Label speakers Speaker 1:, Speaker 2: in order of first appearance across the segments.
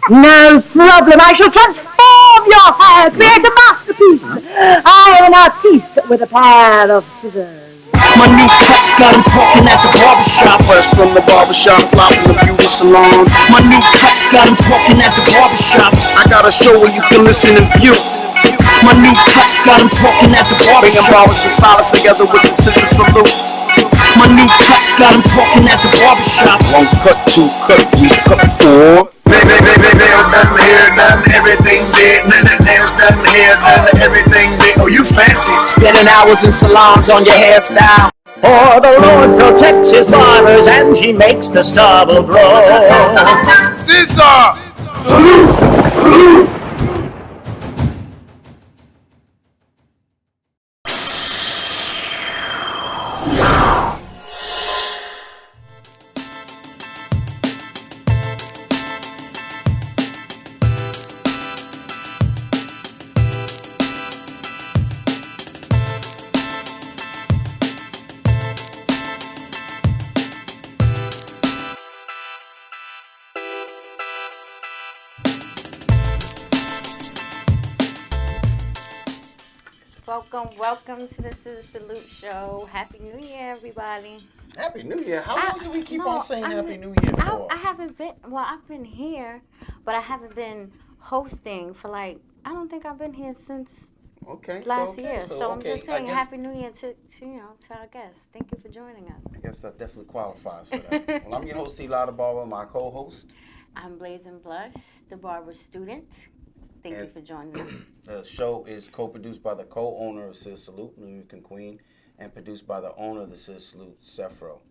Speaker 1: No problem. I shall transform your hair, create a masterpiece. I am an artiste with a pair of scissors.
Speaker 2: My new cuts got him talking at the barbershop.
Speaker 3: Fresh from the barbershop, fly from the beauty salon.
Speaker 2: My new cuts got him talking at the barbershop.
Speaker 3: I got a show where you can listen and view.
Speaker 2: My new cuts got him talking at the
Speaker 3: Bringing
Speaker 2: barbershop.
Speaker 3: barbers and stylists together with the ScissorSalute.
Speaker 2: My new cuts got him talking at the barbershop.
Speaker 3: One cut, two cut, three cut, four. Nails done, hair done, everything did. Nails done, hair done, everything did. Oh, you fancy.
Speaker 2: Spending hours in salons on your hairstyle.
Speaker 4: For the Lord protects his barbers and he makes the stubble grow.
Speaker 3: Scissor! Salute! Salute!
Speaker 5: Welcome to the ScissorSalute show. Happy New Year, everybody.
Speaker 3: Happy New Year. How long do we keep on saying Happy New Year for?
Speaker 5: I haven't been, I've been here, but I haven't been hosting for I don't think I've been here since last year. So I'm just saying Happy New Year to our guests. Thank you for joining us.
Speaker 3: I guess that definitely qualifies for that. Well, I'm your host, Eli the Barber, my co-host.
Speaker 5: I'm Blazing Blush, the barber student. Thank you for joining us.
Speaker 3: The show is co-produced by the co-owner of ScissorSalute, New York and Queen, and produced by the owner of the ScissorSalute, Sefro.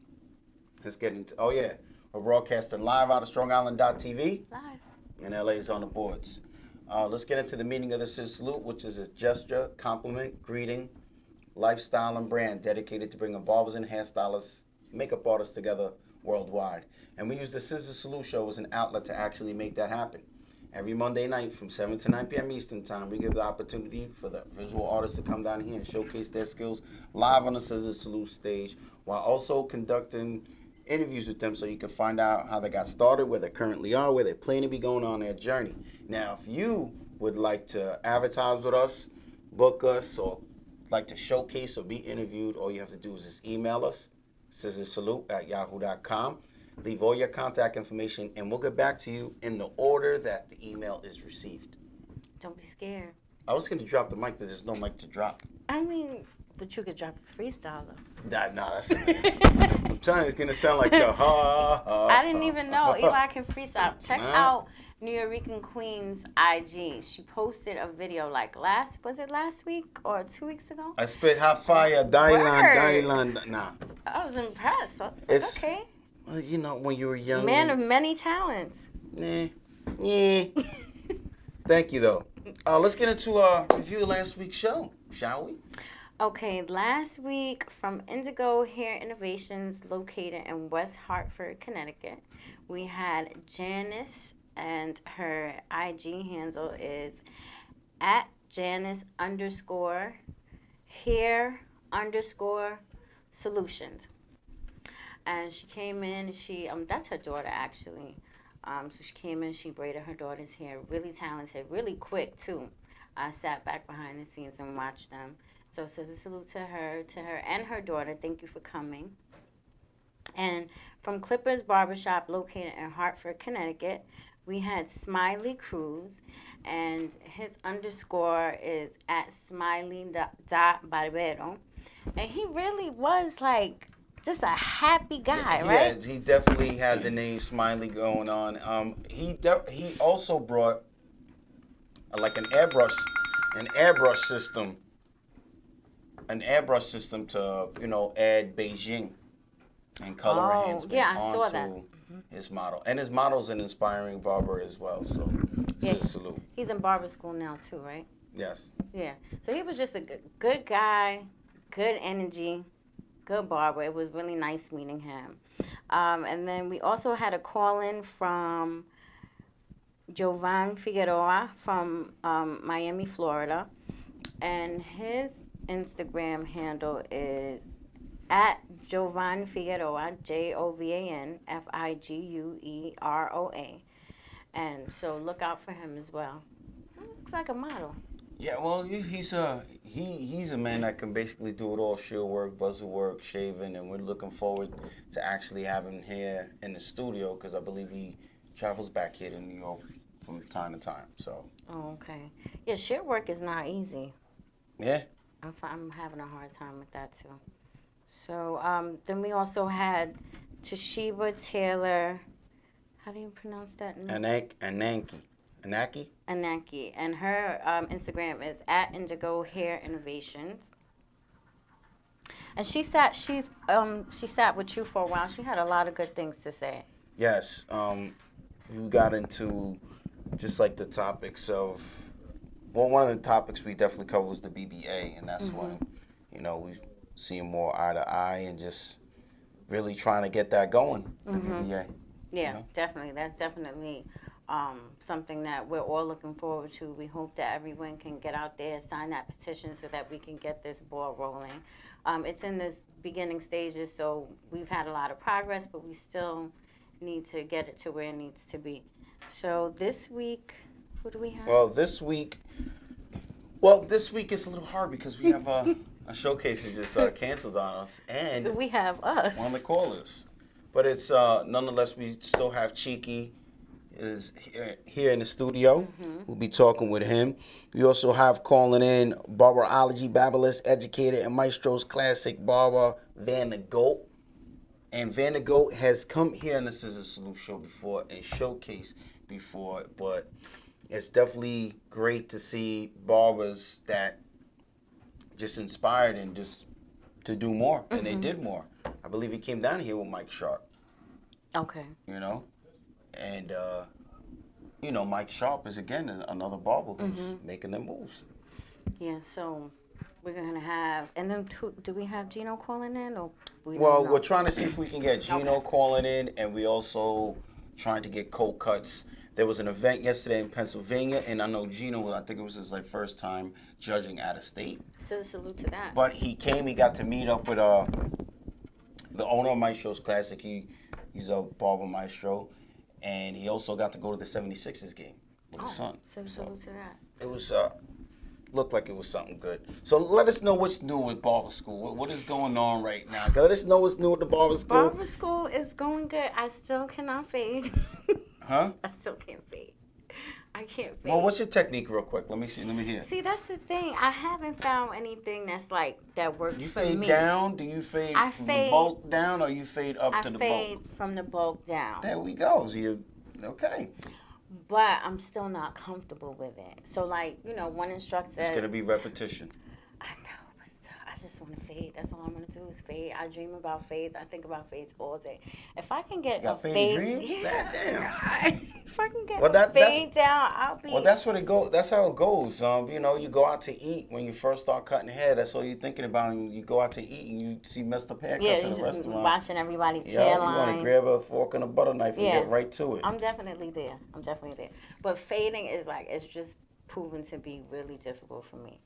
Speaker 3: Let's get into, we're broadcasting live out of StrongIsland.tv.
Speaker 5: Live.
Speaker 3: And LA is on the boards. Let's get into the meaning of the ScissorSalute, which is a gesture, compliment, greeting, lifestyle, and brand dedicated to bringing barbers and hairstylists, makeup artists together worldwide. And we use the ScissorSalute show as an outlet to actually make that happen. Every Monday night from 7 to 9 p.m. Eastern Time, we give the opportunity for the visual artists to come down here and showcase their skills live on the ScissorSalute stage, while also conducting interviews with them so you can find out how they got started, where they currently are, where they plan to be going on their journey. Now, if you would like to advertise with us, book us, or like to showcase or be interviewed, all you have to do is just email us, ScissorSalute@yahoo.com. Leave all your contact information, and we'll get back to you in the order that the email is received.
Speaker 5: Don't be scared.
Speaker 3: I was going to drop the mic, but there's no mic to drop.
Speaker 5: I mean, but you could drop a freestyle, though.
Speaker 3: Nah, that's I'm telling you, it's going to sound like a ha.
Speaker 5: I didn't even know Eli can freestyle. Check out New York Queen's IG. She posted a video last week or 2 weeks ago?
Speaker 3: I spit hot fire, Dylan. Nah.
Speaker 5: I was impressed. I was like, okay.
Speaker 3: Well, when you were young.
Speaker 5: Man of many talents.
Speaker 3: Yeah. Thank you, though. Let's get into a review of last week's show, shall we?
Speaker 5: Okay, last week from Indigo Hair Innovations, located in West Hartford, Connecticut, we had Janice, and her IG handle is @Janice_hair_solutions. And she came in, that's her daughter actually. So she came in, she braided her daughter's hair, really talented, really quick too. I sat back behind the scenes and watched them. So ScissorSalute to her and her daughter. Thank you for coming. And from Clippers Barbershop, located in Hartford, Connecticut, we had Smiley Cruz, and his underscore is @smiley.barbero. And he really was just a happy guy, right?
Speaker 3: Yeah, he definitely had the name Smiley going on. He also brought an airbrush system to add Beijing and color enhancement onto his model. And his model's an inspiring barber as well. So salute.
Speaker 5: He's in barber school now too, right?
Speaker 3: Yes.
Speaker 5: Yeah. So he was just a good guy, good energy. Good barber. It was really nice meeting him. And then we also had a call-in from Jovan Figueroa from Miami, Florida. And his Instagram handle is @Jovan Figueroa, JOVAN FIGUEROA. And so look out for him as well. Looks like a model.
Speaker 3: Yeah, well, he's a man that can basically do it all: shield work, buzzer work, shaving, and we're looking forward to actually having him here in the studio because I believe he travels back here to New York from time to time. So.
Speaker 5: Oh, okay. Yeah, shirt work is not easy.
Speaker 3: Yeah.
Speaker 5: I'm having a hard time with that too. So then we also had Toshiba Taylor. How do you pronounce that name?
Speaker 3: Anaki.
Speaker 5: Anaki, and her Instagram is at Indigo Hair Innovations. And she sat with you for a while. She had a lot of good things to say.
Speaker 3: Yes. We got into just like the topics of. Well, one of the topics we definitely covered was the BBA, and that's when, we see more eye to eye and just really trying to get that going. The BBA.
Speaker 5: Yeah, definitely. That's definitely something that we're all looking forward to. We hope that everyone can get out there, sign that petition so that we can get this ball rolling. It's in this beginning stages, so we've had a lot of progress, but we still need to get it to where it needs to be. So this week, who do we have?
Speaker 3: Well, this week is a little hard because we have a showcase that just canceled on us, and
Speaker 5: we have us.
Speaker 3: One of the callers. But it's nonetheless, we still have Cheeky is here in the studio. We'll be talking with him. We also have calling in barberology, babblerist, educator, and maestro's classic barber, Van the Goat. And Van the Goat has come here on the ScissorSalute show before and showcased before, but it's definitely great to see barbers that just inspired and just to do more, and they did more. I believe he came down here with Mike Sharp.
Speaker 5: Okay.
Speaker 3: And Mike Sharp is again another barber who's making them moves.
Speaker 5: Yeah, so we're gonna have, and then do we have Gino calling in, or
Speaker 3: we're trying to see if we can get Gino calling in, and we also trying to get cold cuts. There was an event yesterday in Pennsylvania, and I know Gino, I think it was his first time judging out of state.
Speaker 5: ScissorSalute to that.
Speaker 3: But he got to meet up with the owner of Maestro's Classic. He's a barber maestro, and he also got to go to the 76ers game with his son.
Speaker 5: ScissorSalute to that.
Speaker 3: It was looked like it was something good. So let us know what's new with barber school. What is going on right now? Let us know what's new with the barber school.
Speaker 5: Barber school is going good. I still cannot fade.
Speaker 3: Huh?
Speaker 5: I still can't fade. I can't fade.
Speaker 3: Well, what's your technique real quick? Let me see. Let me hear.
Speaker 5: See, that's the thing. I haven't found anything that works for me.
Speaker 3: You fade down? Do you fade from the bulk down, or you fade up to the bulk?
Speaker 5: I fade from the bulk down.
Speaker 3: There we go. So okay.
Speaker 5: But I'm still not comfortable with it. So, one instructor said...
Speaker 3: It's going to be repetition.
Speaker 5: I know, but I just want to fade. That's all I'm going to do is fade. I dream about fades. I think about fades all day. If I can get a fade...
Speaker 3: Dreams?
Speaker 5: Yeah.
Speaker 3: Damn.
Speaker 5: If I can get a fade down, I'll be...
Speaker 3: Well, that's what it goes. That's how it goes. You go out to eat when you first start cutting hair. That's all you're thinking about. And you go out to eat and you see messed up haircuts in the restaurant.
Speaker 5: Just watching everybody's hairline.
Speaker 3: You want to grab a fork and a butter knife and get right to it.
Speaker 5: I'm definitely there. But fading is it's just proven to be really difficult for me.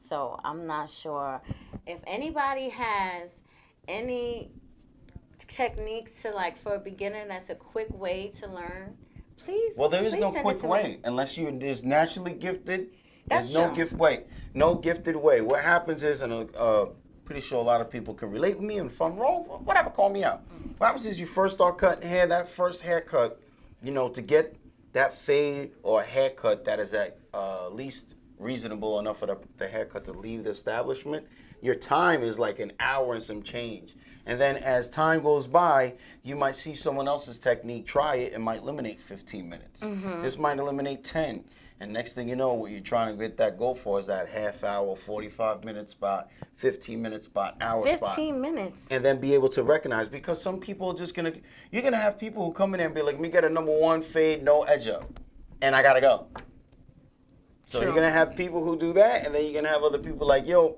Speaker 5: So I'm not sure if anybody has any techniques to for a beginner that's a quick way to learn. Please.
Speaker 3: Well, there is no quick way unless you're just naturally gifted. There's no gifted way. What happens is, and pretty sure a lot of people can relate with me. And if I'm wrong, whatever, call me out. What happens is you first start cutting hair. That first haircut, to get that fade or haircut that is at least reasonable enough for the haircut to leave the establishment, your time is like an hour and some change. And then as time goes by, you might see someone else's technique, try it, it might eliminate 15 minutes. This might eliminate 10. And next thing you know, what you're trying to get that goal for is that half hour, 45 minute spot, 15 minute spot, hour
Speaker 5: 15 minutes.
Speaker 3: And then be able to recognize, because some people are just you're going to have people who come in there and be like, let me get a number 1 fade, no edge up. And I got to go. So you're going to have people who do that, and then you're going to have other people like, yo,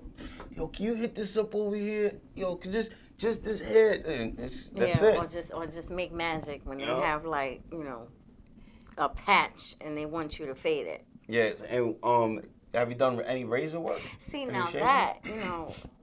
Speaker 3: can you hit this up over here? Yo, cause just this head. That's it.
Speaker 5: Or just make magic when they have a patch and they want you to fade it.
Speaker 3: Yes, and Have you done any razor work?
Speaker 5: See,
Speaker 3: Any
Speaker 5: now
Speaker 3: shaving?
Speaker 5: that,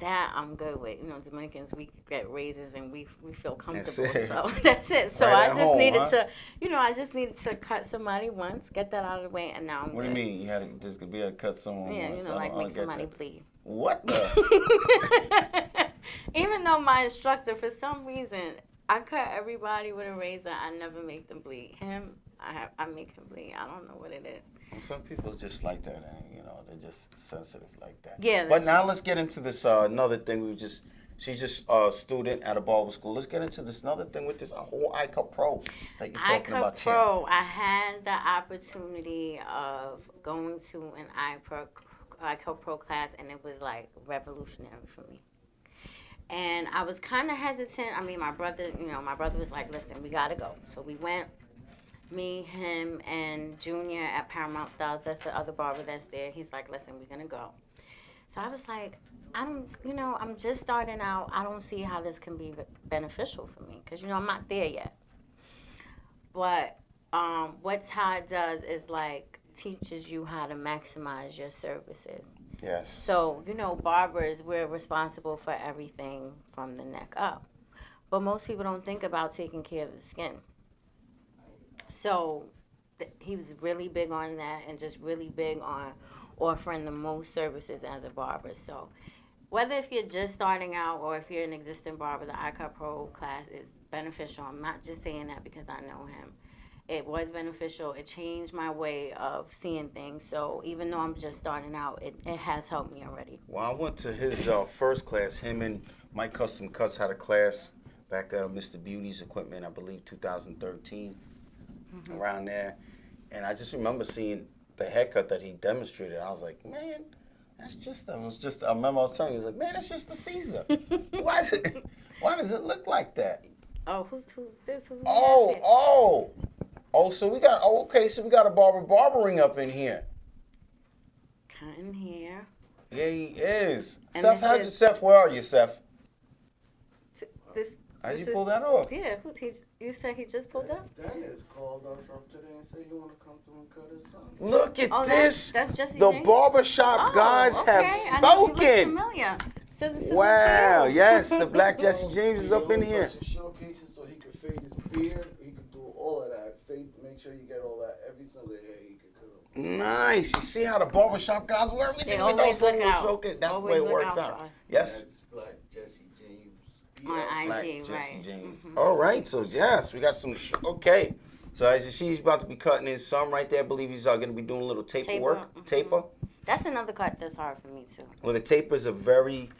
Speaker 5: that I'm good with. Dominicans, we get raises and we feel comfortable.
Speaker 3: it.
Speaker 5: So that's it. So
Speaker 3: Right
Speaker 5: I
Speaker 3: at
Speaker 5: just
Speaker 3: home,
Speaker 5: needed
Speaker 3: huh?
Speaker 5: to, I just needed to cut somebody once, get that out of the way, and now I'm
Speaker 3: What
Speaker 5: good.
Speaker 3: do you mean? You had to just be able to cut someone
Speaker 5: Yeah,
Speaker 3: once?
Speaker 5: like
Speaker 3: I
Speaker 5: make
Speaker 3: don't get
Speaker 5: somebody
Speaker 3: that.
Speaker 5: bleed.
Speaker 3: What the?
Speaker 5: Even though my instructor, for some reason, I cut everybody with a razor. I never make them bleed. Him, I make him bleed. I don't know what it is.
Speaker 3: Well, some people just like that, and they're just sensitive like that.
Speaker 5: Yeah.
Speaker 3: But now let's get into this another thing. She's just a student at a barber school. Let's get into this another thing with this whole iCut Pro that you're talking
Speaker 5: iCut
Speaker 3: about.
Speaker 5: Pro. I had the opportunity of going to an iCut Pro class, and it was like revolutionary for me. And I was kind of hesitant. I mean, my brother was like, "Listen, we gotta go." So we went. Me, him, and Junior at Paramount Styles. That's the other barber that's there. He's like, "Listen, we're gonna go." So I was like, I'm just starting out. I don't see how this can be beneficial for me because I'm not there yet. But what Todd does is like teaches you how to maximize your services.
Speaker 3: Yes.
Speaker 5: So barbers, we're responsible for everything from the neck up, but most people don't think about taking care of the skin. So he was really big on that and just really big on offering the most services as a barber. So whether if you're just starting out or if you're an existing barber, the iCut Pro class is beneficial. I'm not just saying that because I know him. It was beneficial. It changed my way of seeing things. So even though I'm just starting out, it has helped me already.
Speaker 3: Well, I went to his first class. Him and Mike Custom Cuts had a class back at Mr. Beauty's Equipment, I believe 2013. Around there, and I just remember seeing the haircut that he demonstrated. I was like, man, I remember I was telling you, he was like, man, that's just the Caesar. Why does it look like that?
Speaker 5: Oh, who's this?
Speaker 3: So we got a barber barbering up in here.
Speaker 5: Cutting hair.
Speaker 3: Yeah, he is.
Speaker 5: And
Speaker 3: Seth, where are you, Seth? How did you pull that off?
Speaker 5: Yeah, you said he just pulled up?
Speaker 6: Dennis called us up today and said you want to come through and cut his son.
Speaker 3: Look at this.
Speaker 5: That's Jesse
Speaker 3: the
Speaker 5: James?
Speaker 3: barbershop guys have
Speaker 5: I know you look
Speaker 3: spoken.
Speaker 5: familiar.
Speaker 3: Wow, yes, the black Jesse James is up in here.
Speaker 6: Showcases so he could fade his beard. He could do all of that. Make sure you get all that. Every single hair he could cut up.
Speaker 3: Nice. You see how the barbershop guys work?
Speaker 5: They always look out.
Speaker 3: That's the way it works out. Yes.
Speaker 6: That's Black Jesse James.
Speaker 5: On
Speaker 3: Black
Speaker 5: IG,
Speaker 3: Jesse
Speaker 5: right.
Speaker 3: James.
Speaker 5: Mm-hmm.
Speaker 3: All right, so yes, we got some. Okay. So as you see, he's about to be cutting his some right there. I believe he's going to be doing a little taper work.
Speaker 5: Mm-hmm.
Speaker 3: Taper.
Speaker 5: That's another cut that's hard for me, too.
Speaker 3: Well, the tapers are very,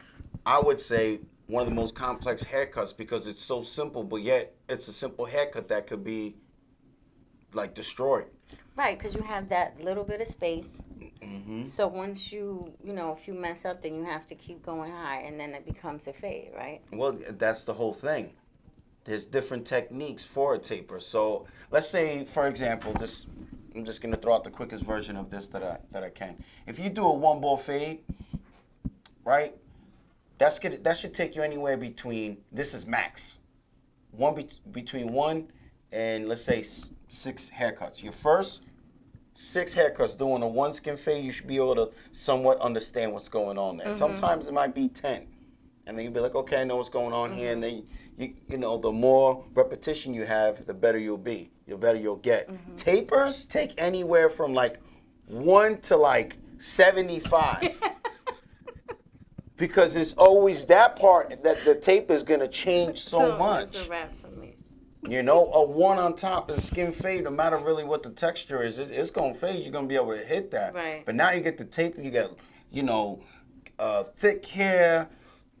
Speaker 3: I would say, one of the most complex haircuts because it's so simple, but yet it's a simple haircut that could be, like, destroyed.
Speaker 5: Right, because you have that little bit of space.
Speaker 3: Mm-hmm.
Speaker 5: So once if you mess up, then you have to keep going high, and then it becomes a fade, right?
Speaker 3: Well, that's the whole thing. There's different techniques for a taper. So let's say, for example, I'm just going to throw out the quickest version of this that I can. If you do a one ball fade, right, that should take you anywhere between, this is max, between 1 and let's say 6 haircuts. Your first 6 haircuts doing a one skin fade, you should be able to somewhat understand what's going on there.
Speaker 5: Mm-hmm.
Speaker 3: Sometimes it might be 10. And then you'll be like, okay, I know what's going on here. And then, the more repetition you have, the better you'll be. The better you'll get.
Speaker 5: Mm-hmm.
Speaker 3: Tapers take anywhere from like 1 to like 75. Because it's always that part that the taper is going to change so much.
Speaker 5: It's a wrap for me.
Speaker 3: A 1 on top of the skin fade, no matter really what the texture is, it's going to fade. You're going to be able to hit that.
Speaker 5: Right.
Speaker 3: But now you get the taper, you get, thick hair,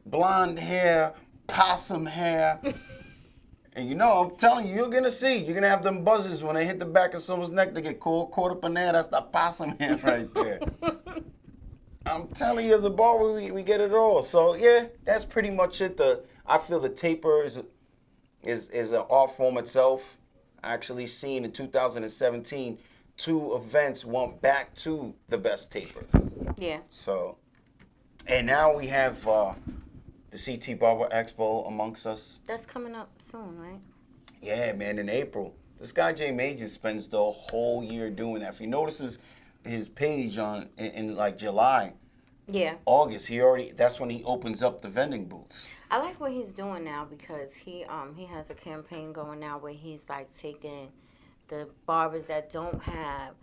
Speaker 3: blonde hair, possum hair. And I'm telling you, you're going to see. You're going to have them buzzers when they hit the back of someone's neck. They get caught up in there. That's the possum hair right there. I'm telling you, as a barber, we get it all. So, yeah, that's pretty much it. I feel the taper is an art form itself. Actually seen in 2017, 2 events went back to the best taper.
Speaker 5: Yeah.
Speaker 3: So, and now we have the CT Barber Expo amongst us.
Speaker 5: That's coming up soon, right?
Speaker 3: Yeah, man, in April. This guy, Jay Major, spends the whole year doing that. If he notices, his page in like July,
Speaker 5: Yeah.
Speaker 3: August. That's when he opens up the vending booths.
Speaker 5: I like what he's doing now because he has a campaign going now where he's like taking the barbers that don't have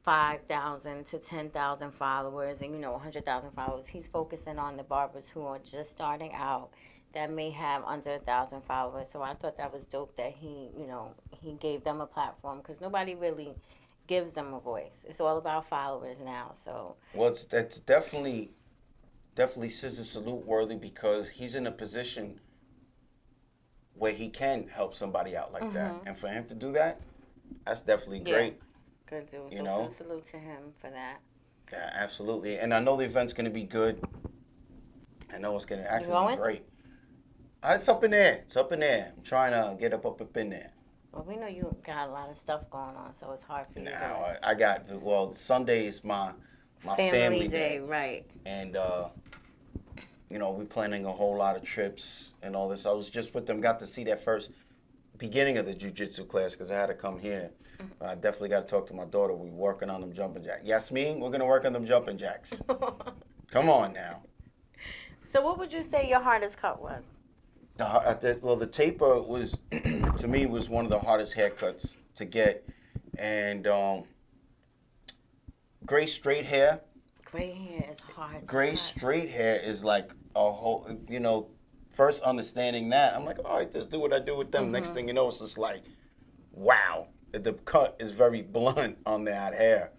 Speaker 5: 5,000 to 10,000 followers and 100,000 followers. He's focusing on the barbers who are just starting out that may have under 1,000 followers. So I thought that was dope that he gave them a platform because nobody really gives them a voice. It's all about followers now. So
Speaker 3: Well, that's definitely Scissor Salute worthy because he's in a position where he can help somebody out like that, and for him to do that, that's definitely great.
Speaker 5: Good dude.
Speaker 3: You
Speaker 5: So
Speaker 3: know?
Speaker 5: salute to him for that.
Speaker 3: Yeah, absolutely. And I know the event's going to be good. I know it's going to actually be great. It's up in there. It's up in there. I'm trying to get up in there.
Speaker 5: Well, we know you got a lot of stuff going on, so it's hard for you
Speaker 3: Now, I got, Sunday is my family day.
Speaker 5: Right.
Speaker 3: And, we're planning a whole lot of trips and all this. I was just with them, got to see that first beginning of the jiu-jitsu class because I had to come here. I definitely got to talk to my daughter. We're working on them jumping jacks. Yasmin, we're going to work on them jumping jacks. Come on now.
Speaker 5: So what would you say your hardest cut was?
Speaker 3: The taper was, to me, was one of the hardest haircuts to get. And gray straight hair.
Speaker 5: Gray hair is hard.
Speaker 3: Gray straight hair is like a whole, first understanding that, I'm like, all right, just do what I do with them. Next thing you know, it's just like, wow. The cut is very blunt on that hair.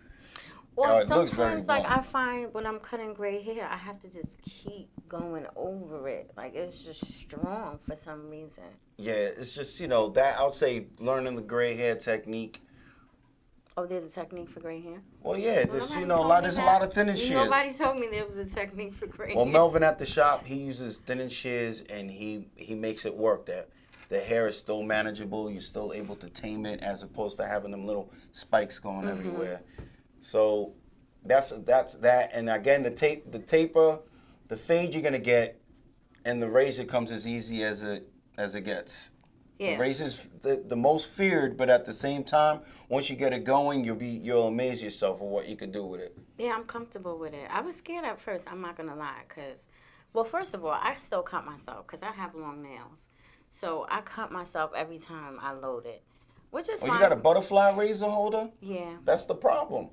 Speaker 5: Well, sometimes, like, I find when I'm cutting gray hair, I have to just keep going over it. Like, it's just strong for some reason.
Speaker 3: Yeah, it's just, that, I would say learning the gray hair technique.
Speaker 5: Oh, there's a technique for gray hair?
Speaker 3: Well, yeah, just, there's a lot of thinning shears.
Speaker 5: Nobody told me there was a technique for gray hair.
Speaker 3: Well, Melvin at the shop, he uses thinning shears, and he makes it work. The hair is still manageable. You're still able to tame it as opposed to having them little spikes going everywhere. So that's that. And again, the taper, the fade you're gonna get, and the razor comes as easy as it gets. Yeah. The razor's the most feared, but at the same time, once you get it going, you'll amaze yourself at what you can do with it.
Speaker 5: Yeah, I'm comfortable with it. I was scared at first. I'm not gonna lie, well, first of all, I still cut myself because I have long nails. So I cut myself every time I load it, which is fine.
Speaker 3: You got a butterfly razor holder?
Speaker 5: Yeah.
Speaker 3: That's the problem.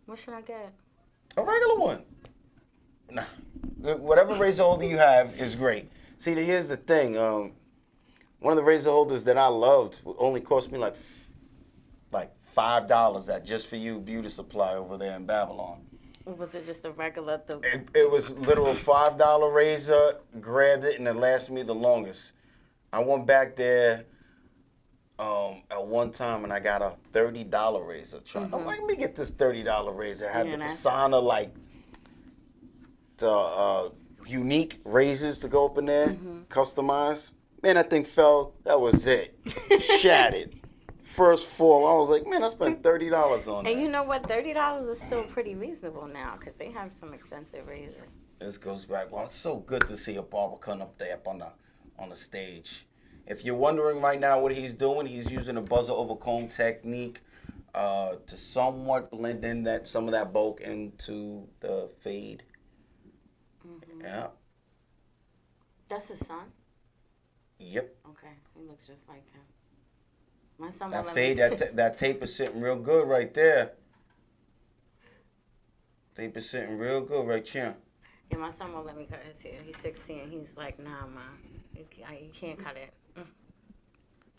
Speaker 5: What should I get?
Speaker 3: A regular one. Nah. Whatever razor holder you have is great. See, here's the thing. One of the razor holders that I loved only cost me like $5 at Just For You Beauty Supply over there in Babylon.
Speaker 5: Was it just a regular?
Speaker 3: It was literal $5 razor. Grabbed it and it lasted me the longest. I went back there at one time and I got a $30 razor. I'm like, let me get this $30 razor. It had the persona, like the unique razors to go up in there, customized. Man, that thing fell. That was it. Shattered. First fall, I was like, man, I spent $30 on that.
Speaker 5: And you know what? $30 is still pretty reasonable now because they have some expensive razors.
Speaker 3: This goes back. Well, it's so good to see a barber come up there up on the stage. If you're wondering right now what he's doing, he's using a buzzer over comb technique to somewhat blend in some of that bulk into the fade. Yeah.
Speaker 5: That's his son?
Speaker 3: Yep.
Speaker 5: Okay, he looks just like him. My son
Speaker 3: that fade, that tape is sitting real good right there. Tape is sitting real good right here.
Speaker 5: Yeah, my son won't let me cut his hair. He's 16. He's like, nah, Ma, you can't cut it.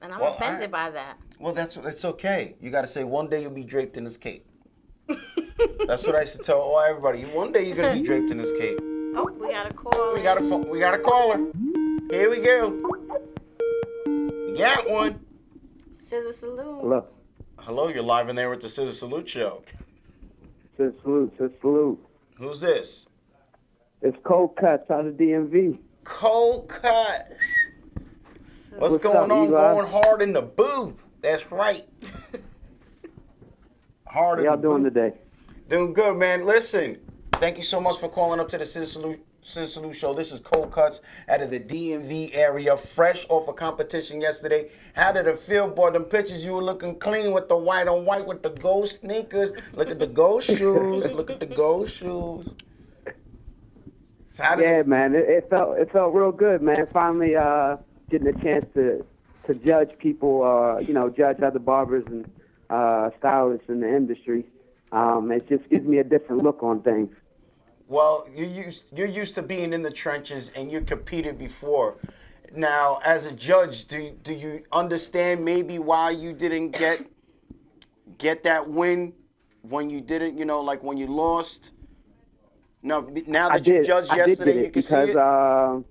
Speaker 5: And I'm offended by that.
Speaker 3: Well, it's okay. You got to say one day you'll be draped in this cape. That's what I used to tell everybody. One day you're gonna be draped in this cape.
Speaker 5: Oh, we got a call.
Speaker 3: We got a caller. Here we go. You got one.
Speaker 5: Scissor Salute.
Speaker 7: Hello.
Speaker 3: Hello, you're live in there with the Scissor Salute show.
Speaker 7: Scissor Salute.
Speaker 3: Who's this?
Speaker 7: It's Cold Cuts out of DMV.
Speaker 3: Cold Cuts. What's going on?
Speaker 7: Eli?
Speaker 3: Going hard in the booth. That's right. Hard in the booth.
Speaker 7: How y'all doing today?
Speaker 3: Doing good, man. Listen, thank you so much for calling up to the ScissorSalute show. This is Cold Cuts out of the DMV area, fresh off a competition yesterday. How did it feel, boy? Them pictures, you were looking clean with the white on white with the gold sneakers. Look at the gold shoes. Look at the gold shoes. So
Speaker 7: Yeah, man, it felt real good, man. Finally, getting a chance to judge people, judge other barbers and stylists in the industry. It just gives me a different look on things.
Speaker 3: Well, you're used to being in the trenches and you competed before. Now, as a judge, do you understand maybe why you didn't get that win when you didn't, like when you lost? No, now that you judged yesterday, you can see it.
Speaker 7: Because,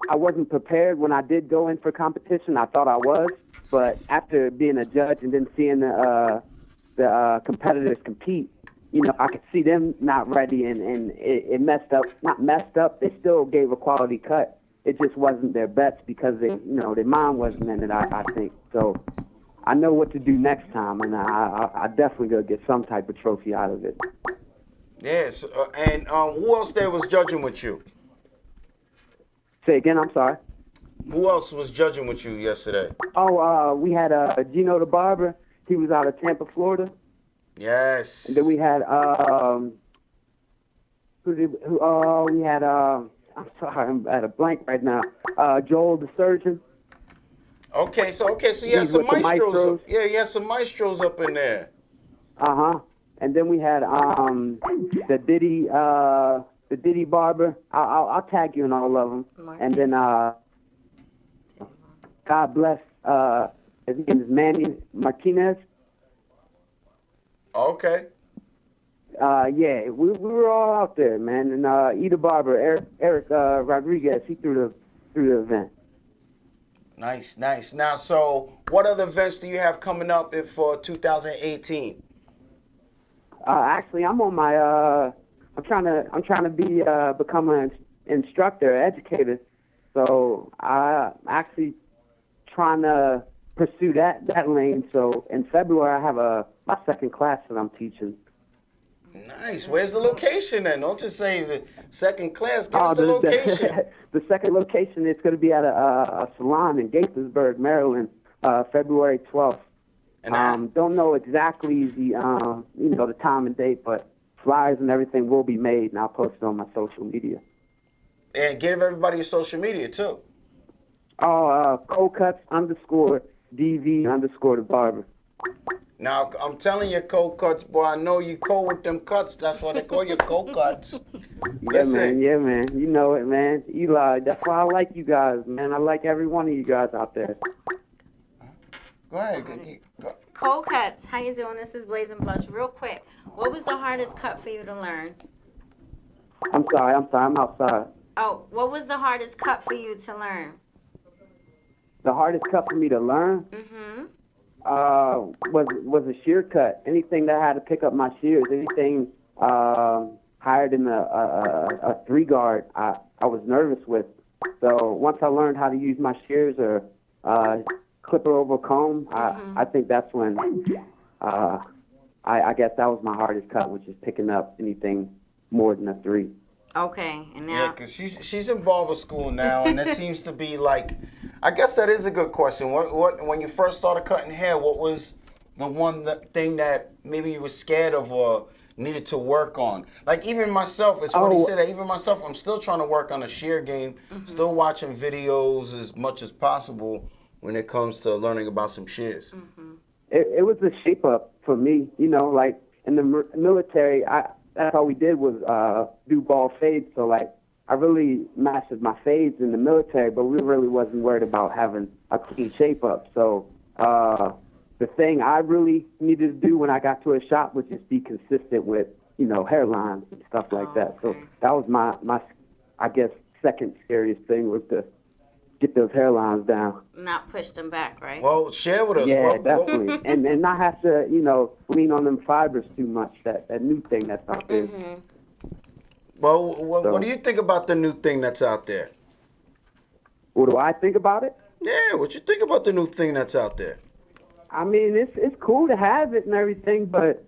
Speaker 7: I wasn't prepared when I did go in for competition. I thought I was, but after being a judge and then seeing the competitors compete, I could see them not ready, and it messed up. Not messed up. They still gave a quality cut. It just wasn't their best because their mind wasn't in it. I think so. I know what to do next time, and I definitely gonna get some type of trophy out of it.
Speaker 3: Yes, and who else there was judging with you?
Speaker 7: Say again. I'm sorry.
Speaker 3: Who else was judging with you yesterday?
Speaker 7: Oh, we had Gino the barber. He was out of Tampa, Florida.
Speaker 3: Yes.
Speaker 7: And then we had I'm sorry, I'm at a blank right now. Joel the surgeon.
Speaker 3: Okay, so you had some maestros. Yeah, you had some maestros up in there.
Speaker 7: And then we had the Diddy barber. I'll tag you in all of them. And then God bless. His name is Manny Martinez.
Speaker 3: Okay.
Speaker 7: Yeah, we were all out there, man. And Ida Barber, Eric Rodriguez, he threw the event.
Speaker 3: Nice. Now, so what other events do you have coming up for 2018?
Speaker 7: Actually, I'm on my. I'm trying to become an instructor, educator. So I'm actually trying to pursue that lane. So in February, I have my second class that I'm teaching.
Speaker 3: Nice. Where's the location then? Don't just say the second class. Give us the location.
Speaker 7: The second location is going to be at a salon in Gaithersburg, Maryland, February 12th. And don't know exactly the time and date, but flyers and everything will be made, and I'll post it on my social media.
Speaker 3: And give everybody your social media too.
Speaker 7: Cold Cuts _DV _ the barber.
Speaker 3: Now, I'm telling you, Cold Cuts, boy, I know you cold with them cuts. That's why they call you Cold Cuts.
Speaker 7: Yeah, man. You know it, man. Eli, that's why I like you guys, man. I like every one of you guys out there.
Speaker 3: Go ahead. Go.
Speaker 5: Cold Cuts, how you doing? This is Blazing Blush. Real quick, what was the hardest cut for you to learn?
Speaker 7: I'm sorry. I'm outside.
Speaker 5: Oh, what was the hardest cut for you to learn?
Speaker 7: The hardest cut for me to learn? Was a shear cut. Anything that had to pick up my shears, anything higher than a 3-guard, I was nervous with. So once I learned how to use my shears or clipper over comb, I think that's when I guess that was my hardest cut, which is picking up anything more than a 3.
Speaker 5: Okay, and now...
Speaker 3: Yeah, because she's in barber school now, and it seems to be like... I guess that is a good question. What when you first started cutting hair, what was the thing that maybe you were scared of or needed to work on? Like even myself, it's funny you say that. Even myself, I'm still trying to work on a shear game. Still watching videos as much as possible when it comes to learning about some shears.
Speaker 7: It was a shape up for me. Like in the military, that's all we did was do ball fades. So like. I really mastered my fades in the military, but we really wasn't worried about having a clean shape up. So the thing I really needed to do when I got to a shop was just be consistent with, hairlines and stuff like that. So that was my I guess, second scariest thing was to get those hairlines down.
Speaker 5: Not push them back, right?
Speaker 3: Well, share with us.
Speaker 7: Yeah, definitely. and not have to, lean on them fibers too much, that new thing that's out there.
Speaker 3: Well, what do you think about the new thing that's out there?
Speaker 7: What do I think about it?
Speaker 3: Yeah, what you think about the new thing that's out there?
Speaker 7: I mean, it's cool to have it and everything, but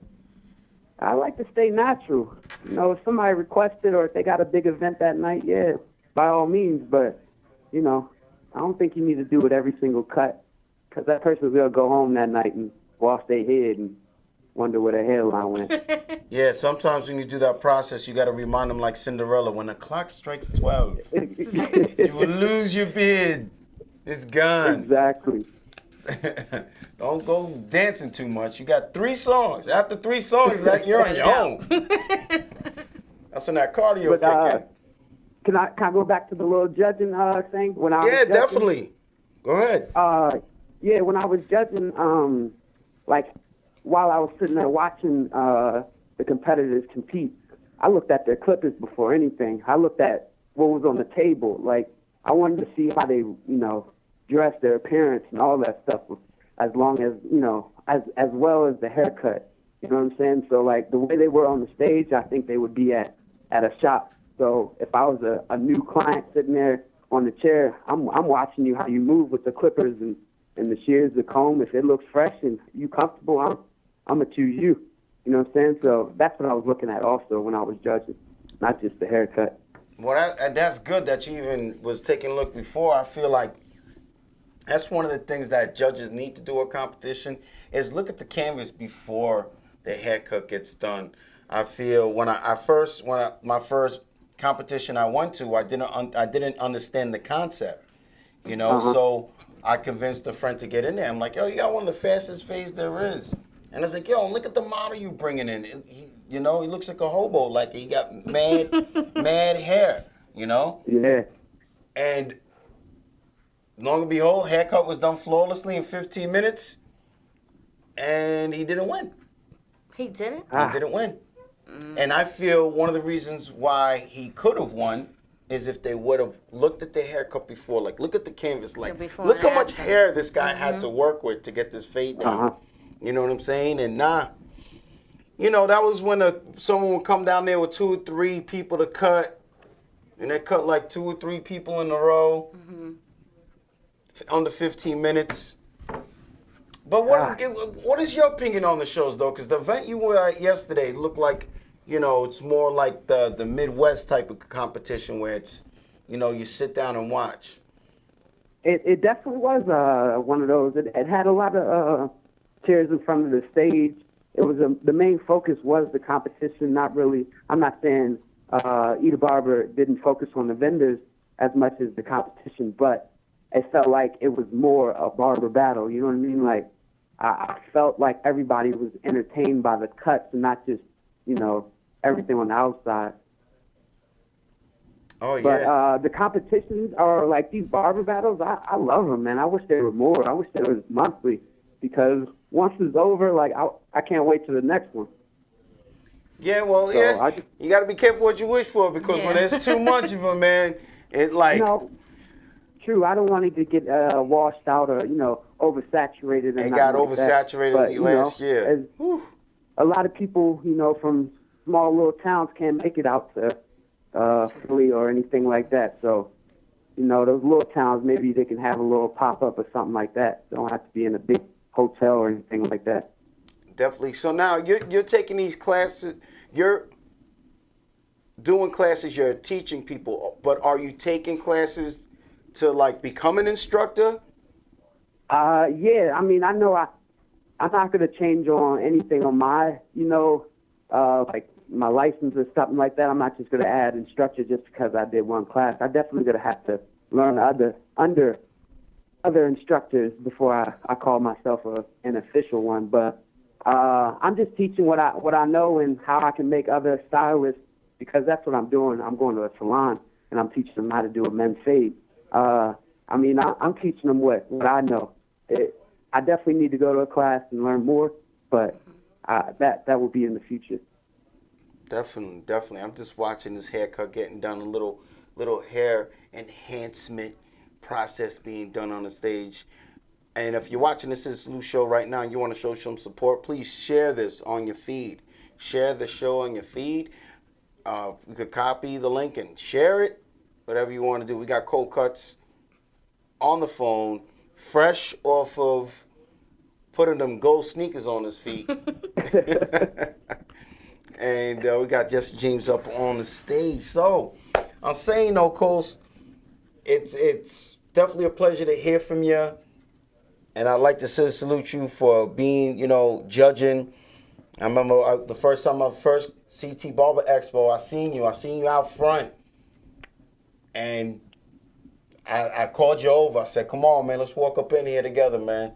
Speaker 7: I like to stay natural. you know, if somebody requested or if they got a big event that night, yeah, by all means. But, you know, I don't think you need to do it every single cut, because that person's going to go home that night and wash their head and wonder where their hairline went.
Speaker 3: Yeah, sometimes when you do that process, you got to remind them like Cinderella, when the clock strikes 12, you will lose your beard. It's gone.
Speaker 7: Exactly.
Speaker 3: Don't go dancing too much. You got 3 songs. After 3 songs, you're on your own. That's when that cardio kick in.
Speaker 7: Can I go back to the little judging thing? When I was judging?
Speaker 3: Definitely. Go ahead.
Speaker 7: Yeah, when I was judging, like while I was sitting there watching the competitors compete, I looked at their clippers before anything. I looked at what was on the table. Like, I wanted to see how they, you know, dressed, their appearance and all that stuff, as long as, you know, as well as the haircut. You know what I'm saying? So, like, the way they were on the stage, I think they would be at a shop. So if I was a new client sitting there on the chair, I'm watching you, how you move with the clippers and the shears, the comb. If it looks fresh and you comfortable, I'm going to choose you. You know what I'm saying? So that's what I was looking at also when I was judging, not just the haircut.
Speaker 3: Well, that's good that you even was taking a look before. I feel like that's one of the things that judges need to do at competition is look at the canvas before the haircut gets done. I feel when my first competition I went to, I didn't understand the concept, you know. So I convinced a friend to get in there. I'm like, yo, you got one of the fastest fades there is. And I was like, yo, look at the model you bringing in. He looks like a hobo, like he got mad hair, you know.
Speaker 7: Yeah.
Speaker 3: And long and behold, haircut was done flawlessly in 15 minutes, and he didn't win.
Speaker 5: He didn't?
Speaker 3: He didn't win. And I feel one of the reasons why he could have won is if they would have looked at the haircut before. Like, look at the canvas. Like, look how much hair this guy had to work with to get this fade down. You know what I'm saying? And you know, that was when someone would come down there with 2 or 3 people to cut. And they cut like 2 or 3 people in a row. Under 15 minutes. But what is your opinion on the shows, though? Because the event you were at yesterday looked like, you know, it's more like the Midwest type of competition where it's, you know, you sit down and watch.
Speaker 7: It definitely was one of those. It had a lot of chairs in front of the stage. It was the main focus was the competition, not really. I'm not saying Ida Barber didn't focus on the vendors as much as the competition, but it felt like it was more a barber battle. You know what I mean? Like, I felt like everybody was entertained by the cuts and not just, you know, everything on the outside.
Speaker 3: Oh, yeah.
Speaker 7: But the competitions are like these barber battles. I love them, man. I wish there were more. I wish there was monthly, because once it's over, like, I can't wait to the next one.
Speaker 3: Yeah, well, so you got to be careful what you wish for, because when there's too much of them, man, it like...
Speaker 7: No, true. I don't want it to get washed out or, you know, oversaturated.
Speaker 3: It got oversaturated last year.
Speaker 7: A lot of people, you know, from small little towns can't make it out to Philly or anything like that. So, you know, those little towns, maybe they can have a little pop-up or something like that. They don't have to be in a big hotel or anything like that.
Speaker 3: Definitely. So now you're taking these classes, you're doing classes, you're teaching people, but are you taking classes to, like, become an instructor?
Speaker 7: Yeah. I mean, I know I'm not going to change on anything on my, you know, like my license or something like that. I'm not just going to add instructor just because I did one class. I definitely going to have to learn under other instructors before I call myself an official one. But I'm just teaching what I know and how I can make other stylists, because that's what I'm doing. I'm going to a salon and I'm teaching them how to do a men's fade. I mean, I'm teaching them what I know. I definitely need to go to a class and learn more, but that will be in the future.
Speaker 3: Definitely. I'm just watching this haircut getting done, a little hair enhancement process being done on the stage. And if you're watching this ScissorSalute show right now and you want to show some support, please share this on your feed. Share the show on your feed. You could copy the link and share it, whatever you want to do. We got cold cuts on the phone, fresh off of putting them gold sneakers on his feet. And we got Jesse James up on the stage. So, I'm saying, though, Coles, it's definitely a pleasure to hear from you. And I'd like to salute you for being, judging. I remember the first time I first CT Barber Expo, I seen you out front. And I called you over. I said, come on, man, let's walk up in here together, man.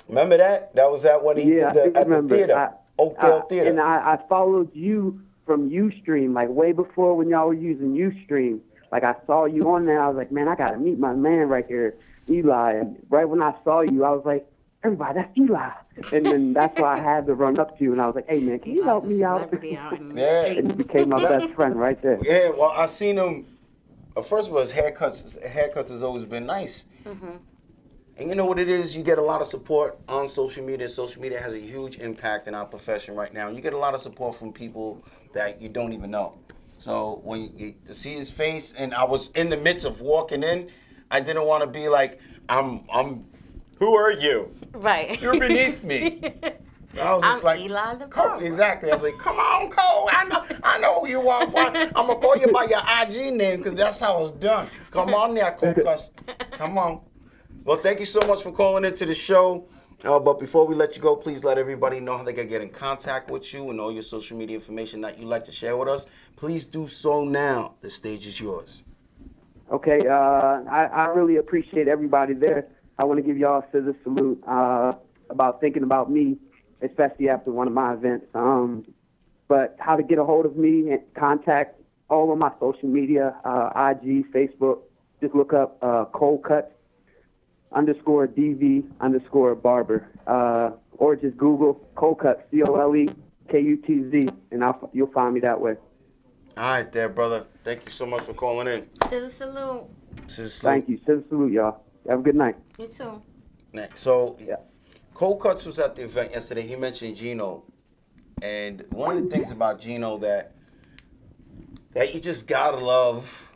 Speaker 3: Remember that? That was at when he did at the theater, Oakdale Theater.
Speaker 7: And I followed you from Ustream, like way before when y'all were using Ustream. Like I saw you on there, I was like, man, I gotta meet my man right here, Eli. And right when I saw you, I was like, everybody, that's Eli. And then that's why I had to run up to you, and I was like, hey man, can you help me out?
Speaker 3: Yeah.
Speaker 7: And you became my best friend right there.
Speaker 3: Yeah, well, I seen him. First of all, his haircuts has always been nice.
Speaker 5: Mm-hmm.
Speaker 3: And you know what it is? You get a lot of support on social media. Social media has a huge impact in our profession right now. And you get a lot of support from people that you don't even know. So when you to see his face, and I was in the midst of walking in, I didn't want to be like, I'm. Who are you?
Speaker 5: Right.
Speaker 3: You're beneath me. I was just like,
Speaker 5: Eli the
Speaker 3: Cole,
Speaker 5: Barber.
Speaker 3: exactly. I was like, come on, Cole. I know who you are. Boy. I'm gonna call you by your IG name because that's how it's done. Come on there, Cole. Come on. Well, thank you so much for calling into the show. But before we let you go, please let everybody know how they can get in contact with you and all your social media information that you'd like to share with us. Please do so now. The stage is yours.
Speaker 7: Okay, I really appreciate everybody there. I want to give y'all a scissor salute about thinking about me, especially after one of my events. But how to get a hold of me and contact all of my social media, IG, Facebook. Just look up coldcuts_DV_barber. Or just Google Cold Cuts, COLEKUTZ, and you'll find me that way.
Speaker 3: All right, there, brother. Thank you so much for calling in.
Speaker 5: Scissor salute.
Speaker 7: Thank you. Scissor salute, y'all. Have a good night.
Speaker 5: You too.
Speaker 3: Next. So,
Speaker 7: Yeah.
Speaker 3: Cold Cuts was at the event yesterday. He mentioned Gino. And one of the things about Gino that you just gotta love.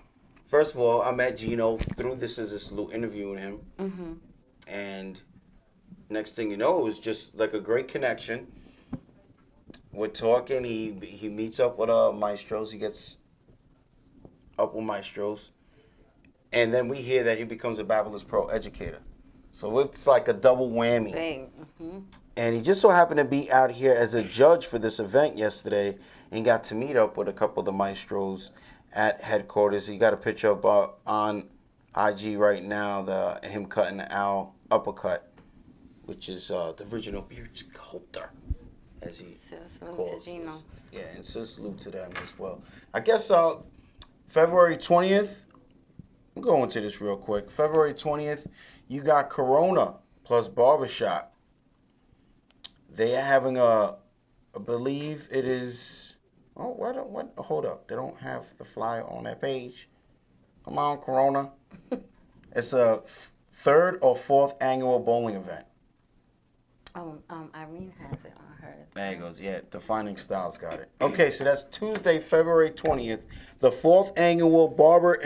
Speaker 3: First of all, I met Gino through the ScissorSalute interviewing him.
Speaker 5: Mm-hmm.
Speaker 3: And next thing you know, it was just like a great connection. We're talking. He meets up with maestros. He gets up with maestros. And then we hear that he becomes a Babylon's Pro educator. So it's like a double whammy.
Speaker 5: Bang. Mm-hmm.
Speaker 3: And he just so happened to be out here as a judge for this event yesterday and got to meet up with a couple of the maestros at headquarters. He got a picture up on IG right now, him cutting the owl uppercut, which is the original beard sculptor, as he calls
Speaker 5: to Gino.
Speaker 3: Yeah, and salute to them as well. I guess February 20th, we'll go into this real quick. February 20th, you got Corona plus Barbershop. They are having I believe it is, hold up. They don't have the flyer on that page. Come on, Corona. It's a third or fourth annual bowling event.
Speaker 5: Oh, Irene has it on her.
Speaker 3: There it goes. Yeah, Defining Styles got it. Okay, so that's Tuesday, February 20th, the fourth annual Barber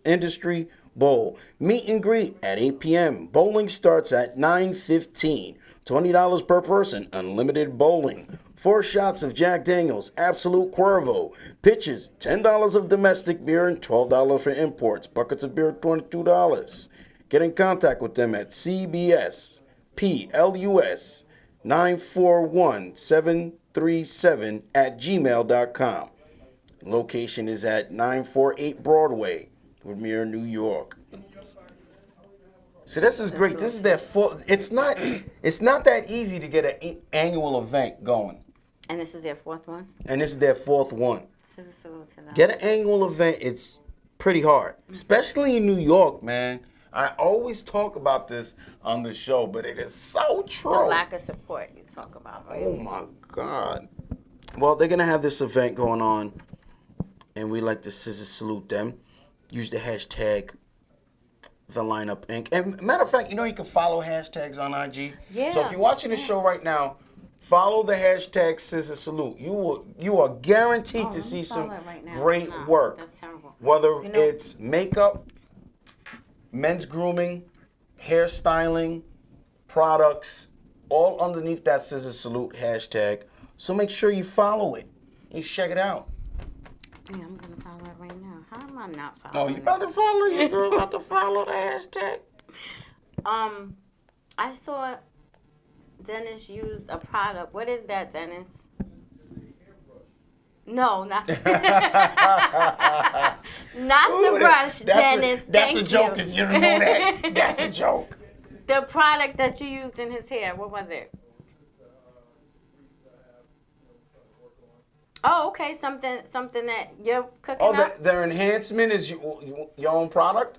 Speaker 3: Industry Bowl. Meet and greet at 8 p.m. Bowling starts at 9:15. $20 per person, unlimited bowling. 4 shots of Jack Daniels, Absolute Cuervo. Pitches, $10 of domestic beer and $12 for imports. Buckets of beer, $22. Get in contact with them at cbsplus941737@gmail.com. Location is at 948 Broadway, Woodmere, New York. So this is great. This is their fourth. It's not that easy to get an annual event going.
Speaker 5: And this is their fourth one?
Speaker 3: And this is their fourth one.
Speaker 5: Scissor salute to them.
Speaker 3: Get an annual event, it's pretty hard. Especially in New York, man. I always talk about this on the show, but it is so true.
Speaker 5: The lack of support you talk about, right?
Speaker 3: Oh my God. Well, they're gonna have this event going on, and we like to salute them. Use the hashtag The Lineup Inc. And matter of fact, you can follow hashtags on IG.
Speaker 5: Yeah.
Speaker 3: So if you're watching the show right now, follow the hashtag ScissorSalute. You are guaranteed to see some great work.
Speaker 5: That's terrible.
Speaker 3: Whether it's makeup, men's grooming, hairstyling, products, all underneath that ScissorSalute hashtag. So make sure you follow it. You check it out.
Speaker 5: Yeah, I'm gonna follow it right now. How am I not
Speaker 3: Oh,
Speaker 5: following
Speaker 3: you about to follow? You girl about to follow the hashtag?
Speaker 5: I saw Dennis use a product. What is that, Dennis? No, not not the brush, Dennis.
Speaker 3: That's
Speaker 5: Thank
Speaker 3: a joke
Speaker 5: you.
Speaker 3: if you don't know that. That's a joke.
Speaker 5: The product that you used in his hair. What was it? Oh, okay. Something that you're cooking
Speaker 3: Oh,
Speaker 5: up.
Speaker 3: their enhancement is your own product?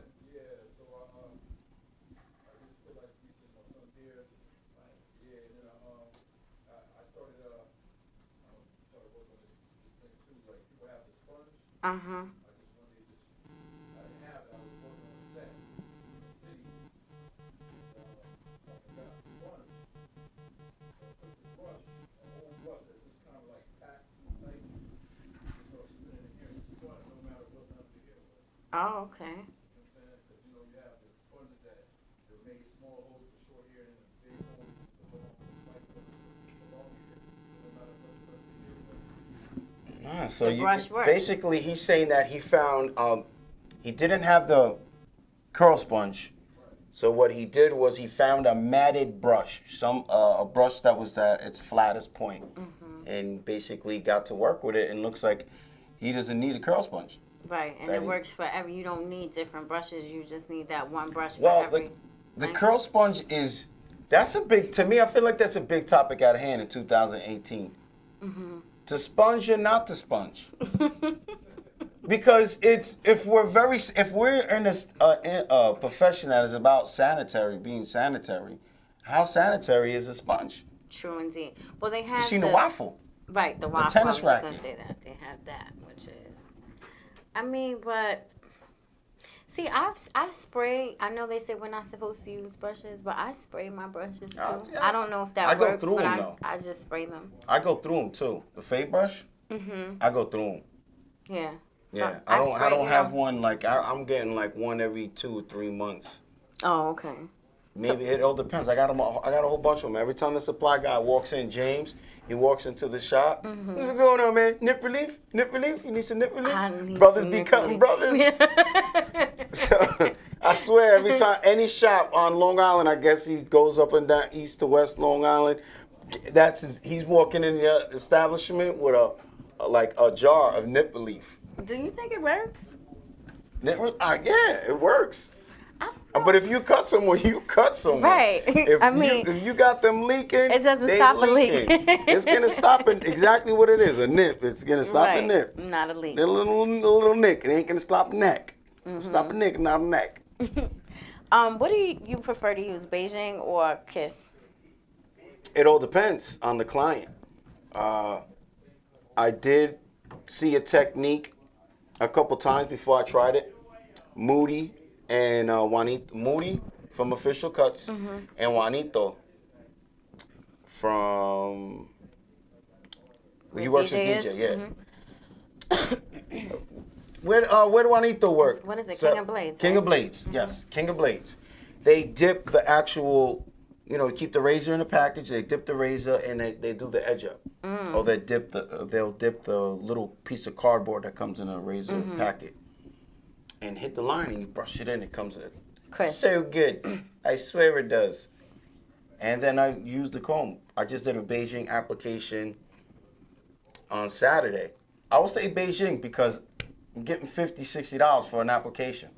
Speaker 5: Uh-huh. Oh, okay.
Speaker 3: So
Speaker 5: The brush works.
Speaker 3: basically he's saying that he found he didn't have the curl sponge. So what he did was he found a matted brush, a brush that was at its flattest point, and basically got to work with it. And looks like he doesn't need a curl sponge.
Speaker 5: Right, and it works for every. You don't need different brushes. You just need that one brush for
Speaker 3: Well,
Speaker 5: every.
Speaker 3: the curl sponge that's a big, to me, I feel like that's a big topic at hand in 2018. To sponge or not to sponge? Because if we're in a profession that is about being sanitary, how sanitary is a sponge?
Speaker 5: True indeed. Well, they have.
Speaker 3: You seen the waffle?
Speaker 5: Right, the waffle.
Speaker 3: tennis
Speaker 5: I was just
Speaker 3: racket.
Speaker 5: gonna say that they have that, which is. I mean, but see, I spray. I know they say we're not supposed to use brushes, but I spray my brushes too.
Speaker 3: Yeah.
Speaker 5: I don't know if that
Speaker 3: I go
Speaker 5: works,
Speaker 3: through
Speaker 5: but
Speaker 3: them, though.
Speaker 5: I just spray them.
Speaker 3: I go through them too. The fade brush, I go through them.
Speaker 5: Yeah. So
Speaker 3: Yeah, I don't
Speaker 5: spray,
Speaker 3: have one like I'm getting like one every 2 or 3 months.
Speaker 5: Oh, okay.
Speaker 3: Maybe it all depends. I got a whole bunch of them. Every time the supply guy walks in, James, he walks into the shop. What's going on, man? Nip relief? Nip relief? You need some nip relief?
Speaker 5: I need
Speaker 3: Brothers
Speaker 5: some
Speaker 3: be
Speaker 5: nip
Speaker 3: cutting
Speaker 5: relief.
Speaker 3: brothers. So, I swear, every time any shop on Long Island, I guess he goes up and down east to west Long Island. He's walking in the establishment with a jar of nip relief.
Speaker 5: Do you think it works?
Speaker 3: Yeah, it works.
Speaker 5: I don't know.
Speaker 3: But if you cut someone, you cut someone.
Speaker 5: Right.
Speaker 3: If you got them leaking,
Speaker 5: It doesn't
Speaker 3: they
Speaker 5: stop a
Speaker 3: leaking.
Speaker 5: leak.
Speaker 3: It's gonna stop it. Exactly what it is. A nip. It's gonna stop the
Speaker 5: Right.
Speaker 3: nip.
Speaker 5: Not a leak.
Speaker 3: A little nick. It ain't gonna stop the neck. Stop a nick, not a neck.
Speaker 5: What do you prefer to use, Beijing or Kiss?
Speaker 3: It all depends on the client. I did see a technique a couple times before I tried it. Moody and Juanito. Moody from Official Cuts and Juanito from. He works with
Speaker 5: DJ
Speaker 3: DJ,
Speaker 5: is?
Speaker 3: yeah. Where do Juanito work?
Speaker 5: What is it? King of Blades,
Speaker 3: King
Speaker 5: right?
Speaker 3: of Blades, yes. King of Blades. They dip the actual, keep the razor in the package. They dip the razor and they do the edge up. Or they'll dip the little piece of cardboard that comes in a razor packet and hit the line and you brush it in. It comes in.
Speaker 5: Crisp.
Speaker 3: So good. I swear it does. And then I use the comb. I just did a Beijing application on Saturday. I will say Beijing because I'm getting $50, $60 for an application.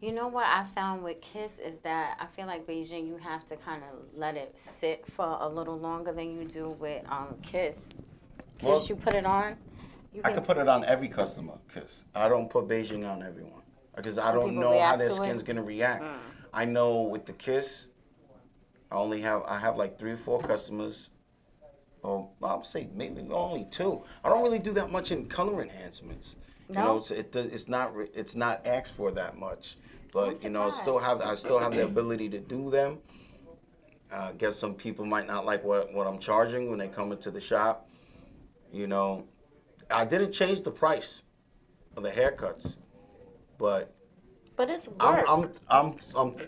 Speaker 5: You know what I found with Kiss is that I feel like Beijing, you have to kind of let it sit for a little longer than you do with Kiss. Kiss,
Speaker 3: Well,
Speaker 5: you put it on.
Speaker 3: I can put it on every customer, Kiss. I don't put Beijing on everyone because I
Speaker 5: Some
Speaker 3: don't
Speaker 5: people
Speaker 3: know how
Speaker 5: react
Speaker 3: their
Speaker 5: to
Speaker 3: skin's
Speaker 5: it.
Speaker 3: gonna react. I know with the Kiss, I have like 3 or 4 customers. Or I'll say maybe only 2. I don't really do that much in color enhancements.
Speaker 5: No?
Speaker 3: It's not asked for that much. But I
Speaker 5: surprised.
Speaker 3: still have the ability to do them. I guess some people might not like what I'm charging when they come into the shop. I didn't change the price of the haircuts, but
Speaker 5: But it's work.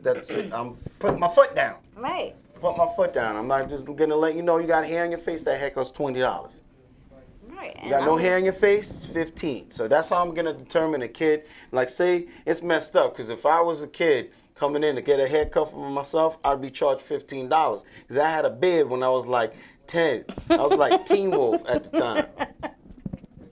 Speaker 3: that's it. I'm putting my foot down.
Speaker 5: Right.
Speaker 3: put my foot down. I'm not just gonna let you know you got hair on your face. That hair costs $20.
Speaker 5: Right.
Speaker 3: You got no hair on your face, 15. So that's how I'm gonna determine a kid. Like, say it's messed up, because if I was a kid coming in to get a haircut for myself, I'd be charged $15. Because I had a beard when I was like 10. I was like Teen Wolf at the time.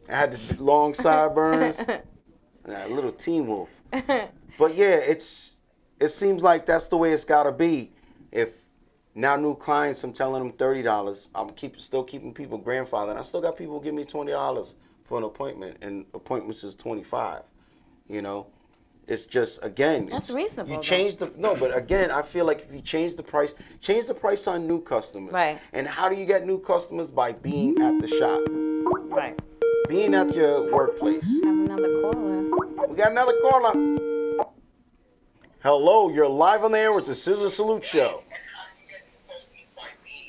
Speaker 3: I had the long sideburns, a little Teen Wolf. But yeah, it seems like that's the way it's gotta be. If now new clients, I'm telling them $30. I'm still keeping people grandfathered. I still got people give me $20 for an appointment, and appointments is $25. You know, it's just, again,
Speaker 5: That's reasonable.
Speaker 3: You change but again, I feel like if you change the price on new customers.
Speaker 5: Right.
Speaker 3: And how do you get new customers? By being at the shop,
Speaker 5: Right.
Speaker 3: being at your workplace.
Speaker 5: Have another caller.
Speaker 3: We got another caller. Hello, you're live on the air with the ScissorSalute show.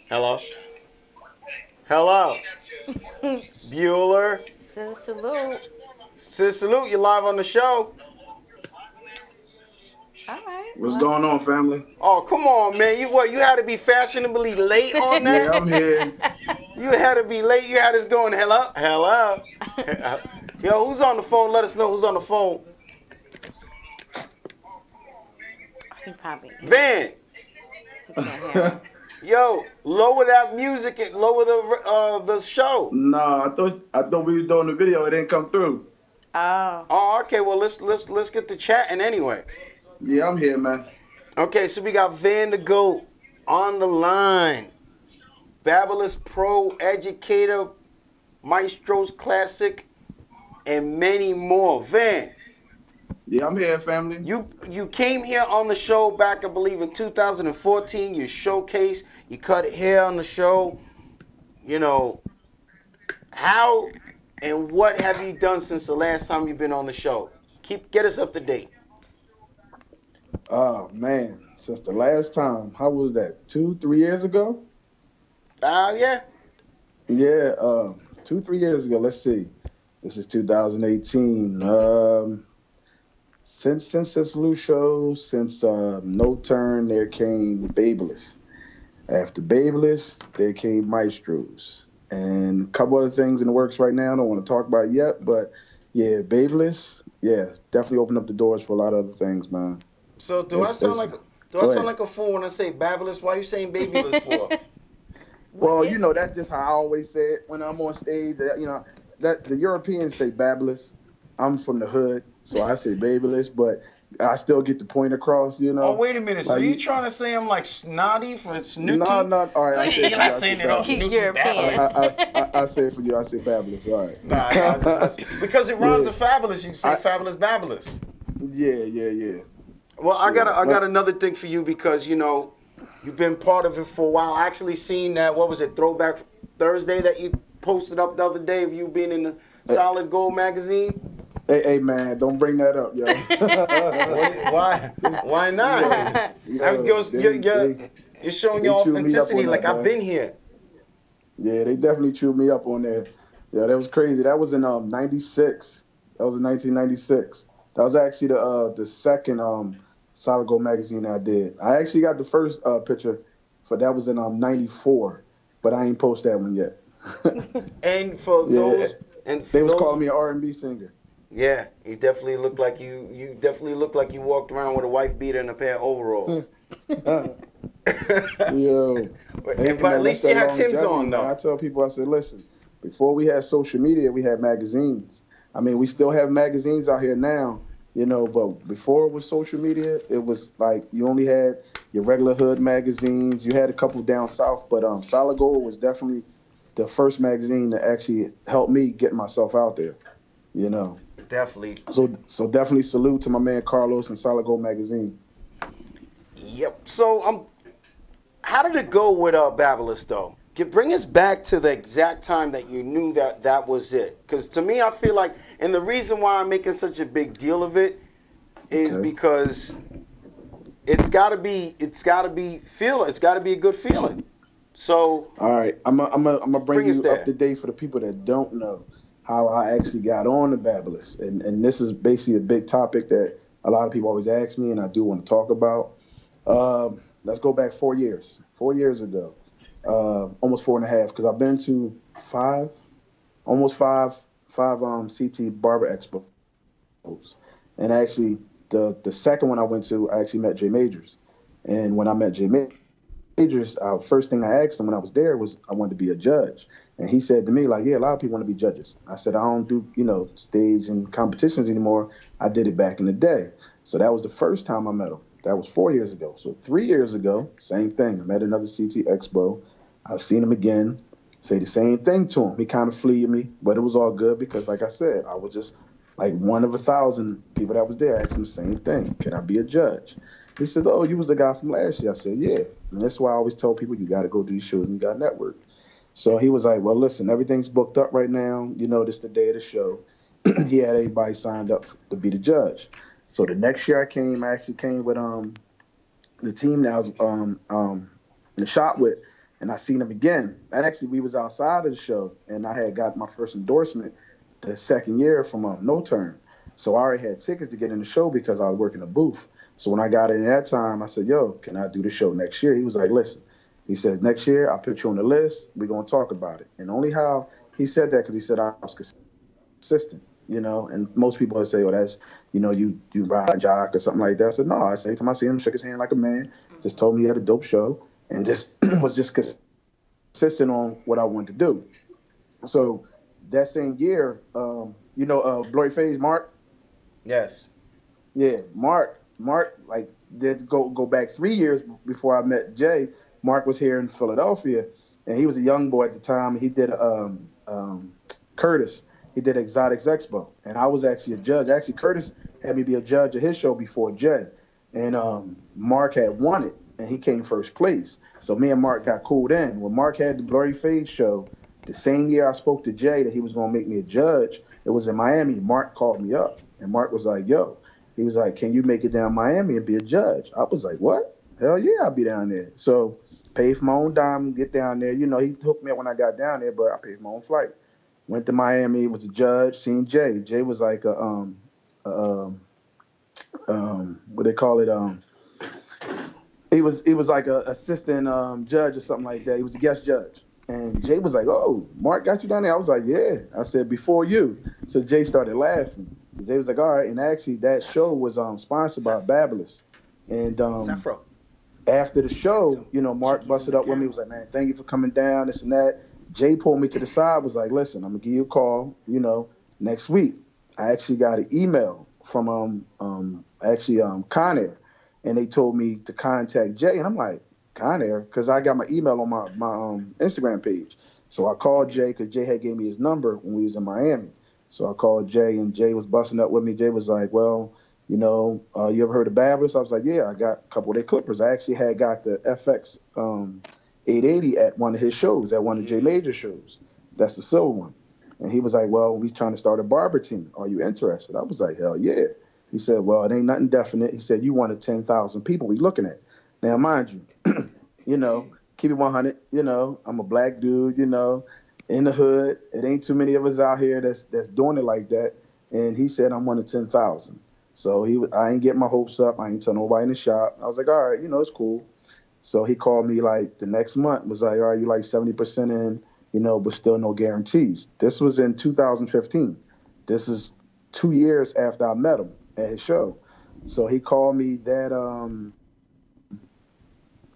Speaker 3: Hello? Hello? Bueller?
Speaker 5: ScissorSalute.
Speaker 3: ScissorSalute, you're live on the show.
Speaker 5: All right.
Speaker 6: What's going on, family?
Speaker 3: Oh, come on, man. You had to be fashionably late on that?
Speaker 6: Yeah, I'm here.
Speaker 3: You had to be late. You had us going, hello? Hello? Yo, who's on the phone? Let us know who's on the phone.
Speaker 5: He probably.
Speaker 3: Van.
Speaker 5: He can't hear us.
Speaker 3: Yo, lower that music and lower the show.
Speaker 6: Nah, I thought we were doing the video. It didn't come through.
Speaker 5: Oh.
Speaker 3: Oh, okay. Well, let's get to chatting anyway.
Speaker 6: Yeah, I'm here, man.
Speaker 3: Okay, so we got Van the Goat on the line. Babylous Pro, Educator, Maestro's Classic, and many more. Van.
Speaker 6: Yeah, I'm here, family.
Speaker 3: You came here on the show back, I believe, in 2014. You showcased, you cut hair on the show. You know, how and what have you done since the last time you've been on the show? Get us up to date.
Speaker 6: Oh, man. Since the last time, how was that? 2-3 years ago?
Speaker 3: Yeah.
Speaker 6: Yeah, 2-3 years ago. Let's see. This is 2018. Since the Salute show, since No Turn, there came Babyless. After Babyless, there came Maestros. And a couple other things in the works right now I don't want to talk about yet, but yeah, Babyless, yeah, definitely opened up the doors for a lot of other things, man.
Speaker 3: So do I sound like a fool when I say Babylous? Why are you saying Babyless for?
Speaker 6: Well, you know, that's just how I always say it when I'm on stage. You know, that the Europeans say Babylous. I'm from the hood, so I say Babyless, but I still get the point across, you know.
Speaker 3: Oh, wait a minute. So
Speaker 6: Like,
Speaker 3: you trying to say I'm like snotty for snooty?
Speaker 6: No, not all right.
Speaker 3: You're not saying it all
Speaker 5: He's
Speaker 3: snooty.
Speaker 5: European.
Speaker 6: I say it for you. I say Babylous. All right.
Speaker 3: Nah, because it rhymes
Speaker 6: Yeah.
Speaker 3: with fabulous. You can say fabulous babulous.
Speaker 6: Yeah.
Speaker 3: Well, I got another thing for you, because you know you've been part of it for a while. I actually seen that, what was it, Throwback Thursday that you posted up the other day of you being in the Solid Gold magazine.
Speaker 6: Hey, man, don't bring that up, yo.
Speaker 3: Why not? You're showing your
Speaker 6: chewed me up
Speaker 3: authenticity.
Speaker 6: on
Speaker 3: Like,
Speaker 6: that,
Speaker 3: I've
Speaker 6: man.
Speaker 3: been here.
Speaker 6: Yeah, they definitely chewed me up on there. Yeah, that was crazy. That was in '96. That was in 1996. That was actually the second Solid Gold magazine I did. I actually got the first picture for that was in '94, but I ain't post that one yet.
Speaker 3: And for those, and for
Speaker 6: They was
Speaker 3: those,
Speaker 6: calling me an R&B singer.
Speaker 3: yeah, you definitely look like you definitely look like you walked around with a wife beater and a pair of overalls.
Speaker 6: Yo.
Speaker 3: But at least you had Tim's on, though.
Speaker 6: I tell people, I said, listen, before we had social media, we had magazines. I mean, we still have magazines out here now, you know, but before it was social media, it was like you only had your regular hood magazines. You had a couple down south, but Solid Gold was definitely the first magazine that actually helped me get myself out there, you know.
Speaker 3: Definitely.
Speaker 6: So definitely salute to my man Carlos and Solid Gold magazine.
Speaker 3: Yep. So how did it go with Babylous though? Bring us back to the exact time that you knew that was it. Because to me, I feel like, and the reason why I'm making such a big deal of it is because it's got to be a good feeling. So
Speaker 6: all right, I'm gonna bring
Speaker 3: us
Speaker 6: you
Speaker 3: there.
Speaker 6: up to date for the people that don't know how I actually got on the Babylous, and this is basically a big topic that a lot of people always ask me, and I do want to talk about. let's go back 4 years. 4 years ago, almost 4.5, because I've been to five, almost five CT Barber Expos, and actually the second one I went to, I actually met Jay Majors, and when I met Jay Majors, first thing I asked him when I was there was I wanted to be a judge, and he said to me like, yeah, a lot of people want to be judges. I said I don't do stage and competitions anymore. I did it back in the day, so that was the first time I met him. That was 4 years ago. So 3 years ago, same thing. I met another CT Expo. I've seen him again. Say the same thing to him. He kind of fleed me, but it was all good because, like I said, I was just like one of 1,000 people that was there. I asked him the same thing. Can I be a judge? He said, oh, you was the guy from last year. I said, yeah. And that's why I always tell people you got to go do these shows and you got to network. So he was like, well, listen, everything's booked up right now. This is the day of the show. He had everybody signed up to be the judge. So the next year I actually came with the team that I was in the shop with, and I seen him again. And actually, we was outside of the show, and I had got my first endorsement the second year from No Turn. So I already had tickets to get in the show because I was working a booth. So when I got in that time, I said, yo, can I do the show next year? He was like, listen. He said, next year, I'll put you on the list. We're going to talk about it. And only how he said that because he said I was consistent, and most people would say, oh, that's, you ride jock or something like that. I said, no. I said, every time I see him, shook his hand like a man, just told me he had a dope show, and just was just consistent on what I wanted to do. So that same year, Blurry Phase, Mark?
Speaker 3: Yes.
Speaker 6: Yeah, Mark, like, did go back 3 years before I met Jay. Mark was here in Philadelphia, and he was a young boy at the time. He did Curtis. He did Exotics Expo, and I was actually a judge. Actually, Curtis had me be a judge of his show before Jay, and Mark had won it, and he came first place. So me and Mark got cooled in. When Mark had the Blurry Fade show, the same year I spoke to Jay that he was going to make me a judge, it was in Miami. Mark called me up, and Mark was like, yo, he was like, can you make it down Miami and be a judge? I was like, what? Hell yeah, I'll be down there. So paid for my own dime, get down there. He hooked me up when I got down there, but I paid for my own flight. Went to Miami, was a judge, seen Jay. Jay was like what they call it, he was like a assistant judge or something like that. He was a guest judge. And Jay was like, oh, Mark got you down there? I was like, yeah. I said, before you. So Jay started laughing. So Jay was like, all right. And actually that show was sponsored by Babylous. And after the show, Mark busted up with me, was like, man, thank you for coming down, this and that. Jay pulled me to the side, was like, listen, I'm gonna give you a call, next week. I actually got an email from Conair, and they told me to contact Jay, and I'm like, Conair? Because I got my email on my Instagram page. So I called Jay because Jay had gave me his number when we was in Miami. So I called Jay, and Jay was busting up with me. Jay was like, well, you ever heard of Babylous? I was like, yeah, I got a couple of their clippers. I actually had got the FX 880 at one of his shows, at one of Jay Major shows. That's the silver one. And he was like, well, we trying to start a barber team. Are you interested? I was like, hell yeah. He said, well, it ain't nothing definite. He said, you wanted 10,000 people we looking at. Now, mind you, keep it 100, I'm a black dude, in the hood. It ain't too many of us out here that's doing it like that. And he said, I'm one of 10,000. So I ain't getting my hopes up. I ain't tell nobody in the shop. I was like, all right, it's cool. So he called me like the next month, was like, all right, you like 70% in, but still no guarantees. This was in 2015. This is 2 years after I met him at his show. So he called me that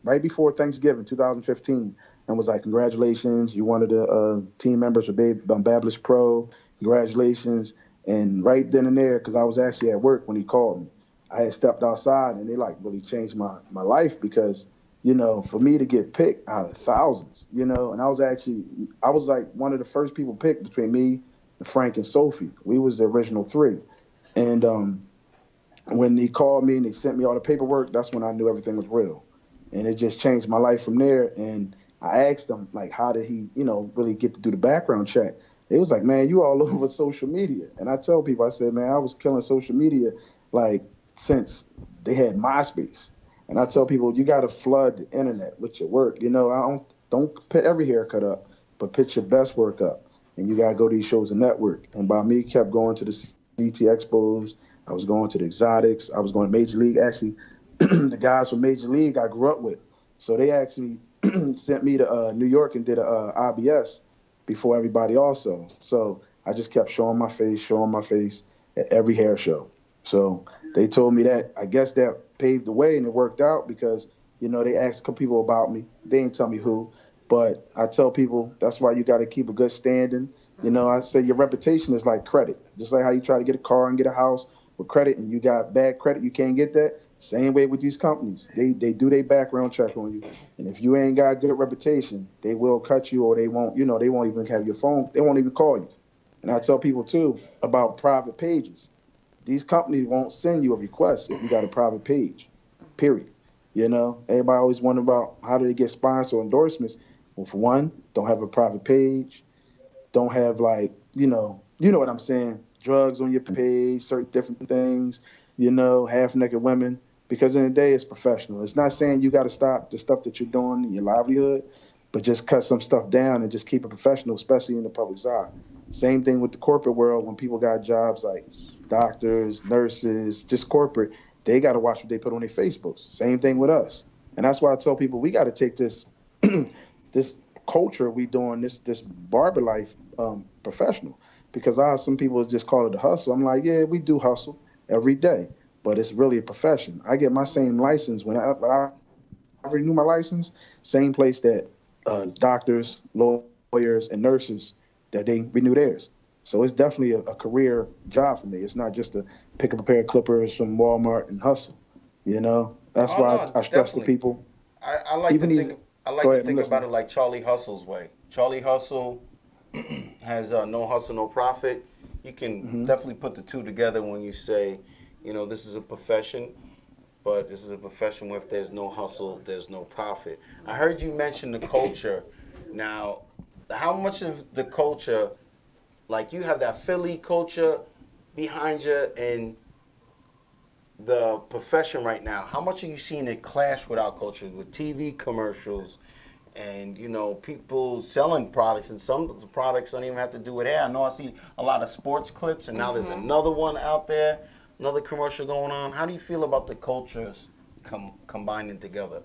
Speaker 6: right before Thanksgiving, 2015, and was like, congratulations, you one of the team members of Babylous Pro, congratulations. And right then and there, because I was actually at work when he called me, I had stepped outside, and they like really changed my life because, for me to get picked out of thousands, and I was like one of the first people picked between me and Frank and Sophie. We was the original three. And when he called me and they sent me all the paperwork, that's when I knew everything was real. And it just changed my life from there. And I asked him, like, how did he, really get to do the background check? It was like, man, you all over social media. And I tell people, I said, man, I was killing social media like since they had MySpace. And I tell people, you got to flood the internet with your work. I don't put every haircut up, but put your best work up. And you got to go to these shows and network. And by me kept going to the CT Expos, I was going to the Exotics, I was going to Major League. Actually, the guys from Major League I grew up with. So they actually sent me to New York and did a IBS before everybody also. So I just kept showing my face at every hair show. So they told me that. I guess that paved the way, and it worked out because, they asked a couple people about me. They didn't tell me who, but I tell people that's why you got to keep a good standing. I say your reputation is like credit. Just like how you try to get a car and get a house with credit and you got bad credit, you can't get that. Same way with these companies. They do their background check on you. And if you ain't got a good reputation, they will cut you or they won't even have your phone. They won't even call you. And I tell people too about private pages. These companies won't send you a request if you got a private page, period. Everybody always wonder about how do they get sponsors or endorsements. Well, for one, don't have a private page. Don't have you know what I'm saying, drugs on your page, certain different things, half-naked women. Because in the day, it's professional. It's not saying you got to stop the stuff that you're doing in your livelihood, but just cut some stuff down and just keep it professional, especially in the public's eye. Same thing with the corporate world. When people got jobs like doctors, nurses, just corporate, they got to watch what they put on their Facebooks. Same thing with us. And that's why I tell people we got to take this this culture we doing, this barber life professional. Because some people just call it a hustle. I'm like, yeah, we do hustle every day, but it's really a profession. I get my same license when I renew my license, same place that doctors, lawyers, and nurses, that they renew theirs. So it's definitely a career job for me. It's not just to pick up a pair of clippers from Walmart and hustle. That's why I stress to people.
Speaker 3: I like to think about it like Charlie Hustle's way. Charlie Hustle has no hustle, no profit. You can definitely put the two together when you say, this is a profession, but this is a profession where if there's no hustle, there's no profit. I heard you mention the culture. Now, how much of the culture, like you have that Philly culture behind you and the profession right now, how much are you seeing it clash with our culture, with TV commercials and, people selling products, and some of the products don't even have to do with hair. I know I see a lot of sports clips, and now there's another one out there, another commercial going on. How do you feel about the cultures combining together?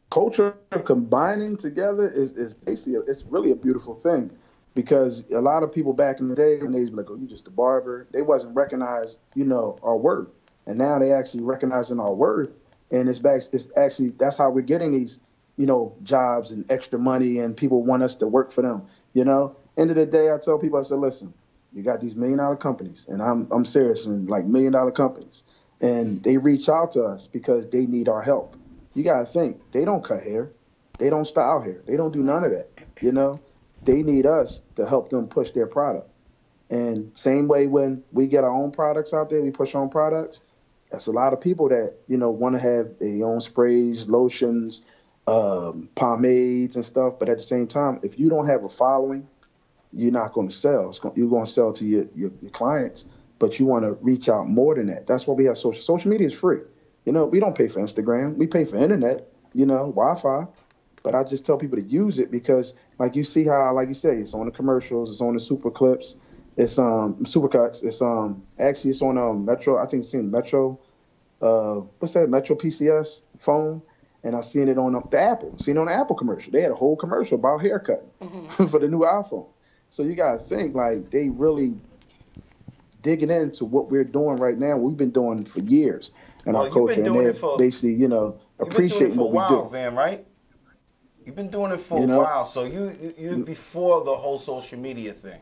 Speaker 6: Culture combining together is basically, it's really a beautiful thing, because a lot of people back in the day, when they be like, oh, you just a barber, they wasn't recognized, our worth. And now they actually recognizing our worth. And it's actually, that's how we're getting these, jobs and extra money, and people want us to work for them. End of the day, I tell people, I said, listen, you got these $1 million companies, and I'm serious, and like $1 million companies, and they reach out to us because they need our help. You got to think, they don't cut hair, they don't style hair, they don't do none of that. They need us to help them push their product. And same way when we get our own products out there, we push our own products. That's a lot of people that, want to have their own sprays, lotions, pomades and stuff. But at the same time, if you don't have a following, you're not going to sell. You're going to sell to your clients, but you want to reach out more than that. That's why we have social media is free. We don't pay for Instagram. We pay for internet, Wi-Fi. But I just tell people to use it because, like you see how, like you say, it's on the commercials, it's on the super clips, it's supercuts, it's actually it's on Metro. I think it's in Metro. What's that? Metro PCS phone, and I seen it on the Apple. Seen it on the Apple commercial. They had a whole commercial about haircut for the new iPhone. So you gotta think like they really digging into what we're doing right now. We've been doing for years in our culture, and they're basically appreciating what we do.
Speaker 3: Van, right? You've been doing it for a while, so you before the whole social media thing.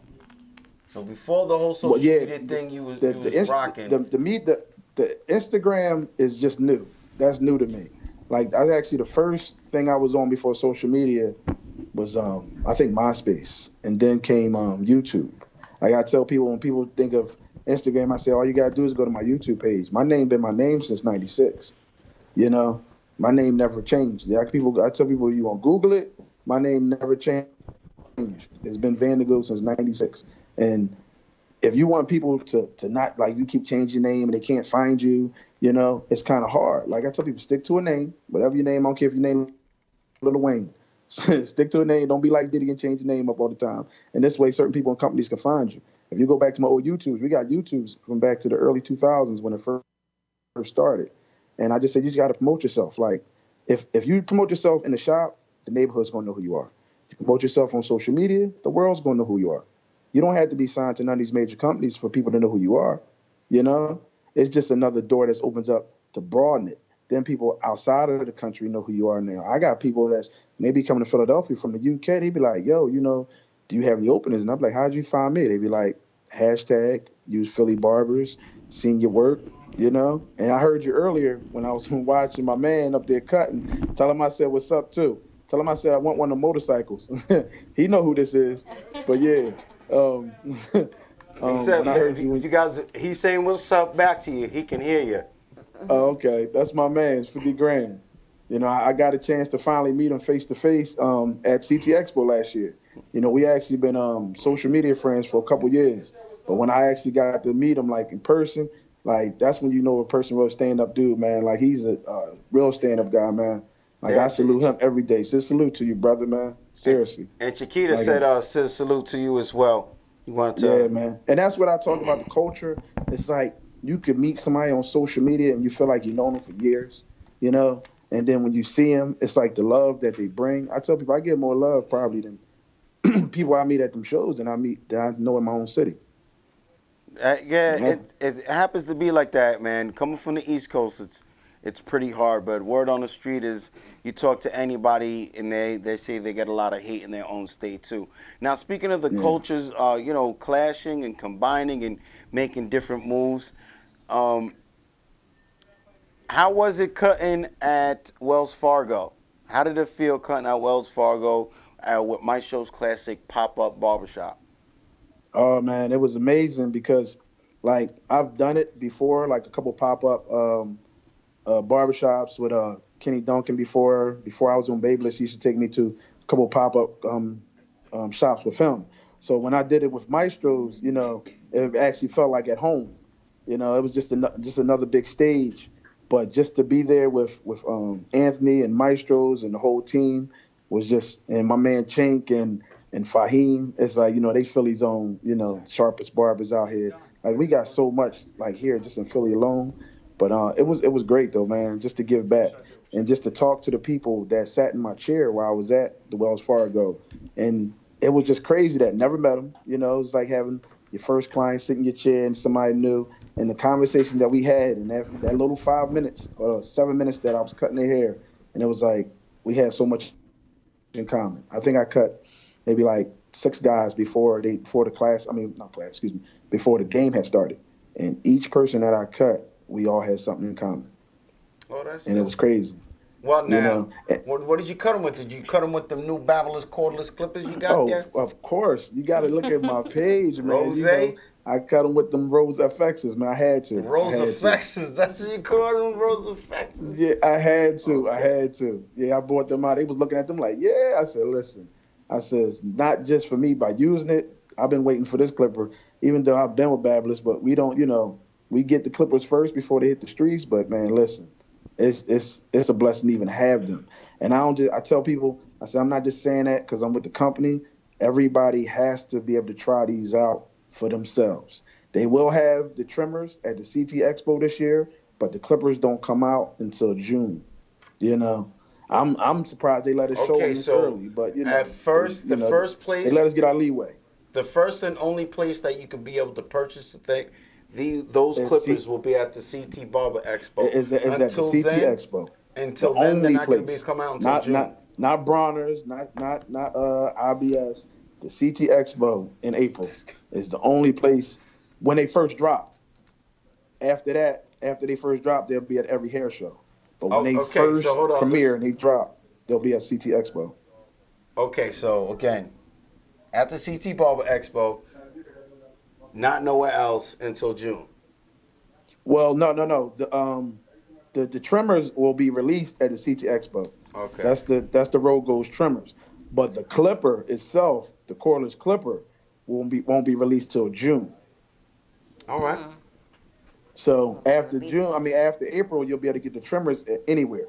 Speaker 3: So before the whole social media thing, you was rocking.
Speaker 6: The Instagram is just new. That's new to me. Like, I actually, the first thing I was on before social media was I think MySpace, and then came YouTube. Like, I tell people, when people think of Instagram, I say all you gotta do is go to my YouTube page. My name been my name since '96. My name never changed. I tell people, you want to Google it, my name never changed. It's been Vanderbilt since '96. And if you want people to not, like, you keep changing your name and they can't find you, it's kind of hard. Like, I tell people, stick to a name, whatever your name. I don't care if your name is Lil Wayne. Stick to a name. Don't be like Diddy and change your name up all the time. And this way, certain people and companies can find you. If you go back to my old YouTubes, we got YouTubes from back to the early 2000s when it first started. And I just said, you just got to promote yourself. Like, if you promote yourself in the shop, the neighborhood's going to know who you are. If you promote yourself on social media, the world's going to know who you are. You don't have to be signed to none of these major companies for people to know who you are. You know, it's just another door that opens up to broaden it. Then people outside of the country know who you are now. I got people that's maybe coming to Philadelphia from the UK. They be like, yo, you know, do you have any openings? And I'm like, how'd you find me? They be like, hashtag use Philly barbers, seen your work, you know. And I heard you earlier when I was watching my man up there cutting. Tell him I said what's up too. Tell him I said I want one of the motorcycles. He know who this is. But yeah. Um,
Speaker 3: He said,
Speaker 6: when I heard you,
Speaker 3: you guys, he's saying what's up back to you. He can hear you.
Speaker 6: oh, okay, that's my man, it's 50 grand. You know, I got a chance to finally meet him face to face at CT Expo last year. You know, we actually been social media friends for a couple years, but when I actually got to meet him like in person, like that's when you know a person real stand up dude, man. Like he's a real stand up guy, man. Like I salute him every day. Salute to you, brother, man. Seriously.
Speaker 3: And Chiquita
Speaker 6: Like,
Speaker 3: said, says salute to you as well. You wanted to?
Speaker 6: Yeah, man. And that's what I talk about the culture. It's like you can meet somebody on social media and you feel like you've known them for years, you know? And then when you see them, it's like the love that they bring. I tell people I get more love probably than people I meet at them shows and that I know in my own city.
Speaker 3: Yeah, it happens to be like that, man. Coming from the East Coast, it's pretty hard. But word on the street is you talk to anybody and they say they get a lot of hate in their own state too. Now, speaking of the cultures, you know, clashing and combining and making different moves, how was it cutting at Wells Fargo? How did it feel cutting at Wells Fargo with Maestro's Classic Pop-Up Barbershop?
Speaker 6: Oh, man, it was amazing because, like, I've done it before, like a couple pop-up barbershops with Kenny Duncan before I was on Babyliss. He used to take me to a couple pop-up shops with him. So when I did it with Maestro's, you know, it actually felt like at home. You know, it was just another big stage. But just to be there with Anthony and Maestro's and the whole team was just, and my man Chink and Fahim, it's like, you know, they Philly's own, you know, sharpest barbers out here. Like we got so much like here just in Philly alone. But it was great though, man, just to give back and just to talk to the people that sat in my chair while I was at the Wells Fargo. And it was just crazy that never met them. You know, it was like having your first client sit in your chair and somebody new. And the conversation that we had in that little 5 minutes or 7 minutes that I was cutting their hair, and it was like we had so much in common. I think I cut maybe like 6 guys before the game had started. And each person that I cut, we all had something in common.
Speaker 3: Oh, that's
Speaker 6: and it was crazy.
Speaker 3: Well, now,
Speaker 6: you know,
Speaker 3: what did you cut them with? Did you cut them with the new Babyliss cordless clippers you got there?
Speaker 6: Oh, of course. You got to look at my page, man.
Speaker 3: Rose?
Speaker 6: You know, I cut them with them Rose FXs, man. I had to.
Speaker 3: Rose FXs? That's what you call them, Rose FXs?
Speaker 6: Yeah, I had to.
Speaker 3: Okay.
Speaker 6: I had to. Yeah, I bought them out. They was looking at them like, yeah. I said, listen. I said, not just for me by using it. I've been waiting for this clipper, even though I've been with Babyliss, but we don't, you know, we get the clippers first before they hit the streets. But, man, listen. It's a blessing to even have them. And I tell people, I say, I'm not just saying that because I'm with the company. Everybody has to be able to try these out for themselves. They will have the trimmers at the CT Expo this year, but the clippers don't come out until June. You know, I'm surprised they let us show them this early. But you know,
Speaker 3: at first, first place
Speaker 6: they let us get our leeway.
Speaker 3: The first and only place that you could be able to purchase the thing. Those clippers will be at the CT Barber Expo.
Speaker 6: Is at the CT Expo.
Speaker 3: Until then, they're not going to come out until June.
Speaker 6: Not Bronner's, not IBS. The CT Expo in April is the only place when they first drop. After that, after they first drop, they'll be at every hair show. But when they first premiere and they drop, they'll be at CT Expo. Okay, so again,
Speaker 3: at the CT Barber Expo. Not nowhere else until June.
Speaker 6: Well, no. The trimmers will be released at the CT Expo.
Speaker 3: Okay.
Speaker 6: That's the Road Goes trimmers. But the clipper itself, the cordless clipper, won't be released till June.
Speaker 3: All right.
Speaker 6: So after April, you'll be able to get the trimmers anywhere.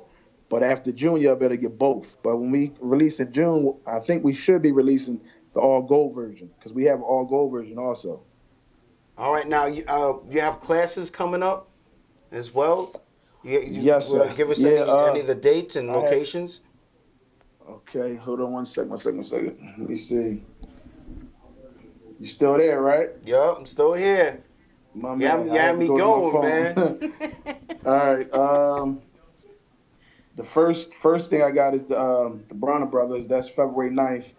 Speaker 6: But after June, you'll be able to get both. But when we release in June, I think we should be releasing the all gold version because we have an all gold version also.
Speaker 3: All right, now you have classes coming up as well.
Speaker 6: Yes, sir.
Speaker 3: Give us
Speaker 6: Yeah,
Speaker 3: any of the dates and locations.
Speaker 6: Okay, hold on one second. Let me see. You still there, right?
Speaker 3: Yup, I'm still here.
Speaker 6: My
Speaker 3: You
Speaker 6: man, I
Speaker 3: had
Speaker 6: had to
Speaker 3: me
Speaker 6: go to my
Speaker 3: going, man.
Speaker 6: phone. All right. The first thing I got is the Bronner Brothers. That's February 9th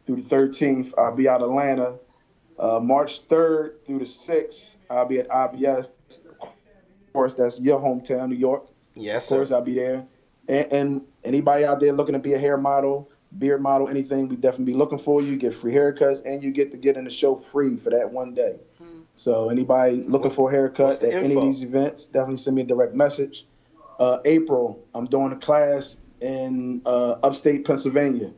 Speaker 6: through the 13th. I'll be out of Atlanta. March 3rd through the 6th, I'll be at IBS. Of course, that's your hometown, New York.
Speaker 3: Yes,
Speaker 6: Of course,
Speaker 3: sir.
Speaker 6: I'll be there. And anybody out there looking to be a hair model, beard model, anything, we definitely be looking for you. You get free haircuts, and you get to get in the show free for that one day. So anybody looking for a
Speaker 3: What's
Speaker 6: haircut
Speaker 3: the
Speaker 6: at any of
Speaker 3: info?
Speaker 6: these events, definitely send me a direct message. April, I'm doing a class in upstate Pennsylvania,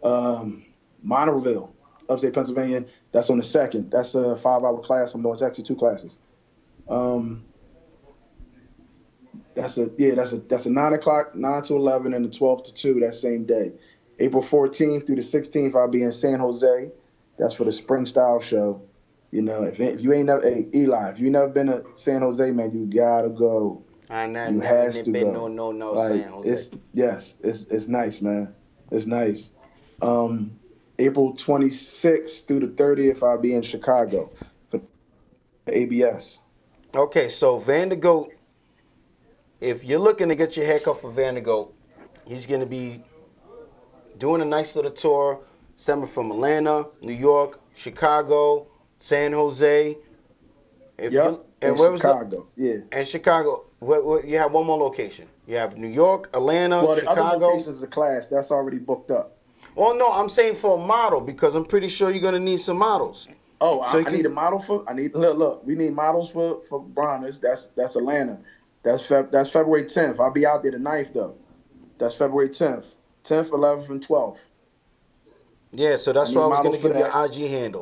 Speaker 6: Monroeville, upstate Pennsylvania. That's on the 2nd. That's a 5-hour class I'm doing. It's actually 2 classes. That's a 9 o'clock, 9 to 11, and the 12 to 2 that same day. April 14th through the 16th, I'll be in San Jose. That's for the Spring Style Show. You know, if you ain't never, hey Eli, if you never been to San Jose, man, you gotta go.
Speaker 3: I
Speaker 6: You
Speaker 3: never
Speaker 6: has to
Speaker 3: been
Speaker 6: go.
Speaker 3: no
Speaker 6: Like
Speaker 3: San Jose.
Speaker 6: it's nice, man. It's nice. April 26th through the 30th, I'll be in Chicago for ABS.
Speaker 3: Okay, so Van de Goat, if you're looking to get your haircut for Van de Goat, he's going to be doing a nice little tour, stemming from Atlanta, New York, Chicago, San Jose.
Speaker 6: And
Speaker 3: where was
Speaker 6: Chicago. Yeah.
Speaker 3: and Chicago. You have one more location. You have New York, Atlanta,
Speaker 6: Well, the other
Speaker 3: Chicago.
Speaker 6: locations is a class that's already booked up.
Speaker 3: Well, no, I'm saying for a model because I'm pretty sure you're going to need some models.
Speaker 6: Oh,
Speaker 3: So
Speaker 6: I need a model for. I need look. We need models for Bronner's. That's Atlanta. That's February 10th. I'll be out there the 9th though. That's February 10th, 11th, and 12th.
Speaker 3: Yeah, so that's
Speaker 6: I need
Speaker 3: why I was going
Speaker 6: models
Speaker 3: to give
Speaker 6: for
Speaker 3: you
Speaker 6: that.
Speaker 3: an IG handle.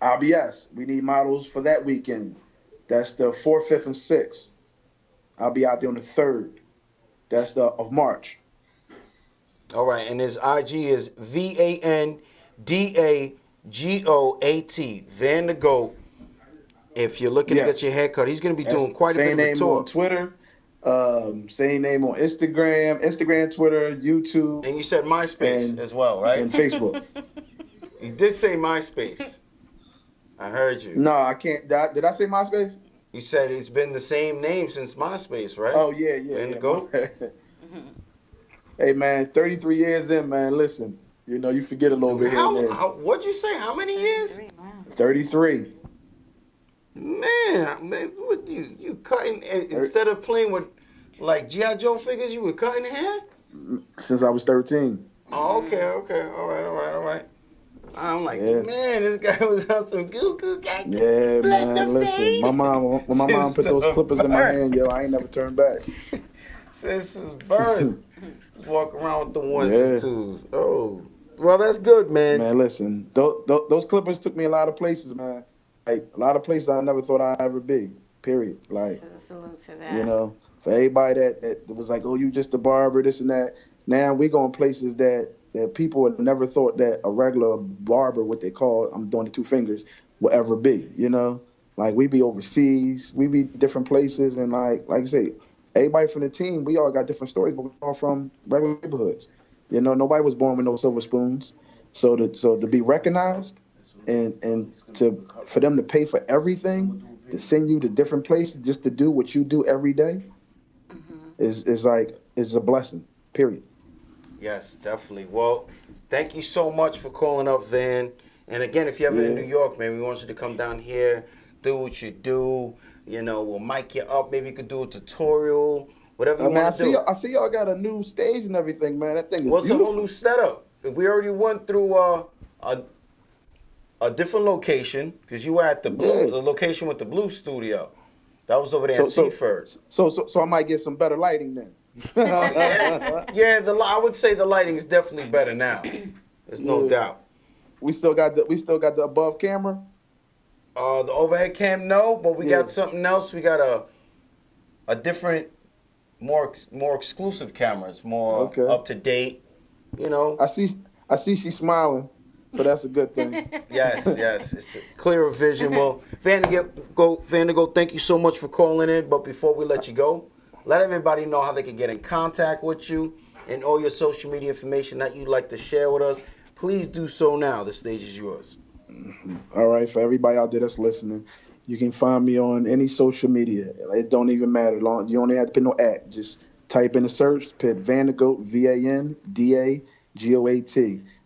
Speaker 6: IBS. We need models for that weekend. That's the 4th, 5th, and 6th. I'll be out there on the 3rd. That's of March.
Speaker 3: All right, and his IG is VANDAGOAT, Van de Goat. If you're looking to get your haircut, he's going to be doing quite a bit of a
Speaker 6: Same name
Speaker 3: tour.
Speaker 6: on Twitter. Same name on Instagram, Twitter, YouTube,
Speaker 3: And you said MySpace as well, right?
Speaker 6: and Facebook.
Speaker 3: You did say MySpace. I heard you.
Speaker 6: No, I can't. Did I say MySpace?
Speaker 3: You said it's been the same name since MySpace, right?
Speaker 6: Oh yeah.
Speaker 3: Van de Goat.
Speaker 6: Hey man, 33 years in, man. Listen, you forget a little bit here and there.
Speaker 3: What'd you say? How many years?
Speaker 6: 33.
Speaker 3: Man, what you cutting instead of playing with like G.I. Joe figures? You were cutting hair?
Speaker 6: Since I was 13.
Speaker 3: Oh, okay, all right. I'm like,
Speaker 6: Yes.
Speaker 3: man, this guy was on some goo guy.
Speaker 6: Yeah, man. Listen, when my mom put those clippers in my hand, yo, I ain't never turned back.
Speaker 3: Since his birth, walk around with the ones and twos. Oh, well, that's good, man.
Speaker 6: Man, listen, those clippers took me a lot of places, man. Like a lot of places I never thought I'd ever be. Period. Like,
Speaker 5: Salute to that.
Speaker 6: For everybody that was like, oh, you just a barber, this and that. Now we going places that people would never thought that a regular barber, what they call, I'm doing the 2 fingers, will ever be. Like we be overseas, we be different places, and like I say, everybody from the team, we all got different stories, but we're all from regular neighborhoods. Nobody was born with no silver spoons. So to be recognized and for them to pay for everything, to send you to different places just to do what you do every day, is a blessing. Period.
Speaker 3: Yes, definitely. Well, thank you so much for calling up, Van. And again, if you're ever in New York, man, we want you to come down here, do what you do. We'll mic you up. Maybe you could do a tutorial, whatever you want to do.
Speaker 6: I see y'all got a new stage and everything, man. That thing is
Speaker 3: What's
Speaker 6: beautiful.
Speaker 3: a whole new setup? We already went through a different location because you were at the location with the Blue Studio. That was over there in Seaford.
Speaker 6: So I might get some better lighting then.
Speaker 3: Yeah, I would say the lighting is definitely better now. There's no doubt.
Speaker 6: We still got the above camera.
Speaker 3: The overhead cam, no, but we got something else. We got a different, more exclusive cameras, more up to date.
Speaker 6: I see she's smiling. so that's a good thing.
Speaker 3: Yes, it's a clearer vision. Well, Vandergo, thank you so much for calling in. But before we let you go, let everybody know how they can get in contact with you and all your social media information that you'd like to share with us. Please do so now. The stage is yours.
Speaker 6: All right, for everybody out there that's listening, you can find me on any social media. It don't even matter. You don't even have to put no at. Just type in the search, put Vandagoat, VANDAGOAT.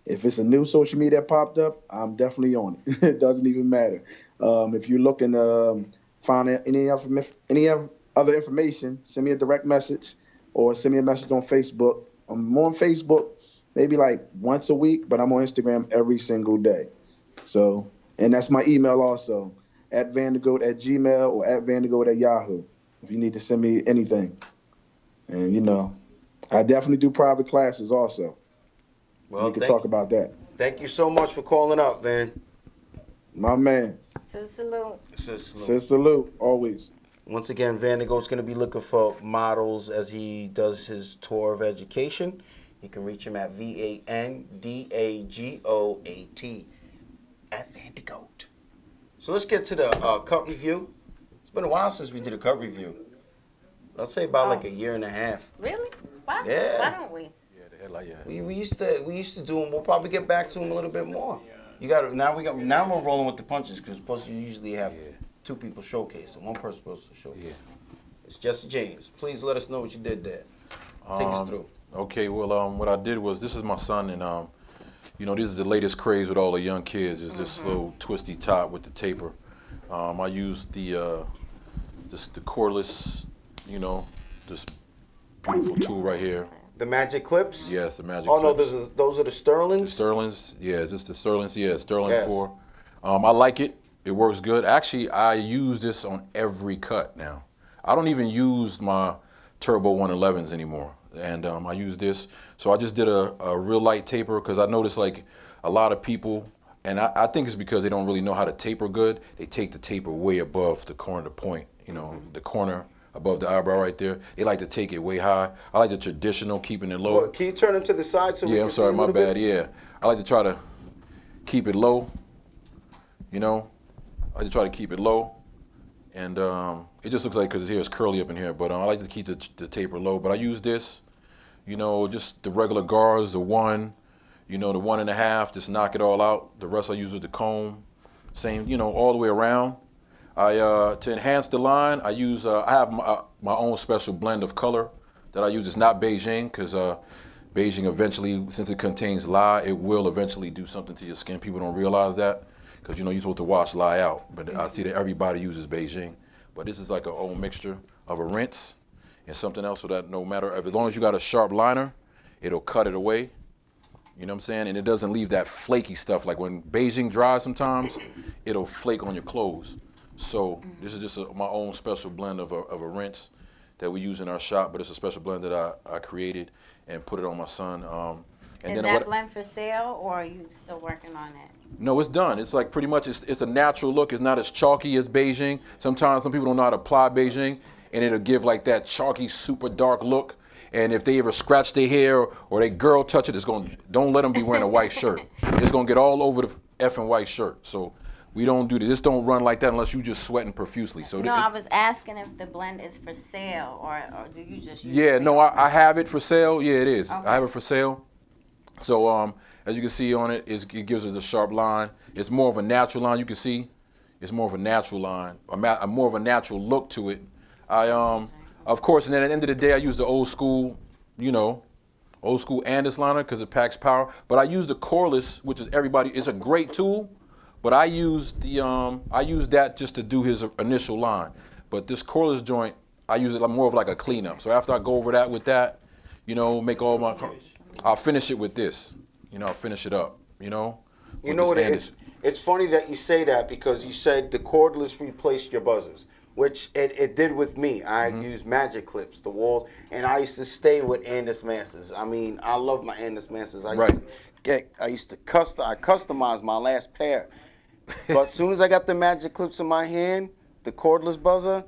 Speaker 6: If it's a new social media that popped up, I'm definitely on it. It doesn't even matter. If you're looking to find any other information, send me a direct message or send me a message on Facebook. I'm on Facebook maybe like once a week, but I'm on Instagram every single day. So, and that's my email also, @Vandergoat@gmail or @Vandergoat@Yahoo. If you need to send me anything. And, you know, I definitely do private classes also.
Speaker 3: Well,
Speaker 6: we can talk about that.
Speaker 3: Thank you so much for calling up, Van.
Speaker 6: My man.
Speaker 5: ScissorSalute.
Speaker 6: ScissorSalute, always.
Speaker 3: Once again, Vandergoat's going to be looking for models as he does his tour of education. You can reach him at VANDAGOAT @Vandergoat. So let's get to the cut review. It's been a while since we did a cut review. I'll say about like a year and a half.
Speaker 5: Really? Why?
Speaker 3: Yeah.
Speaker 5: Why don't we?
Speaker 3: We used to do them. We'll probably get back to them a little bit more. You got now we're rolling with the punches because supposed to usually have two people showcase and one person supposed to showcase. Yeah. It's Jesse James. Please let us know what you did there. Take us through.
Speaker 8: Okay, well, what I did was, this is my son, and you know, this is the latest craze with all the young kids. Is this little twisty top with the taper. I used the cordless, you know, this beautiful tool right here.
Speaker 3: The magic clips?
Speaker 8: Yes, the magic
Speaker 3: clips.
Speaker 8: clips.
Speaker 3: Oh, no, those are the Sterlings?
Speaker 8: The Sterlings, yeah, is this the Sterlings? Yeah, Sterling
Speaker 3: Yes.
Speaker 8: 4. I like it. It works good. Actually, I use this on every cut now. I don't even use my Turbo 111s anymore. And I use this. So I just did a real light taper because I noticed like a lot of people, and I think it's because they don't really know how to taper good. They take the taper way above the corner, the point, you know, the corner above the eyebrow right there. They like to take it way high. I like the traditional, keeping it low.
Speaker 3: Well, can you turn them to the side so we can
Speaker 8: I'm sorry,
Speaker 3: see
Speaker 8: my bad.
Speaker 3: bit?
Speaker 8: Yeah, I like to try to keep it low. You know, I like to try to keep it low, and it just looks like because his hair is curly up in here. But I like to keep the taper low. But I use this, you know, just the regular guards, the 1, you know, the 1.5, just knock it all out. The rest I use with the comb, same, you know, all the way around. To enhance the line, I use I have my own special blend of color that I use. It's not Beijing because Beijing eventually, since it contains lye, it will eventually do something to your skin. People don't realize that because, you know, you're supposed to wash lye out. But I see that everybody uses Beijing. But this is like an old mixture of a rinse and something else, so that no matter, as long as you got a sharp liner, it'll cut it away. You know what I'm saying? And it doesn't leave that flaky stuff. Like when Beijing dries sometimes, it'll flake on your clothes. So this is just my own special blend of a rinse that we use in our shop, but it's a special blend that I created and put it on my son.
Speaker 5: Is that blend for sale, or are you still working on it?
Speaker 8: No, it's done. It's like pretty much, it's a natural look. It's not as chalky as Beijing. Sometimes some people don't know how to apply Beijing, and it'll give like that chalky, super dark look. And if they ever scratch their hair or they girl touch it, don't let them be wearing a white shirt. It's gonna get all over the effing white shirt. So we don't do that. This don't run like that unless you just sweating profusely. So
Speaker 5: no, I was asking if the blend is for sale or do you just use
Speaker 8: Yeah,
Speaker 5: it?
Speaker 8: no, I have it for sale. Yeah, it is.
Speaker 5: Okay.
Speaker 8: I have it for sale. So as you can see on it, it gives us a sharp line. It's more of a natural line. You can see it's more of a natural line, more of a natural look to it. Of course, and then at the end of the day, I use the old school, you know, old school Andis liner because it packs power. But I use the cordless, which is it's a great tool. But I use that just to do his initial line. But this cordless joint, I use it more of like a cleanup. So after I go over that with that, you know, I'll finish it with this. You know, I'll finish it up. You know.
Speaker 3: You know what? It's funny that you say that because you said the cordless replaced your buzzers, which it did with me. I used magic clips, the walls, and I used to stay with Andis Masters. I mean, I love my Andis Masters. I used to customize my last pair. But as soon as I got the magic clips in my hand, the cordless buzzer,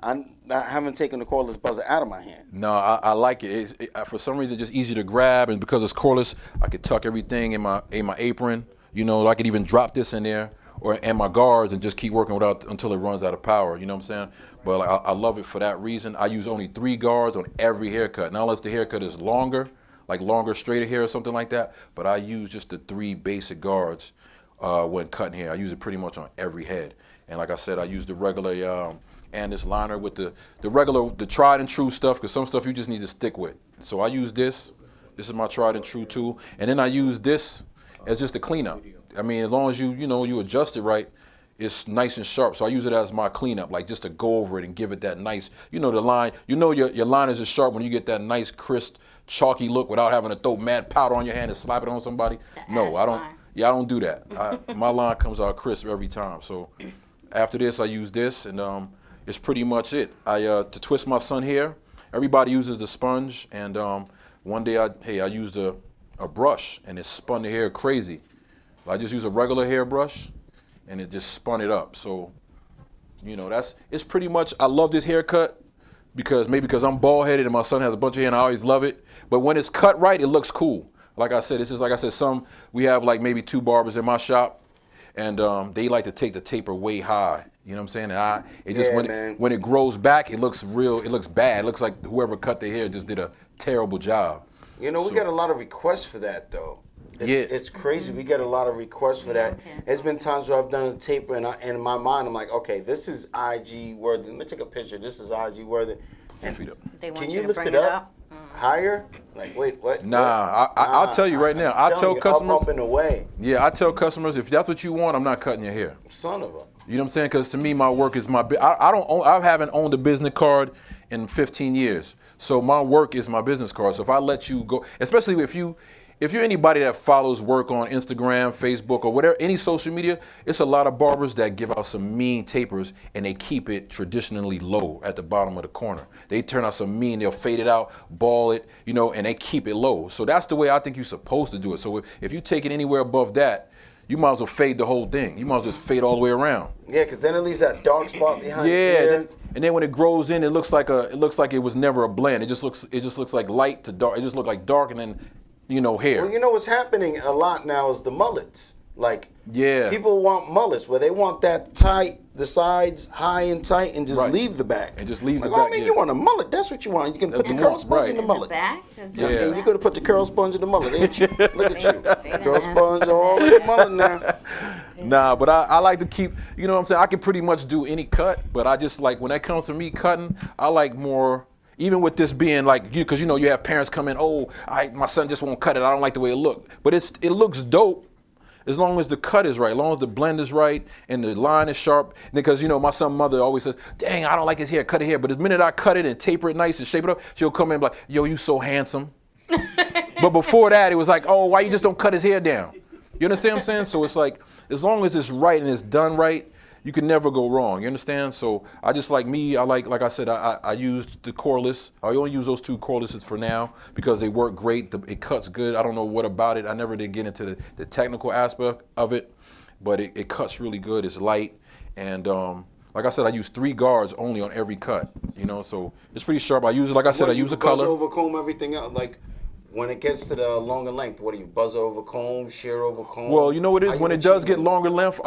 Speaker 3: I haven't taken the cordless buzzer out of my hand.
Speaker 8: No, I like it. For some reason, it's just easy to grab, and because it's cordless, I could tuck everything in my apron. You know, I could even drop this in there and my guards and just keep working without until it runs out of power. You know what I'm saying? But like, I love it for that reason. I use only 3 guards on every haircut. Now, unless the haircut is longer, like longer straighter hair or something like that, but I use just the 3 basic guards when cutting hair. I use it pretty much on every head. And like I said, I use the regular and this liner with the regular, the tried and true stuff, because some stuff you just need to stick with. So I use this. This is my tried and true tool. And then I use this as just a cleanup. I mean, as long as you adjust it right, it's nice and sharp. So I use it as my cleanup, like just to go over it and give it that nice, the line, your liners are sharp when you get that nice, crisp, chalky look without having to throw mad powder on your hand and slap it on somebody. No, I don't. Yeah, I don't do that. My line comes out crisp every time. So after this, I use this, and it's pretty much it. To twist my son hair, everybody uses a sponge, and one day I used a brush, and it spun the hair crazy. I just use a regular hairbrush, and it just spun it up. So, it's pretty much, I love this haircut because I'm bald headed and my son has a bunch of hair and I always love it. But when it's cut right, it looks cool. Like I said, we have like maybe 2 barbers in my shop, and they like to take the taper way high. You know what I'm saying? When it grows back, it looks bad. It looks like whoever cut their hair just did a terrible job.
Speaker 3: We got a lot of requests for that though. It's crazy. We get a lot of requests for that. It's been times where I've done a taper, and in my mind, I'm like, okay, this is IG worthy. Let me take a picture. This is IG worthy. And
Speaker 5: can you lift it up
Speaker 3: higher? Like, wait, what?
Speaker 8: Nah, I'll tell you right now. I tell customers.
Speaker 3: Up and away.
Speaker 8: Yeah, I tell customers, if that's what you want, I'm not cutting your hair.
Speaker 3: Son of a.
Speaker 8: You know what I'm saying? Because to me, my work is my. I haven't owned a business card in 15 years. So my work is my business card. So if I let you go, especially if you're anybody that follows work on Instagram, Facebook, or whatever, any social media, it's a lot of barbers that give out some mean tapers and they keep it traditionally low at the bottom of the corner. They turn out some mean, they'll fade it out, ball it, and they keep it low. So that's the way I think you're supposed to do it. So if you take it anywhere above that, you might as well fade the whole thing. You might as well just fade all the way around.
Speaker 3: Yeah, because then it leaves that dark spot behind.
Speaker 8: Yeah, and then when it grows in, it looks like it was never a blend. It just looks like light to dark. It just looks like dark and then hair.
Speaker 3: Well, what's happening a lot now is the mullets. Like, people want mullets where they want that tight, the sides high and tight, and just leave the back.
Speaker 8: And just leave the back.
Speaker 3: I mean, you want a mullet? That's what you want. You can put the curl sponge in the mullet.
Speaker 5: Yeah,
Speaker 3: you could have put the curl sponge in the mullet, ain't you? Look at you, curl sponge all in the mullet now.
Speaker 8: Nah, but I like to keep. You know what I'm saying? I can pretty much do any cut, but I just like when that comes to me cutting, I like more. Even with this being like because you have parents come in, my son just won't cut it. I don't like the way it looked, but it looks dope as long as the cut is right, as long as the blend is right and the line is sharp. Because my son's mother always says, "Dang, I don't like his hair. Cut his hair." But the minute I cut it and taper it nice and shape it up, she'll come in and be like, "Yo, you so handsome." But before that, it was like, "Oh, why you just don't cut his hair down?" You understand what I'm saying? So it's like as long as it's right and it's done right, you can never go wrong. You understand? So I just like I said, I used the cordless. I only use those 2 cordlesses for now because they work great. It cuts good. I don't know what about it. I never did get into the technical aspect of it, but it cuts really good. It's light. And like I said, I use 3 guards only on every cut, so it's pretty sharp. I use it, like I said, I use a color.
Speaker 3: Buzz over comb everything out, like when it gets to the longer length, what do you, buzz over comb, shear over comb?
Speaker 8: Well, you know what it is? When it does get longer length,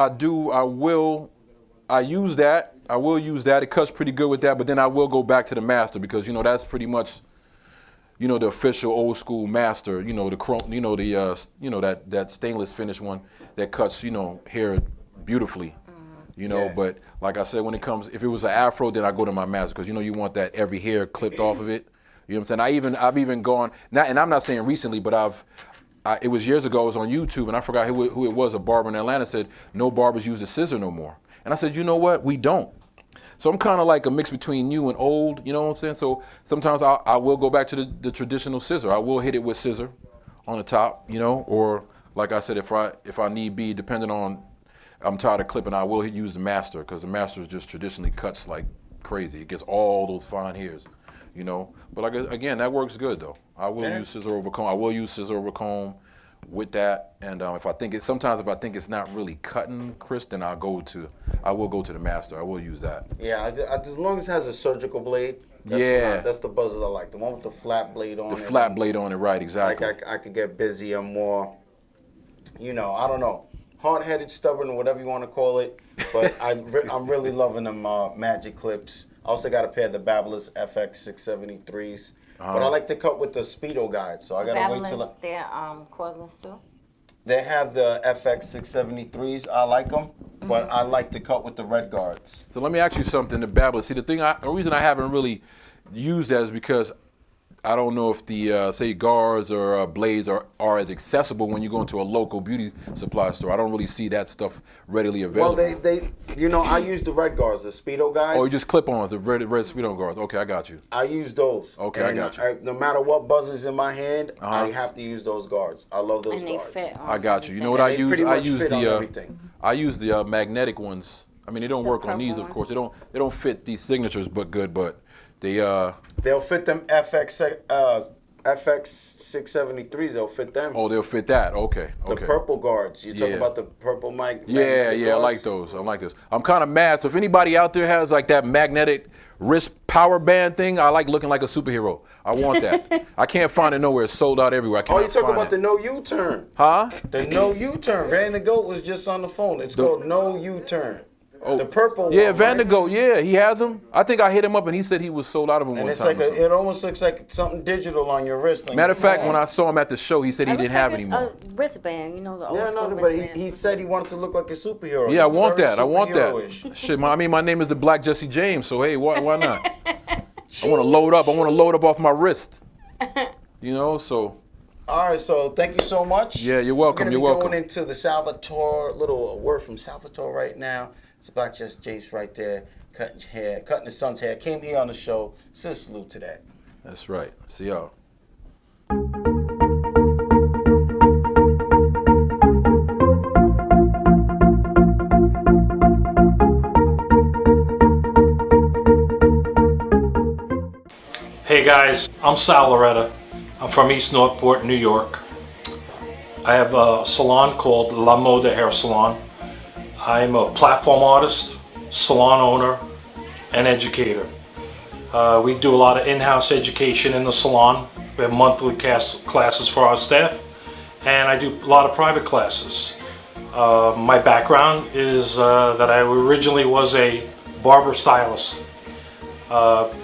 Speaker 8: I use that. I will use that. It cuts pretty good with that, but then I will go back to the master because that's pretty much the official old school master, the chrome, that stainless finish one that cuts, hair beautifully. But like I said, when it comes, if it was an afro, then I go to my master because you want that every hair clipped off of it. You know what I'm saying? I've even gone, and I'm not saying recently, but it was years ago, I was on YouTube and I forgot who it was, a barber in Atlanta said, no barbers use a scissor no more. And I said, you know what? We don't. So I'm kind of like a mix between new and old, you know what I'm saying? So sometimes I will go back to the traditional scissor. I will hit it with scissor on the top, or like I said, if I need be, depending on, I'm tired of clipping, I will use the master because the master just traditionally cuts like crazy. It gets all those fine hairs, But like again, that works good though. I will use scissor over comb. I will use scissor over comb with that, and if I think it's not really cutting crisp, then I will go to the master. I will use that.
Speaker 3: Yeah, as long as it has a surgical blade. That's the buzzers I like. The one with the flat blade on it.
Speaker 8: The flat blade on it, right? Exactly.
Speaker 3: Like I could get busy. I'm more you know, I don't know, hard-headed, stubborn, or whatever you want to call it. But I'm really loving them Magic clips. I also got a pair of the Babyliss FX 673s. But I like to cut with the Speedo guides, so I gotta wait till.
Speaker 5: They're cordless too.
Speaker 3: They have the FX 673s. I like them, but I like to cut with the red guards.
Speaker 8: So let me ask you something. The Babyliss. See, the reason I haven't really used that is because I don't know if the say guards or blades are as accessible when you go into a local beauty supply store. I don't really see that stuff readily available.
Speaker 3: Well, they you know, I use the red guards, the Speedo guides.
Speaker 8: Oh, you just clip-ons, the red Speedo guards. Okay, I got you.
Speaker 3: I use those.
Speaker 8: Okay, I got you.
Speaker 3: No matter what buzzes in my hand, I have to use those guards. I love those
Speaker 5: and
Speaker 3: guards.
Speaker 5: They fit on
Speaker 8: I got you. You know what
Speaker 3: And
Speaker 8: I use?
Speaker 3: Everything.
Speaker 8: I use the magnetic ones. I mean, they don't work on these, of course. They don't fit these signatures, but good. But they'll fit them FX 673s. They'll fit them. Oh, they'll fit that. Okay.
Speaker 3: The purple guards. You talk about the purple mic.
Speaker 8: Yeah. I like those. I like this. I'm kind of mad. So if anybody out there has like that magnetic wrist power band thing, I like looking like a superhero. I want that. I can't find it nowhere. It's sold out everywhere.
Speaker 3: You talk about the no U-turn.
Speaker 8: Huh?
Speaker 3: The no U-turn. Van der Goat was just on the phone. It's called no U-turn.
Speaker 8: Oh,
Speaker 3: the purple
Speaker 8: yeah,
Speaker 3: one.
Speaker 8: Van der Goat, yeah, he has them. I think I hit him up and he said he was sold out of them
Speaker 3: and
Speaker 8: one
Speaker 3: it's
Speaker 8: time.
Speaker 3: like it almost looks like something digital on your wrist.
Speaker 8: Matter of fact, when I saw him at the show, he said he didn't have any more.
Speaker 5: A wristband, you know, the old school
Speaker 3: but
Speaker 5: wristband.
Speaker 3: he said he wanted to look like a superhero.
Speaker 8: Yeah, I want that. Shit, my name is the Black Jesse James, so hey, why not? I want to load up. I want to load up off my wrist. You know, so.
Speaker 3: All right, so thank you so much.
Speaker 8: Yeah, you're welcome.
Speaker 3: We're going into the Salvatore, little word from Salvatore right now. It's Black Jesse James right there, cutting his son's hair. Came here on the show. ScissorSalute to that.
Speaker 8: That's right. See y'all.
Speaker 9: Hey guys, I'm Sal Loretta. I'm from East Northport, New York. I have a salon called La Moda Hair Salon. I'm a platform artist, salon owner, and educator. We do a lot of in-house education in the salon. We have monthly classes for our staff, and I do a lot of private classes. My background is that I originally was a barber stylist,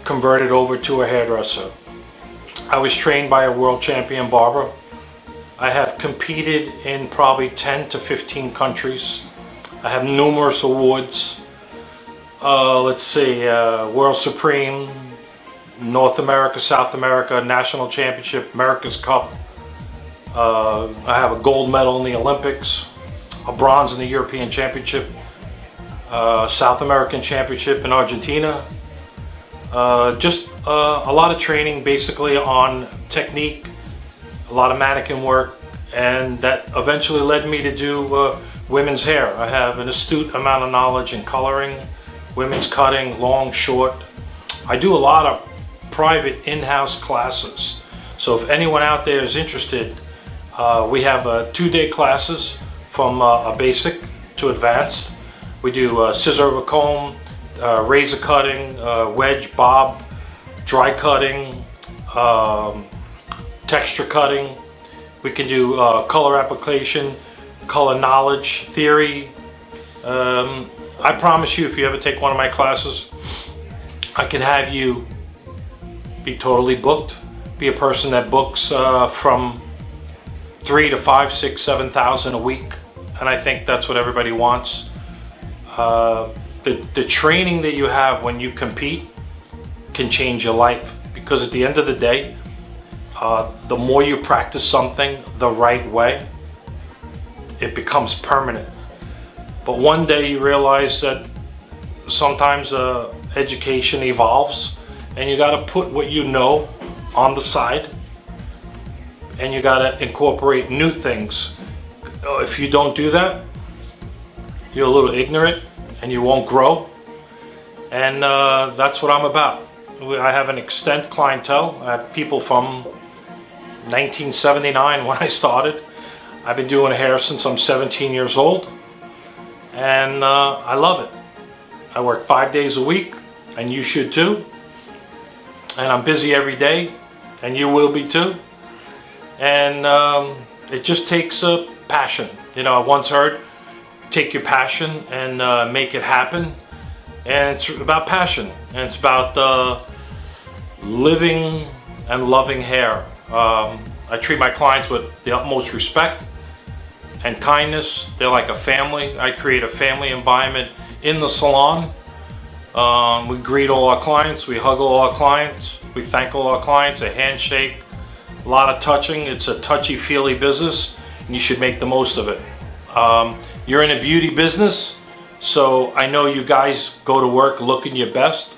Speaker 9: converted over to a hairdresser. I was trained by a world champion barber. I have competed in probably 10 to 15 countries. I have numerous awards. Let's see, World Supreme, North America, South America, National Championship, America's Cup. I have a gold medal in the Olympics, a bronze in the European Championship, South American Championship in Argentina. Just a lot of training basically on technique, a lot of mannequin work, and that eventually led me to do women's hair. I have an astute amount of knowledge in coloring, women's cutting, long, short. I do a lot of private in-house classes. So if anyone out there is interested, we have 2-day classes from a basic to advanced. We do scissor over comb, razor cutting, wedge, bob, dry cutting, texture cutting. We can do color application, color knowledge, theory. I promise you, if you ever take one of my classes, I can have you be totally booked, be a person that books from 3 to 5, 6, 7,000 a week, and I think that's what everybody wants. The training that you have when you compete can change your life, because at the end of the day, the more you practice something the right way, it becomes permanent. But one day you realize that sometimes education evolves, and you got to put what you know on the side, and you got to incorporate new things. If you don't do that, you're a little ignorant and you won't grow. And that's what I'm about. I have an extent clientele. I have people from 1979 when I started. I've been doing hair since I'm 17 years old, and I love it. I work 5 days a week, and you should too. And I'm busy every day, and you will be too. And it just takes passion. You know, I once heard, take your passion and make it happen. And it's about passion, and it's about living and loving hair. I treat my clients with the utmost respect and kindness. They're like a family. I create a family environment in the salon. We greet all our clients, we hug all our clients, we thank all our clients, a handshake, a lot of touching. It's a touchy-feely business, and you should make the most of it. You're in a beauty business, so I know you guys go to work looking your best.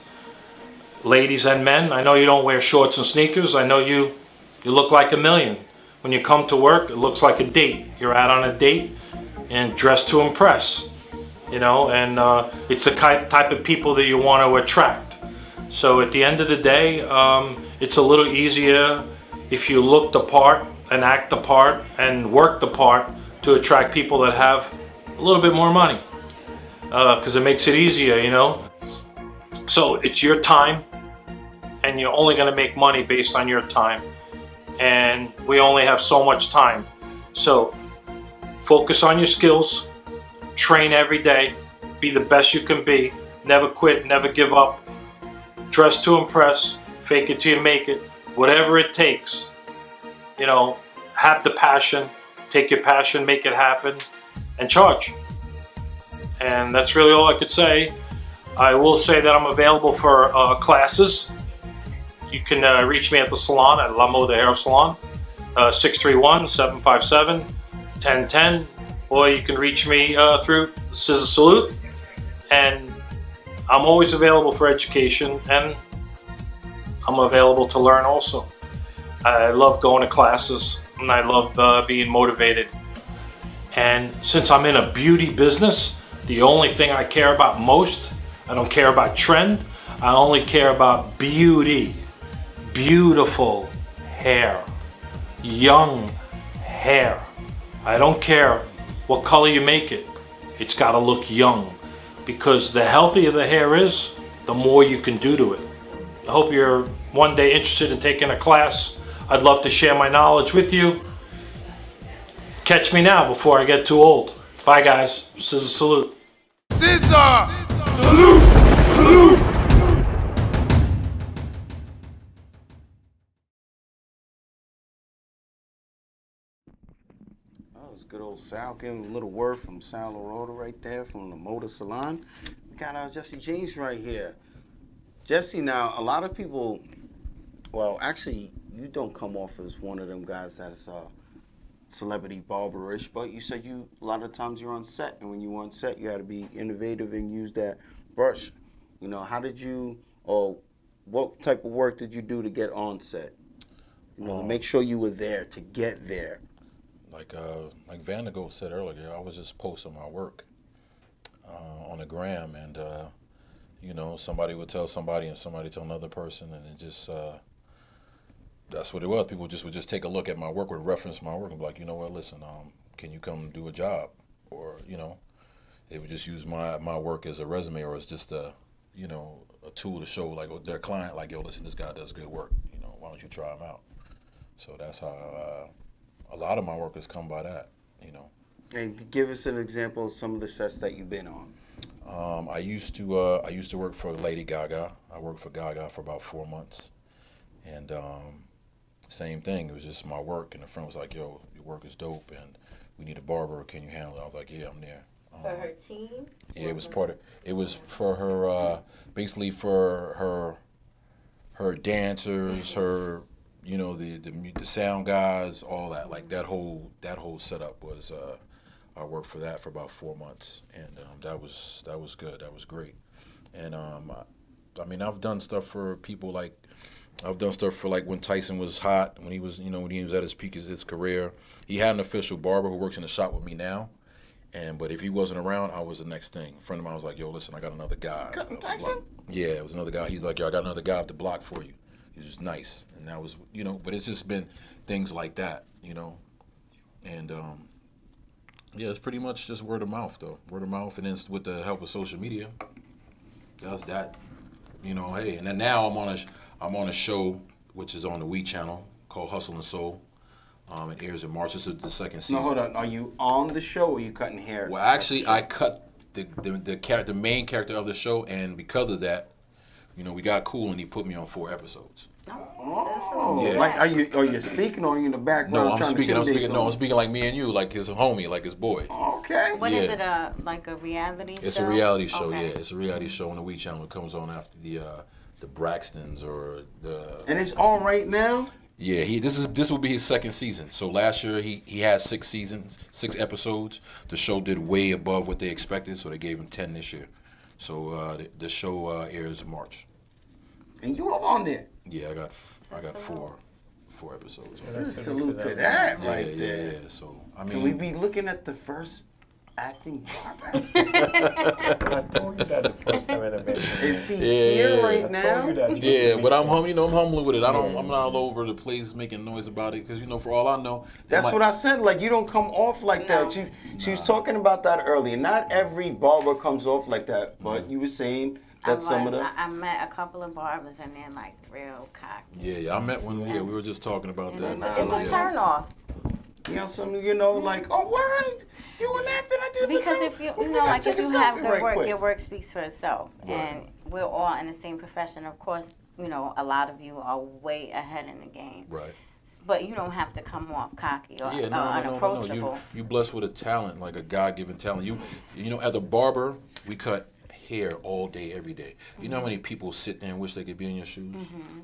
Speaker 9: Ladies and men, I know you don't wear shorts and sneakers. I know you look like a million. When you come to work, it looks like a date. You're out on a date and dressed to impress. You know, and it's the type of people that you want to attract. So at the end of the day, it's a little easier if you look the part and act the part and work the part to attract people that have a little bit more money, because it makes it easier, you know. So it's your time, and you're only going to make money based on your time, and we only have so much time. So focus on your skills, train every day, be the best you can be, never quit, never give up, dress to impress, fake it till you make it, whatever it takes. You know, have the passion, take your passion, make it happen, and charge. And that's really all I could say. I will say that I'm available for classes. You can reach me at the salon at La Moda Hair Salon, 631-757-1010, or you can reach me through ScissorSalute. And I'm always available for education, and I'm available to learn also. I love going to classes, and I love being motivated. And since I'm in a beauty business, the only thing I care about most, I don't care about trend, I only care about beauty. Beautiful hair, young hair. I don't care what color you make it, it's got to look young, because the healthier the hair is, the more you can do to it. I hope you're one day interested in taking a class. I'd love to share my knowledge with you. Catch me now before I get too old. Bye guys, ScissorSalute.
Speaker 2: ScissorSalute! Salute!
Speaker 3: Oh, it's good old Sal giving a little word from Sal Loretta right there from the Motor Salon. We got Jesse James right here. Jesse, now, a lot of people, well, actually, you don't come off as one of them guys that's celebrity barberish, but you said a lot of times you're on set, and when you were on set, you had to be innovative and use that brush. You know, how did you, or what type of work did you do to get on set? You know, make sure you were there to get there.
Speaker 8: Like Vandergo said earlier, I was just posting my work on the gram, and you know, somebody would tell somebody, and somebody tell another person, and it just that's what it was. People would just take a look at my work, would reference my work, and be like, you know what, listen, can you come do a job? Or, you know, they would just use my work as a resume, or as just a, you know, a tool to show like their client, like, yo, listen, this guy does good work. You know, why don't you try him out? So that's how a lot of my work has come by that, you know.
Speaker 3: And give us an example of some of the sets that you've been on.
Speaker 8: I used to work for Lady Gaga. I worked for Gaga for about 4 months, and same thing. It was just my work, and the friend was like, "Yo, your work is dope, and we need a barber. Can you handle it?" I was like, "Yeah, I'm there."
Speaker 5: For her team?
Speaker 8: Yeah, it was part of. It was for her, basically for her dancers, her, you know, the sound guys, all that. Like that whole setup was. I worked for that for about 4 months, and that was good. That was great. And I mean, I've done stuff for people like, I've done stuff for like when Tyson was hot, when he was, you know, when he was at his peak of his career. He had an official barber who works in the shop with me now, but if he wasn't around, I was the next thing. A friend of mine was like, "Yo, listen, I got another guy."
Speaker 3: Cutting Tyson?
Speaker 8: Yeah, it was another guy. He's like, "Yo, I got another guy up the block for you." He's just nice, and that was, you know. But it's just been things like that, you know, and yeah, it's pretty much just word of mouth, though. Word of mouth, and then with the help of social media, that's that. You know, hey, and then now I'm on a show which is on the WE channel called Hustle and Soul. It airs in March. This is the second season.
Speaker 3: No, hold on. Are you on the show or are you cutting hair?
Speaker 8: Well, actually, I cut the main character of the show, and because of that, we got cool, and he put me on 4 episodes.
Speaker 3: Oh,
Speaker 8: Yeah.
Speaker 3: like are you speaking or are you in the background?
Speaker 8: No, I'm
Speaker 3: trying to
Speaker 8: speaking.
Speaker 3: intimidate
Speaker 8: No, I'm
Speaker 3: someone?
Speaker 8: speaking like me and you, like his homie, like his boy.
Speaker 3: Okay.
Speaker 5: What is
Speaker 8: Yeah.
Speaker 5: it? Like a reality show?
Speaker 8: It's a reality show.
Speaker 5: Okay.
Speaker 8: Yeah, it's a reality show on the Wii Channel. It comes on after the Braxtons or the.
Speaker 3: And it's on right now.
Speaker 8: Yeah, this will be his second season. So last year he had 6 seasons, 6 episodes. The show did way above what they expected, so they gave him 10 this year. So the show airs in March.
Speaker 3: And you up on there.
Speaker 8: Yeah, I got 4 episodes.
Speaker 3: Salute to that
Speaker 8: Yeah,
Speaker 3: right there.
Speaker 8: yeah. So I mean,
Speaker 3: Can we be looking at the first acting barber?
Speaker 10: I told you that the first time I met him.
Speaker 3: Is he here
Speaker 8: Yeah.
Speaker 3: right
Speaker 10: I told you
Speaker 3: now?
Speaker 10: that.
Speaker 8: Yeah, but I'm humble with it. I'm not all over the place making noise about it because for all I know,
Speaker 3: That's what I said. Like you don't come off like
Speaker 5: No.
Speaker 3: that. She was talking about that earlier. Not every barber comes off like that, but you were saying that some of the.
Speaker 5: I met a couple of barbers and they're like real cocky.
Speaker 8: Yeah, I met one. Yeah, we were just talking about that.
Speaker 5: It's a turn off.
Speaker 3: Some like, oh, word, you and that I did.
Speaker 5: Because if you like if you have good work, your work speaks for itself.
Speaker 8: Right.
Speaker 5: And we're all in the same profession. Of course, a lot of you are way ahead in the game.
Speaker 8: Right.
Speaker 5: But you don't have to come off cocky or
Speaker 8: Yeah, no.
Speaker 5: unapproachable.
Speaker 8: You blessed with a talent, like a God-given talent. As a barber, we cut hair all day, every day. You know how many people sit there and wish they could be in your shoes?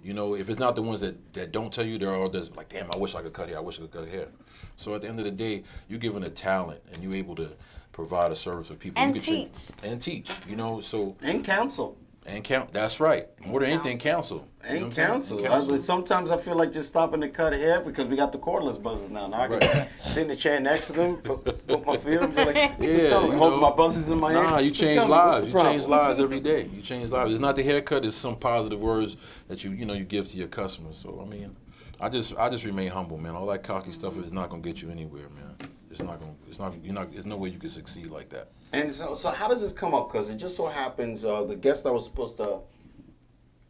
Speaker 8: If it's not the ones that don't tell you, they're all just like, damn, I wish I could cut hair. I wish I could cut hair. So at the end of the day, you're given a talent and you're able to provide a service for people.
Speaker 5: And
Speaker 8: You can
Speaker 5: teach.
Speaker 8: And teach.
Speaker 3: And counsel.
Speaker 8: And count. That's right. More than anything, counsel.
Speaker 3: And counsel. Sometimes I feel like just stopping to cut hair because we got the cordless buzzers now. Now I can sit in the chair next to them, put my feet up, be like, hold my buzzers in my hand.
Speaker 8: Nah, you change lives. You change lives every day. You change lives. It's not the haircut. It's some positive words that you give to your customers. So I mean, I just remain humble, man. All that cocky stuff is not gonna get you anywhere, man. It's not gonna. It's not. You're not. There's no way you can succeed like that.
Speaker 3: And so how does this come up? Because it just so happens the guest that was supposed to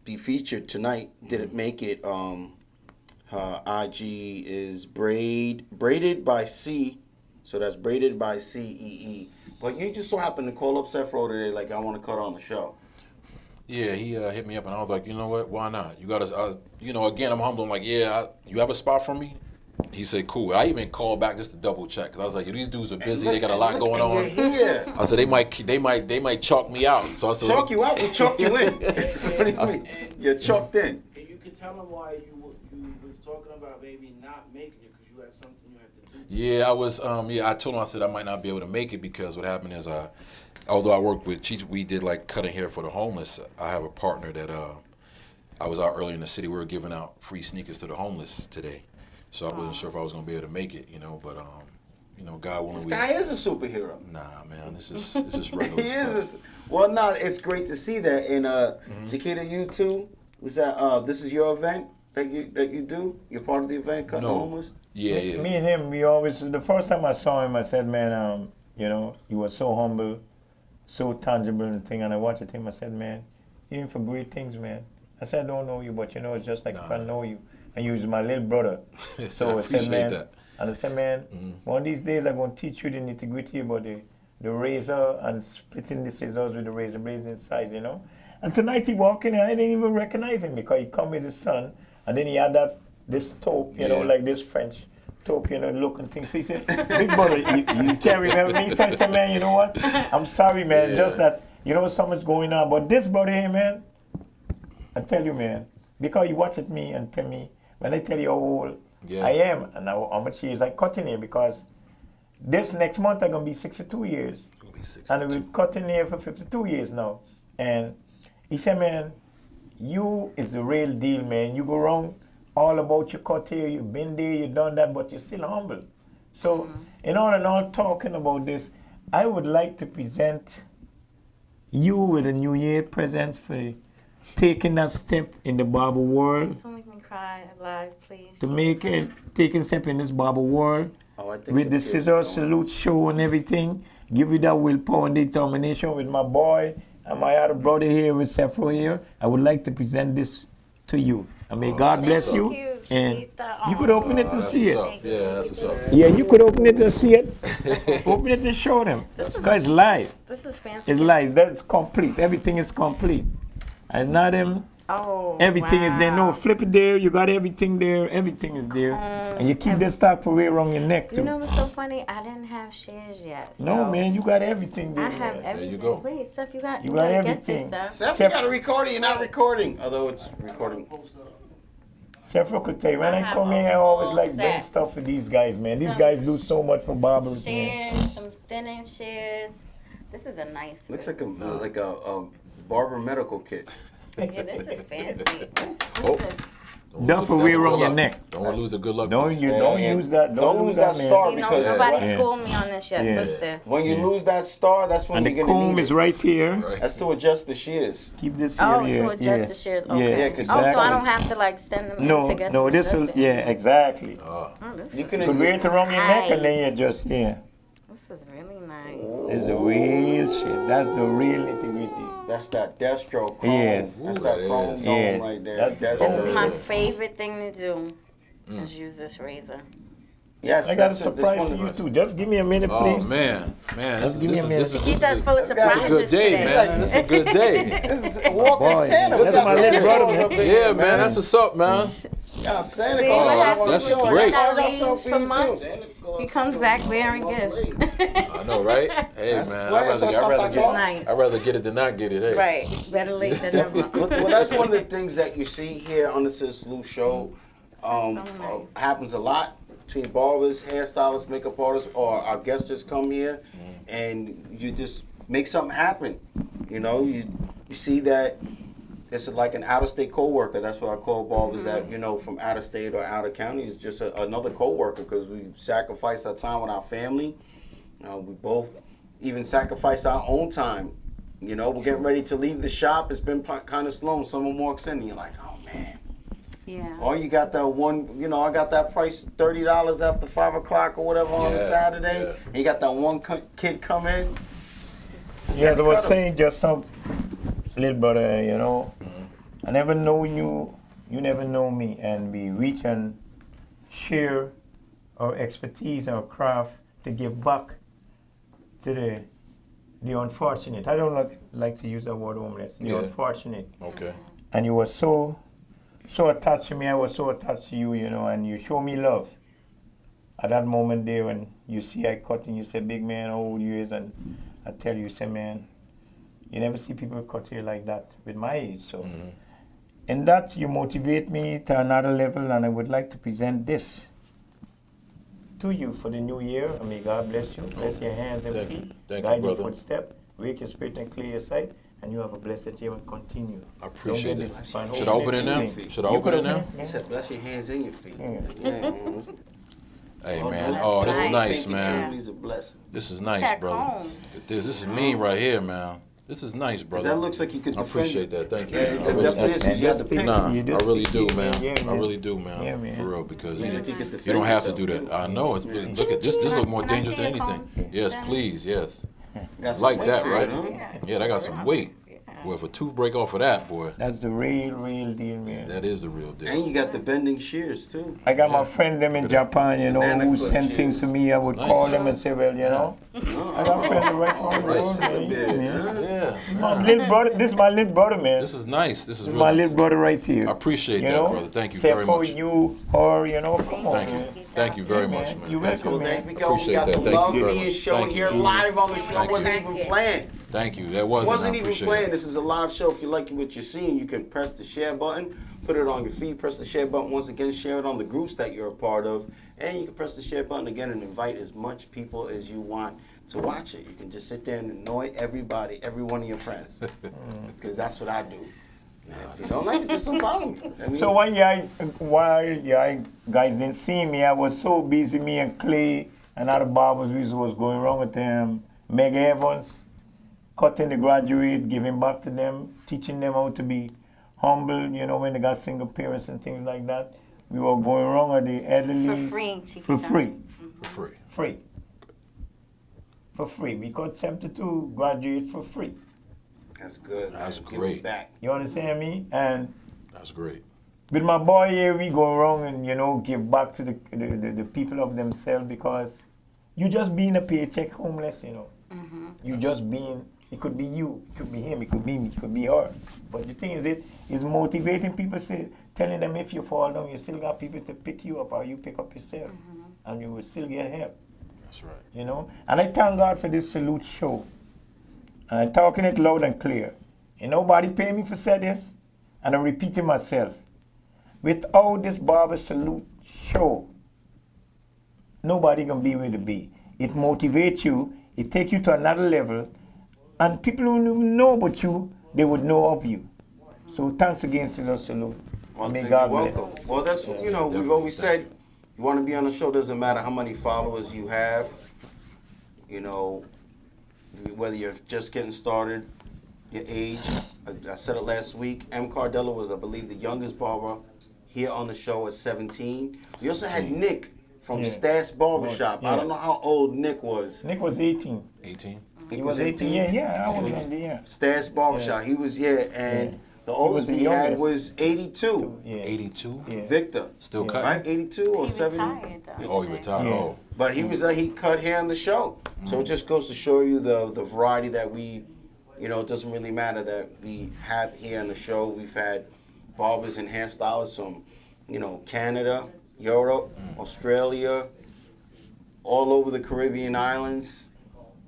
Speaker 3: be featured tonight didn't make it. Her IG is braided by C, so that's braided by CEE. But you just so happened to call up Seth Rowe today, like I want to cut on the show.
Speaker 8: Yeah, he hit me up and I was like, you know what? Why not? You gotta, again, I'm humble. I'm like, yeah, you have a spot for me? He said, cool. I even called back just to double check because I was like, these dudes are busy. They got a lot going on.
Speaker 3: Yeah.
Speaker 8: I said they might chalk me out. So I said,
Speaker 3: Chalk you out? We chalked you in. What do you mean? You're chalked in.
Speaker 11: And you could tell them why you was talking about maybe not making it because you had something you had to do.
Speaker 8: Yeah, I was. I told him I said I might not be able to make it because what happened is although I worked with Cheech, we did like cutting hair for the homeless. I have a partner that I was out earlier in the city. We were giving out free sneakers to the homeless today. So I wasn't sure if I was gonna be able to make it, but God willing.
Speaker 3: This guy is a superhero.
Speaker 8: Nah, man, it's just regular
Speaker 3: He
Speaker 8: stuff.
Speaker 3: is. Well, no, it's great to see that. And Chiquita, you too. Was that this is your event that you do? You're part of the event, cutting homeless.
Speaker 8: Yeah.
Speaker 10: Me and him, we always. The first time I saw him, I said, man, he was so humble, so tangible and thing. And I watched him. I said, man, you're in for great things, man. I said, I don't know you, but it's just like if I know you. And you was my little brother. So I said, man,
Speaker 8: that.
Speaker 10: And I said, man, one of these days I'm going to teach you the nitty-gritty about the razor and splitting the scissors with the razor blades inside, And tonight he walked in and I didn't even recognize him because he come with his son and then he had this taupe, like this French taupe, look and things. So he said, big brother, you can't remember me? So I said, man, you know what? I'm sorry, man, just that, something's going on. But this brother here, man, I tell you, man, because you watch at me and tell me, when I tell you how old I am and how much years I cutting here, because this next month I'm going to be 62 years. And I've been cutting here for 52 years now. And he said, man, you is the real deal, man. You go around all about your cut here, you've been there, you've done that, but you're still humble. So in all and all, talking about this, I would like to present you with a New Year present for taking that step in the barber world.
Speaker 5: Don't make me cry live, please.
Speaker 10: Taking step in this barber world with the ScissorSalute show and everything. Give you that willpower and determination with my boy and my other brother here with Seth Rowe here. I would like to present this to you. And may God bless you. And you could open it to
Speaker 8: That's
Speaker 10: see
Speaker 8: what's
Speaker 10: it.
Speaker 8: up. Yeah, that's what's up.
Speaker 10: Yeah, you could open it to see it. Open it to show them. Because it's live.
Speaker 5: This is fancy.
Speaker 10: It's live. That's complete. Everything is complete. And now them, everything is there. No, flip it there. You got everything there. Everything is there. And you keep this stuff for way around your neck, too.
Speaker 5: You know what's so funny? I didn't have shares yet. So
Speaker 10: No, man, you got everything there.
Speaker 5: I have everything.
Speaker 8: There you go.
Speaker 5: Wait, Seth, you got
Speaker 10: everything.
Speaker 5: Get this,
Speaker 3: Seth, you got to record it. You're not recording. Although it's recording.
Speaker 10: Chef, could tell you, when
Speaker 5: I
Speaker 10: I come
Speaker 5: have
Speaker 10: here, I
Speaker 5: a
Speaker 10: always
Speaker 5: full
Speaker 10: like bring
Speaker 5: set.
Speaker 10: stuff for these guys, man. These
Speaker 5: Some
Speaker 10: guys do so much for barbers, man.
Speaker 5: shares, some thinning shares. This is a nice.
Speaker 3: Looks like a barber medical kit.
Speaker 5: Yeah, this is fancy.
Speaker 8: Oh.
Speaker 10: Duff away around your neck.
Speaker 8: Don't want to lose a good luck.
Speaker 10: Don't
Speaker 8: piece.
Speaker 10: use that.
Speaker 3: Don't lose that
Speaker 10: man.
Speaker 3: star
Speaker 5: See, no,
Speaker 3: because
Speaker 5: nobody
Speaker 10: Yeah.
Speaker 5: schooled me on this yet.
Speaker 10: Yeah.
Speaker 5: What's this?
Speaker 3: when you lose that star, that's when
Speaker 10: And the
Speaker 3: you're gonna
Speaker 10: comb
Speaker 3: need
Speaker 10: is
Speaker 3: it.
Speaker 10: right here.
Speaker 8: Right.
Speaker 3: That's to adjust the shears.
Speaker 10: Keep this here.
Speaker 5: Oh,
Speaker 10: yeah,
Speaker 5: to adjust
Speaker 10: yeah.
Speaker 5: the shares.
Speaker 10: Yeah,
Speaker 5: Okay.
Speaker 3: Yeah, 'cause
Speaker 5: Oh, so I
Speaker 3: exactly.
Speaker 5: don't have to like send them in
Speaker 10: No,
Speaker 5: to get
Speaker 10: no,
Speaker 5: them
Speaker 10: this will,
Speaker 5: adjusted?
Speaker 10: yeah, exactly.
Speaker 5: Oh, this
Speaker 3: You
Speaker 5: is
Speaker 3: can
Speaker 10: You could wear it around your neck and then you just, yeah.
Speaker 5: This is really nice.
Speaker 10: It's the real shit. That's the real nitty-gritty.
Speaker 3: That's that Destro chrome.
Speaker 10: Yes.
Speaker 3: That's
Speaker 8: Ooh,
Speaker 3: that
Speaker 8: that
Speaker 3: chrome
Speaker 8: is.
Speaker 3: dome
Speaker 10: Yes.
Speaker 3: right there.
Speaker 10: That's-
Speaker 5: This
Speaker 3: Destro.
Speaker 5: is my favorite thing to do. Is use this razor.
Speaker 3: Yes,
Speaker 10: I got a
Speaker 3: that's it. This
Speaker 10: surprise
Speaker 3: one
Speaker 10: to
Speaker 3: is-
Speaker 10: you too. Just give me a minute,
Speaker 8: Oh
Speaker 10: please.
Speaker 8: man.
Speaker 10: Just give me a minute.
Speaker 5: Keep us full of
Speaker 8: It's a
Speaker 5: surprises
Speaker 8: good day,
Speaker 5: today.
Speaker 8: man. It's a good day.
Speaker 3: This is a walking
Speaker 10: Boy,
Speaker 3: Santa.
Speaker 10: that's
Speaker 3: We got
Speaker 10: my
Speaker 3: Santa
Speaker 10: little brother,
Speaker 3: Claus
Speaker 10: man.
Speaker 3: up in
Speaker 8: Yeah,
Speaker 3: here,
Speaker 8: man. That's what's up, man.
Speaker 3: Got a Santa
Speaker 5: See
Speaker 3: Claus.
Speaker 5: what
Speaker 8: Oh,
Speaker 5: happens
Speaker 8: that's
Speaker 5: when you
Speaker 8: great.
Speaker 5: let
Speaker 3: I
Speaker 5: that
Speaker 3: got
Speaker 5: leave
Speaker 3: something
Speaker 5: for
Speaker 3: for you,
Speaker 5: months?
Speaker 3: too.
Speaker 5: He comes back bearing gifts.
Speaker 8: I know, right? Hey,
Speaker 3: That's
Speaker 8: man.
Speaker 3: plans or
Speaker 8: I'd
Speaker 3: something
Speaker 8: rather
Speaker 3: like
Speaker 8: get,
Speaker 5: Nice.
Speaker 8: I'd rather get it than not get it. Hey.
Speaker 5: Right. Better late than never.
Speaker 3: Well, that's one of the things that you see here on the ScissorSalute show.
Speaker 5: So nice.
Speaker 3: Happens a lot between barbers, hairstylists, makeup artists, or our guests just come here, and you just make something happen. You know, you see that it's like an out-of-state co-worker. That's what I call barbers that, you know, from out of state or out of county. It's just another co-worker because we sacrifice our time with our family. We both even sacrifice our own time. You know, we're getting ready to leave the shop. It's been kind of slow. Someone walks in and you're like, oh, man.
Speaker 5: Yeah.
Speaker 3: Or you got that one, you know, I got that price $30 after 5 o'clock or whatever on a
Speaker 8: Yeah,
Speaker 3: Saturday.
Speaker 8: yeah.
Speaker 3: And you got that one kid come in.
Speaker 10: Yeah, as I was saying, just some little brother, you know, I never know you, you never know me, and we reach and share our expertise, our craft to give back to the unfortunate. I don't like to use the word homeless, the
Speaker 8: Yeah.
Speaker 10: unfortunate.
Speaker 8: Okay.
Speaker 10: And you were so attached to me, I was so attached to you, you know, and you show me love. At that moment there when you see I cut and you say, big man, how old you is, and I tell you, say, man, you never see people cut here like that with my age. So in that, you motivate me to another level, and I would like to present this to you for the new year. And may God bless you, bless your hands and
Speaker 8: Thank you.
Speaker 10: feet,
Speaker 8: Thank you,
Speaker 10: guide your
Speaker 8: brother.
Speaker 10: footstep, wake your spirit and clear your sight, and you have a blessed year and continue.
Speaker 8: I appreciate
Speaker 10: Don't
Speaker 8: it.
Speaker 10: get disappointed.
Speaker 8: Should I open it now?
Speaker 3: Feet.
Speaker 8: Should I
Speaker 10: You
Speaker 8: open
Speaker 10: could
Speaker 8: it now?
Speaker 3: He said, bless your hands and your feet.
Speaker 10: Yeah.
Speaker 3: Yeah.
Speaker 8: Hey,
Speaker 3: Oh,
Speaker 8: man.
Speaker 3: that's
Speaker 8: Oh, this is
Speaker 5: nice.
Speaker 8: nice,
Speaker 3: Thank you,
Speaker 8: man.
Speaker 3: He's a blessing.
Speaker 8: This is nice,
Speaker 5: That
Speaker 8: brother.
Speaker 5: comb.
Speaker 8: This is mean right here, man. This is nice,
Speaker 3: Because
Speaker 8: brother.
Speaker 3: that looks like you could
Speaker 8: I
Speaker 3: defend
Speaker 8: appreciate that. Thank you.
Speaker 3: Yeah,
Speaker 8: man. I
Speaker 3: it
Speaker 8: really,
Speaker 3: definitely is. 'Cause you got the
Speaker 10: And
Speaker 3: picture.
Speaker 8: nah,
Speaker 10: You
Speaker 8: I
Speaker 10: just
Speaker 8: really
Speaker 10: think
Speaker 8: do,
Speaker 10: you-
Speaker 8: man.
Speaker 10: yeah,
Speaker 8: I
Speaker 10: man.
Speaker 8: really do, man.
Speaker 10: Yeah, man.
Speaker 8: For real, because
Speaker 3: Looks like you could
Speaker 8: you
Speaker 3: defend
Speaker 8: don't have to do
Speaker 3: yourself,
Speaker 8: that.
Speaker 3: too.
Speaker 8: I know. It's look at this look more
Speaker 5: Can I
Speaker 8: dangerous
Speaker 5: see
Speaker 8: than
Speaker 5: the
Speaker 8: anything.
Speaker 5: comb?
Speaker 8: Yes,
Speaker 5: Yeah.
Speaker 8: please. Yes.
Speaker 3: Got some
Speaker 8: Like
Speaker 3: weight
Speaker 8: that,
Speaker 3: to it,
Speaker 8: right?
Speaker 3: huh?
Speaker 8: Yeah, that got some weight. Boy, if a tooth break off of that, boy,
Speaker 10: That's the real deal, man.
Speaker 8: that is the real deal.
Speaker 3: And you got the bending shears, too.
Speaker 10: I got my friend them in Japan, you know,
Speaker 3: Banana
Speaker 10: who
Speaker 3: clip
Speaker 10: send
Speaker 3: shoes.
Speaker 10: things to me. I would
Speaker 8: Nice.
Speaker 10: call them and say, well, you know, I got friends right on the road, man. Yeah.
Speaker 8: Yeah.
Speaker 10: My little brother, this is my little brother, man.
Speaker 8: This is nice. This is
Speaker 10: This is
Speaker 8: really
Speaker 10: my
Speaker 8: nice.
Speaker 10: little brother right here.
Speaker 8: I appreciate
Speaker 10: You
Speaker 8: that,
Speaker 10: know?
Speaker 8: brother. Thank you
Speaker 10: Say
Speaker 8: very
Speaker 10: for
Speaker 8: much.
Speaker 10: you, her, you know, come on,
Speaker 8: Thank you.
Speaker 10: man.
Speaker 8: Thank you very
Speaker 10: Yeah,
Speaker 8: much,
Speaker 10: man.
Speaker 8: man.
Speaker 10: You
Speaker 8: Thank
Speaker 10: welcome,
Speaker 8: you.
Speaker 3: Well, there we go.
Speaker 8: Appreciate
Speaker 3: We got
Speaker 8: that.
Speaker 3: the
Speaker 8: Thank
Speaker 3: love
Speaker 8: you very
Speaker 3: being
Speaker 8: much.
Speaker 3: shown
Speaker 8: Thank
Speaker 3: here
Speaker 8: you.
Speaker 3: live on the show.
Speaker 8: Thank
Speaker 3: Wasn't
Speaker 8: you.
Speaker 3: even planned.
Speaker 8: Thank you. That wasn't.
Speaker 3: Wasn't
Speaker 8: I
Speaker 3: even
Speaker 8: appreciate
Speaker 3: planned.
Speaker 8: it.
Speaker 3: This is a live show. If you like what you're seeing, you can press the share button, put it on your feed, press the share button once again, share it on the groups that you're a part of, and you can press the share button again and invite as much people as you want to watch it. You can just sit there and annoy everybody, every one of your friends, because that's what I do. If you don't like it, just unfollow me. I mean,
Speaker 10: So while you guys didn't see me, I was so busy, me and Clay and other barbers was going wrong with them. Meg Evans, cutting the graduate, giving back to them, teaching them how to be humble, you know, when they got single parents and things like that. We were going wrong with the elderly.
Speaker 5: For free, Chiquita.
Speaker 10: For free.
Speaker 8: For free.
Speaker 10: Free. For free. We cut 72 graduate for free.
Speaker 3: that's good.
Speaker 8: That's
Speaker 3: man. Give
Speaker 8: great.
Speaker 3: it back.
Speaker 10: You understand me? And
Speaker 8: That's great.
Speaker 10: With my boy here, we go around and, you know, give back to the people of themselves, because you just being a paycheck homeless, you know. You just being, it could be you, it could be him, it could be me, it could be her. But the thing is motivating people, telling them if you fall down, you still got people to pick you up, or you pick up yourself, and you will still get help.
Speaker 8: That's right.
Speaker 10: You know? And I thank God for this Salute show. And I'm talking it loud and clear. And nobody pay me for say this, and I'm repeating myself. Without this Barber Salute show, nobody can be where to be. It motivates you, it takes you to another level, and people who know about you, they would know of you. So thanks again, ScissorSalute.
Speaker 3: Well,
Speaker 10: May
Speaker 3: you're
Speaker 10: God bless.
Speaker 3: welcome. Well, that's, you know, we've always said, you want to be on the show, doesn't matter how many followers you have. You know, whether you're just getting started, your age. I said it last week. M. Cardella was, I believe, the youngest barber here on the show at 17. We also had Nick from Stas Barbershop. I don't know how old Nick was.
Speaker 10: Nick was 18.
Speaker 8: 18?
Speaker 10: He was 18. Yeah, I was on the, yeah.
Speaker 3: Stas Barbershop. He was, and the oldest we had was 82.
Speaker 8: 82?
Speaker 3: Victor.
Speaker 8: Still cutting?
Speaker 3: Right? 82 or
Speaker 5: He
Speaker 3: 70?
Speaker 5: retired, though.
Speaker 8: Oh, he retired. Oh.
Speaker 3: But he was he cut hair on the show. So it just goes to show you the variety that we, you know, it doesn't really matter that we have here on the show. We've had barbers and hairstylists from, you know, Canada, Europe, Australia, all over the Caribbean islands,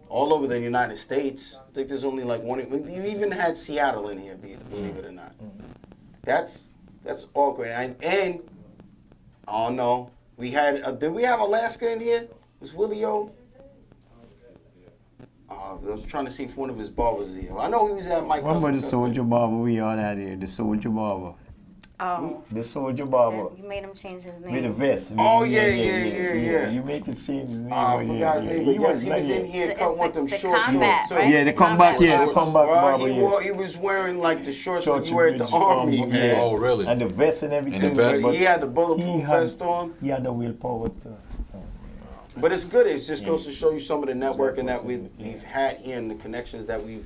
Speaker 3: all over the United States. I think there's only like one. We even had Seattle in here, believe it or not. That's all great. And oh no, we had. Did we have Alaska in here? Was Willie O? I was trying to see if one of his barbers was here. I know he was at Mike.
Speaker 10: What about the soldier barber we all had here? The soldier barber.
Speaker 5: Oh.
Speaker 10: The soldier barber.
Speaker 5: You made him change his name.
Speaker 10: With the vest.
Speaker 3: Oh, yeah.
Speaker 10: You make it change his name.
Speaker 3: I forgot his name, but yes, he was in here cutting with them short
Speaker 5: combat,
Speaker 3: shorts.
Speaker 5: right?
Speaker 10: Yeah, the comeback, the comeback barber.
Speaker 3: He was wearing like the shorts that you wear at the army.
Speaker 10: Yeah.
Speaker 8: Oh, really?
Speaker 10: And the vest and everything.
Speaker 8: And the vest.
Speaker 3: He had the bulletproof vest on.
Speaker 10: He had the willpower too.
Speaker 3: But it's good. It just goes to show you some of the networking that we've had here and the connections that we've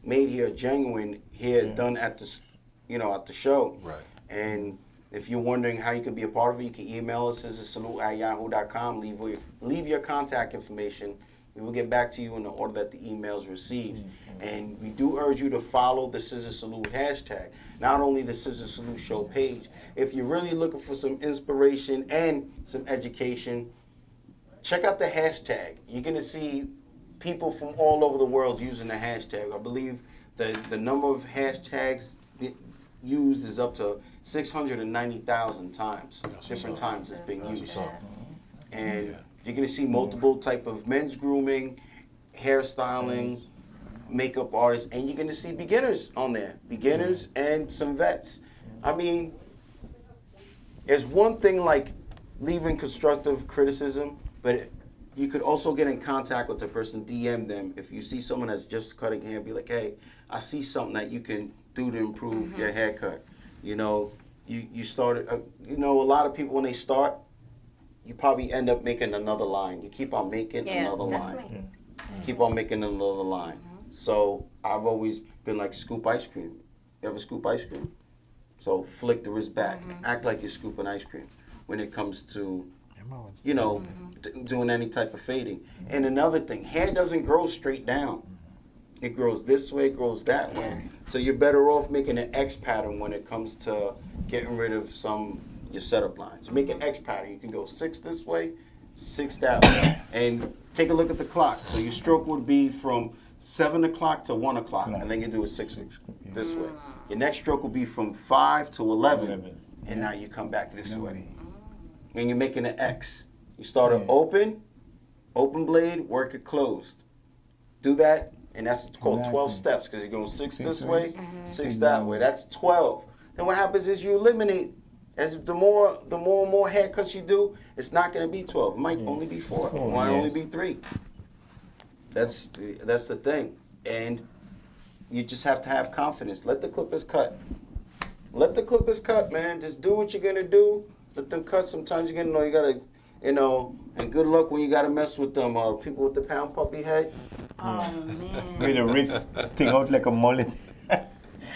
Speaker 3: made here, genuine here, done at the, at the show.
Speaker 8: Right.
Speaker 3: And if you're wondering how you can be a part of it, you can email us ScissorSalute@yahoo.com. Leave your contact information. We will get back to you in the order that the email is received. And we do urge you to follow the ScissorSalute hashtag. Not only the ScissorSalute show page. If you're really looking for some inspiration and some education, check out the hashtag. You're going to see people from all over the world using the hashtag. I believe the number of hashtags used is up to 690,000 times. Different times it's being used. And you're going to see multiple type of men's grooming, hairstyling, makeup artists, and you're going to see beginners on there. Beginners and some vets. I mean, there's one thing like leaving constructive criticism, but you could also get in contact with the person, DM them. If you see someone that's just cutting hair, be like, hey, I see something that you can do to improve your haircut. You started, a lot of people when they start, you probably end up making another line. You keep on making another line. Keep on making another line. So I've always been like scoop ice cream. You ever scoop ice cream? So flick the wrist back. Act like you're scooping ice cream when it comes to, doing any type of fading. And another thing, hair doesn't grow straight down. It grows this way, it grows that way. So you're better off making an X pattern when it comes to getting rid of your setup lines. You make an X pattern. You can go 6 this way, 6 that way. And take a look at the clock. So your stroke would be from 7 o'clock to 1 o'clock, and then you do it 6 weeks this way. Your next stroke will be from 5 to 11, and now you come back this way. And you're making an X. You start it open blade, work it closed. Do that. And that's called 12 steps because you're going 6 this way, 6 that way. That's 12. Then what happens is you eliminate. As the more and more haircuts you do, it's not going to be 12. It might only be 4. It might only be 3. That's the thing. And you just have to have confidence. Let the clippers cut. Let the clippers cut, man. Just do what you're going to do. Let them cut. Sometimes you're going to know you got to, and good luck when you got to mess with them people with the pound puppy head.
Speaker 5: Oh, man.
Speaker 10: With a wrist thing out like a mullet.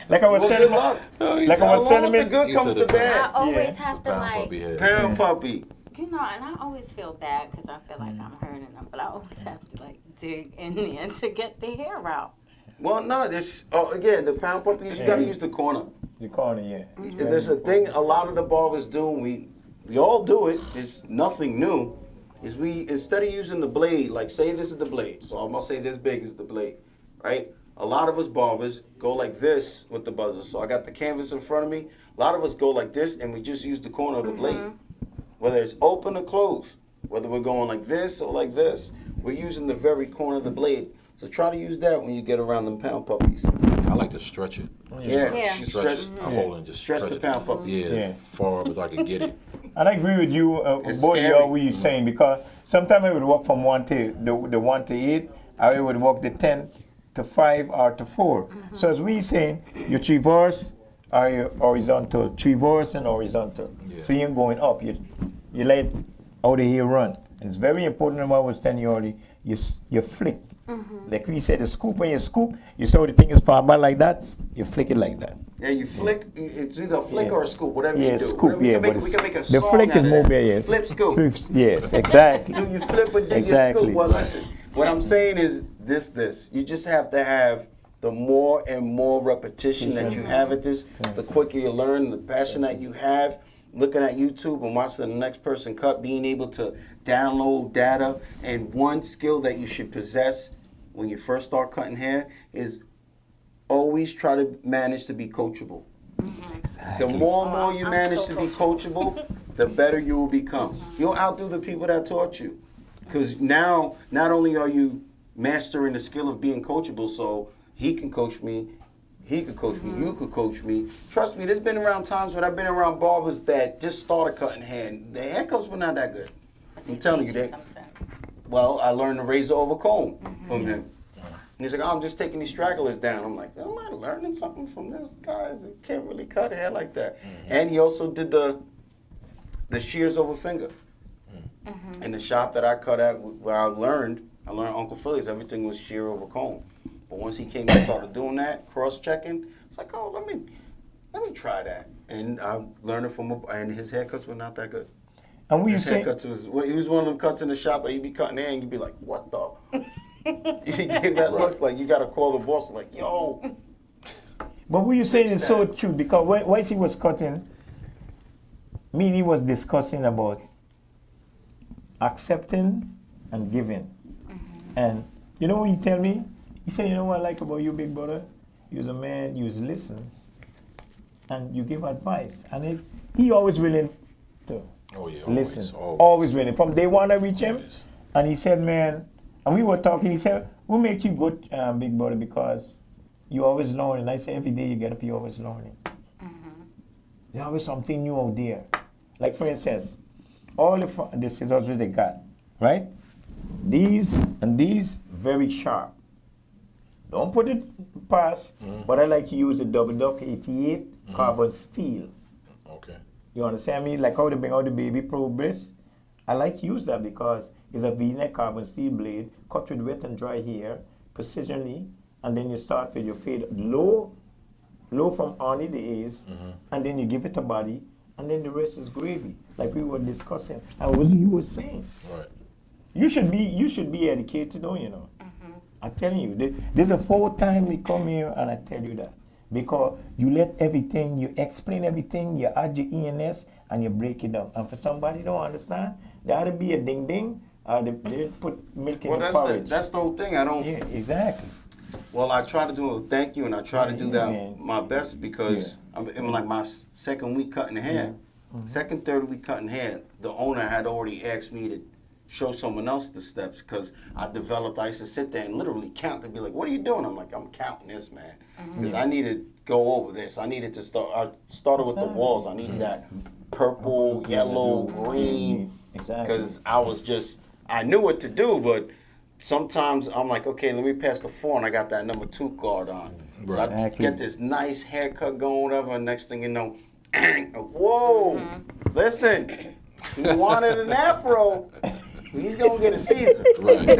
Speaker 10: like I was
Speaker 3: Well,
Speaker 10: telling
Speaker 3: good luck.
Speaker 10: like I was telling
Speaker 3: the
Speaker 10: me.
Speaker 3: good comes to
Speaker 5: I
Speaker 3: bad.
Speaker 5: always have to like,
Speaker 3: Pound puppy.
Speaker 5: you know, and I always feel bad because I feel like I'm hurting them, but I always have to like dig in there to get the hair out.
Speaker 3: Well, no, this again the pound puppies. You gotta use the corner.
Speaker 10: The corner, yeah.
Speaker 3: There's a thing a lot of the barbers do. And we all do it. It's nothing new. Is we instead of using the blade, like say this is the blade. So I'm gonna say this big is the blade, right? A lot of us barbers go like this with the buzzer. So I got the canvas in front of me. A lot of us go like this, and we just use the corner of the blade, whether it's open or closed. Whether we're going like this or like this, we're using the very corner of the blade. So try to use that when you get around them pound puppies.
Speaker 8: I like to stretch it.
Speaker 3: Yeah.
Speaker 8: Stretch it. I hold it and just
Speaker 3: Stretch
Speaker 8: stretch
Speaker 3: the
Speaker 8: it.
Speaker 3: pound puppy.
Speaker 8: Yeah, far up as I can get it.
Speaker 10: And I agree with you,
Speaker 3: It's
Speaker 10: both of
Speaker 3: scary.
Speaker 10: y'all, what you're saying, because sometimes I would walk from 1 to the 1 to 8, I would walk the 10 to 5 or to 4. So as we saying, you traverse or you horizontal, traverse and horizontal.
Speaker 8: Yeah.
Speaker 10: So you're going up, you let out the hair run. And it's very important what I was telling you already, you flick. Like we said, the scoop, when you scoop, you saw the thing is far back like that, you flick it like that.
Speaker 3: Yeah, you flick. It's either a flick
Speaker 10: Yeah.
Speaker 3: or a scoop, whatever
Speaker 10: Yeah,
Speaker 3: you do.
Speaker 10: scoop,
Speaker 3: Whatever
Speaker 10: yeah,
Speaker 3: we can
Speaker 10: but
Speaker 3: make, we can make a
Speaker 10: the
Speaker 3: song
Speaker 10: flick
Speaker 3: out
Speaker 10: is
Speaker 3: of
Speaker 10: more
Speaker 3: that.
Speaker 10: better, yes.
Speaker 3: Flip scoop.
Speaker 10: Yes, exactly.
Speaker 3: Do you flip or do
Speaker 10: Exactly.
Speaker 3: you scoop? Well, listen. What I'm saying is this. You just have to have the more and more repetition that you have at this, the quicker you learn, the passion that you have. Looking at YouTube and watching the next person cut, being able to download data, and one skill that you should possess when you first start cutting hair is always try to manage to be coachable. The more and more you manage to be coachable, the better you will become. You'll outdo the people that taught you. Because now, not only are you mastering the skill of being coachable, so he can coach me, he could coach me, you could coach me. Trust me, there's been around times when I've been around barbers that just started cutting hair, and the haircuts were not that good. I'm telling you that. Well, I learned to razor over comb from him. He's like, oh, I'm just taking these stragglers down. I'm like, am I learning something from this guy that can't really cut hair like that? And he also did the shears over finger. In the shop that I cut at, where I learned Uncle Philly's, everything was shear over comb. But once he came and started doing that, cross-checking, it's like, oh, let me try that. And I learned it from and his haircuts were not that good.
Speaker 10: And what you
Speaker 3: His
Speaker 10: saying?
Speaker 3: haircuts he was one of them cuts in the shop that you'd be cutting hair and you'd be like, what the? You gave that look like you got to call the boss like, yo.
Speaker 10: But what you saying is so true, because when he was cutting, me and he was discussing about accepting and giving. And you know what he tell me? He said, you know what I like about you, big brother? You're a man, you listen, and you give advice. And if he always willing to listen, always willing. From day one I reach him, and he said, man, and we were talking, he said, what make you good, big brother? Because you always learning. I say, every day you get up, you always learning. There's always something new out there. Like for instance, all the scissors that they got, right? These and these, very sharp. Don't put it past, but I like to use the Double Duck 88 carbon steel.
Speaker 8: Okay.
Speaker 10: You understand me? Like how they bring out the baby pro bliss. I like to use that because it's a V-neck carbon steel blade cut with wet and dry hair, precisionally, and then you start with your fade low from only the A's, and then you give it a body, and then the rest is gravy, like we were discussing. And what you were saying.
Speaker 8: Right.
Speaker 10: You should be educated, though, you know. I'm telling you, there's a 4th time we come here and I tell you that. Because you let everything, you explain everything, you add your ENS and you break it down. And for somebody who don't understand, there ought to be a ding ding, or they put milk in the porridge.
Speaker 3: That's the whole thing. I don't.
Speaker 10: Yeah, exactly.
Speaker 3: Well, I try to do a thank you, and I try to do that my best because I'm in like my second week cutting hair. Second, third week cutting hair, the owner had already asked me to show someone else the steps because I used to sit there and literally count and be like, what are you doing? I'm like, I'm counting this, man. Because I need to go over this. I needed to I started with the walls. I needed that purple, yellow, green. Because I knew what to do, but sometimes I'm like, okay, let me pass the 4 and I got that number 2 card on. So I get this nice haircut going, whatever, and next thing you know, whoa, listen, you wanted an afro. He's gonna get a Caesar.
Speaker 8: Right.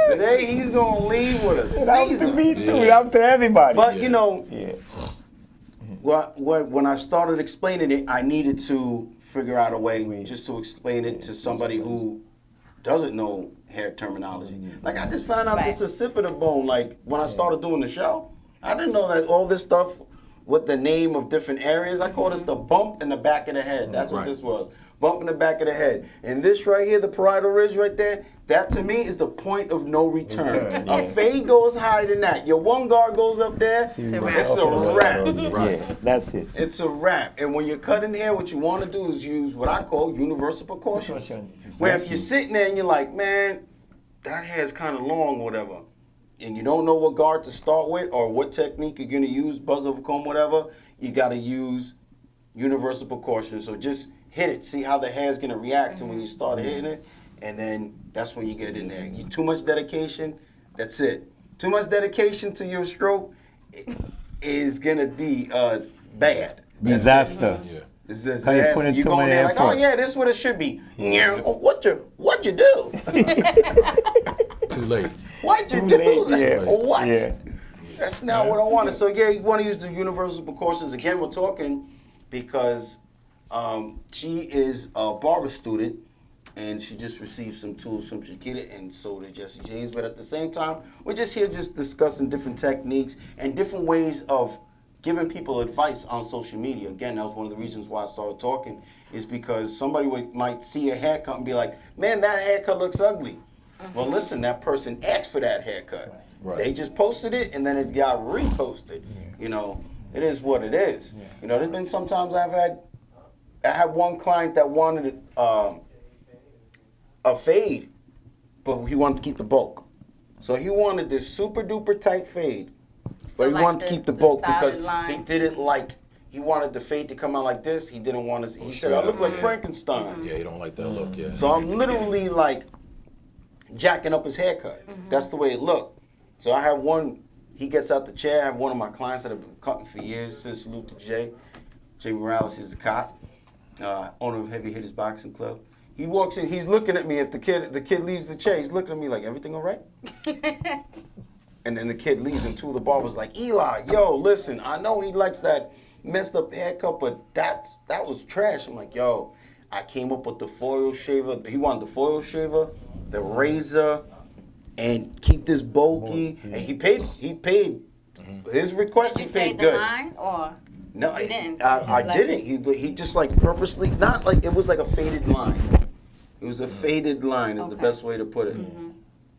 Speaker 3: Today he's gonna leave with a
Speaker 10: It happens to
Speaker 3: Caesar.
Speaker 10: me too. It happens to everybody.
Speaker 3: But you know,
Speaker 10: yeah.
Speaker 3: when I started explaining it, I needed to figure out a way just to explain it to somebody who doesn't know hair terminology. Like I just found out this occipital bone. Like when I started doing the show, I didn't know that all this stuff with the name of different areas. I call this the bump in the back of the head. That's what this was. Bump in the back of the head. And this right here, the parietal ridge right there, that to me is the point of no return. A fade goes higher than that. Your one guard goes up there, it's a wrap.
Speaker 10: Yeah, that's it.
Speaker 3: It's a wrap. And when you're cutting hair, what you want to do is use what I call universal precautions. Where if you're sitting there and you're like, man, that hair's kind of long, whatever, and you don't know what guard to start with or what technique you're going to use, buzz over comb, whatever, you got to use universal precautions. So just hit it. See how the hair's going to react to when you start hitting it. And then that's when you get in there. You too much dedication, that's it. Too much dedication to your stroke is going to be bad.
Speaker 10: Disaster.
Speaker 3: Yeah. It's disaster. You go in there like, oh yeah, this is what it should be. Yeah. What you do?
Speaker 8: Too late.
Speaker 3: What you do?
Speaker 10: Yeah.
Speaker 3: What?
Speaker 10: Yeah.
Speaker 3: That's not what I wanted. So yeah, you want to use the universal precautions. Again, we're talking because she is a barber student and she just received some tools from Shakita and so did Jesse James. But at the same time, we're just here just discussing different techniques and different ways of giving people advice on social media. Again, that was one of the reasons why I started talking, is because somebody might see a haircut and be like, man, that haircut looks ugly. Well, listen, that person asked for that haircut. Right. They just posted it and then it got reposted. You know, it is what it is. You know, there's been sometimes I had one client that wanted a fade, but he wanted to keep the bulk. So he wanted this super duper tight fade, but he wanted to keep the bulk because he didn't like, he wanted the fade to come out like this. He didn't want to, he said, I look like Frankenstein.
Speaker 8: Yeah, he don't like that look, yeah.
Speaker 3: So I'm literally like jacking up his haircut. That's the way it looked. So I have one, he gets out the chair. I have one of my clients that have been cutting for years. ScissorSalute to Jay. Jay Morales is a cop, owner of Heavy Hitters Boxing Club. He walks in, he's looking at me. If the kid leaves the chair, he's looking at me like, everything all right? And then the kid leaves and two of the barbers like, Eli, yo, listen, I know he likes that messed up haircut, but that was trash. I'm like, yo, I came up with the foil shaver. He wanted the foil shaver, the razor, and keep this bulky. And he paid his request.
Speaker 5: Did you
Speaker 3: He paid
Speaker 5: say
Speaker 3: good.
Speaker 5: the line or?
Speaker 3: No,
Speaker 5: You didn't.
Speaker 3: I didn't. He just like purposely, not like it was like a faded line. It was a faded line is the best way to put it.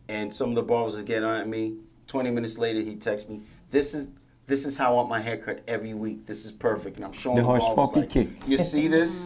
Speaker 3: And some of the barbers would get on me. 20 minutes later, he texts me, this is how I want my haircut every week. This is perfect. And I'm showing the barbers like, you see this?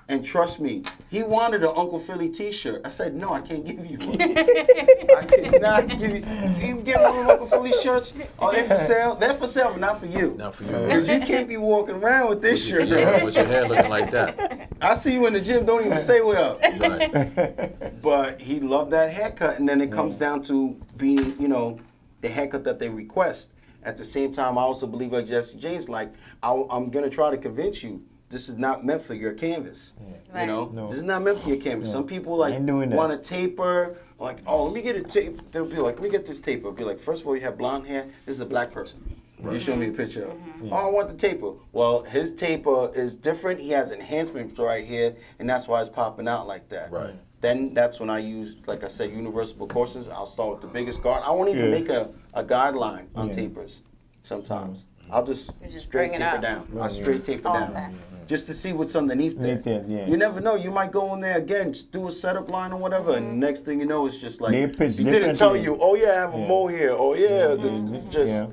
Speaker 3: And trust me, he wanted an Uncle Philly t-shirt. I said, no, I can't give you one. I cannot give you. You can get one of Uncle Philly shirts. Are they for sale? They're for sale, but not for you.
Speaker 8: Not for you.
Speaker 3: Because you can't be walking around with this shirt.
Speaker 8: Yeah, with your hair looking like that.
Speaker 3: I see you in the gym, don't even say what up.
Speaker 8: Right.
Speaker 3: But he loved that haircut. And then it comes down to being, you know, the haircut that they request. At the same time, I also believe like Jesse James, like, I'm going to try to convince you this is not meant for your canvas. You know, this is not meant for your canvas. Some people like want to taper, like, oh, let me get a tape. They'll be like, let me get this taper. It'll be like, first of all, you have blonde hair. This is a black person. You show me a picture of. Oh, I want the taper. Well, his taper is different. He has enhancements right here, and that's why it's popping out like that.
Speaker 8: Right.
Speaker 3: Then that's when I use, like I said, universal precautions. I'll start with the biggest guard. I won't even make a guideline on tapers sometimes. I'll just straight taper down. I'll straight taper down. Just to see what's underneath there. You never know. You might go in there again, just do a setup line or whatever, and next thing you know, it's just like, he didn't tell you, oh yeah, I have a mole here. Oh yeah,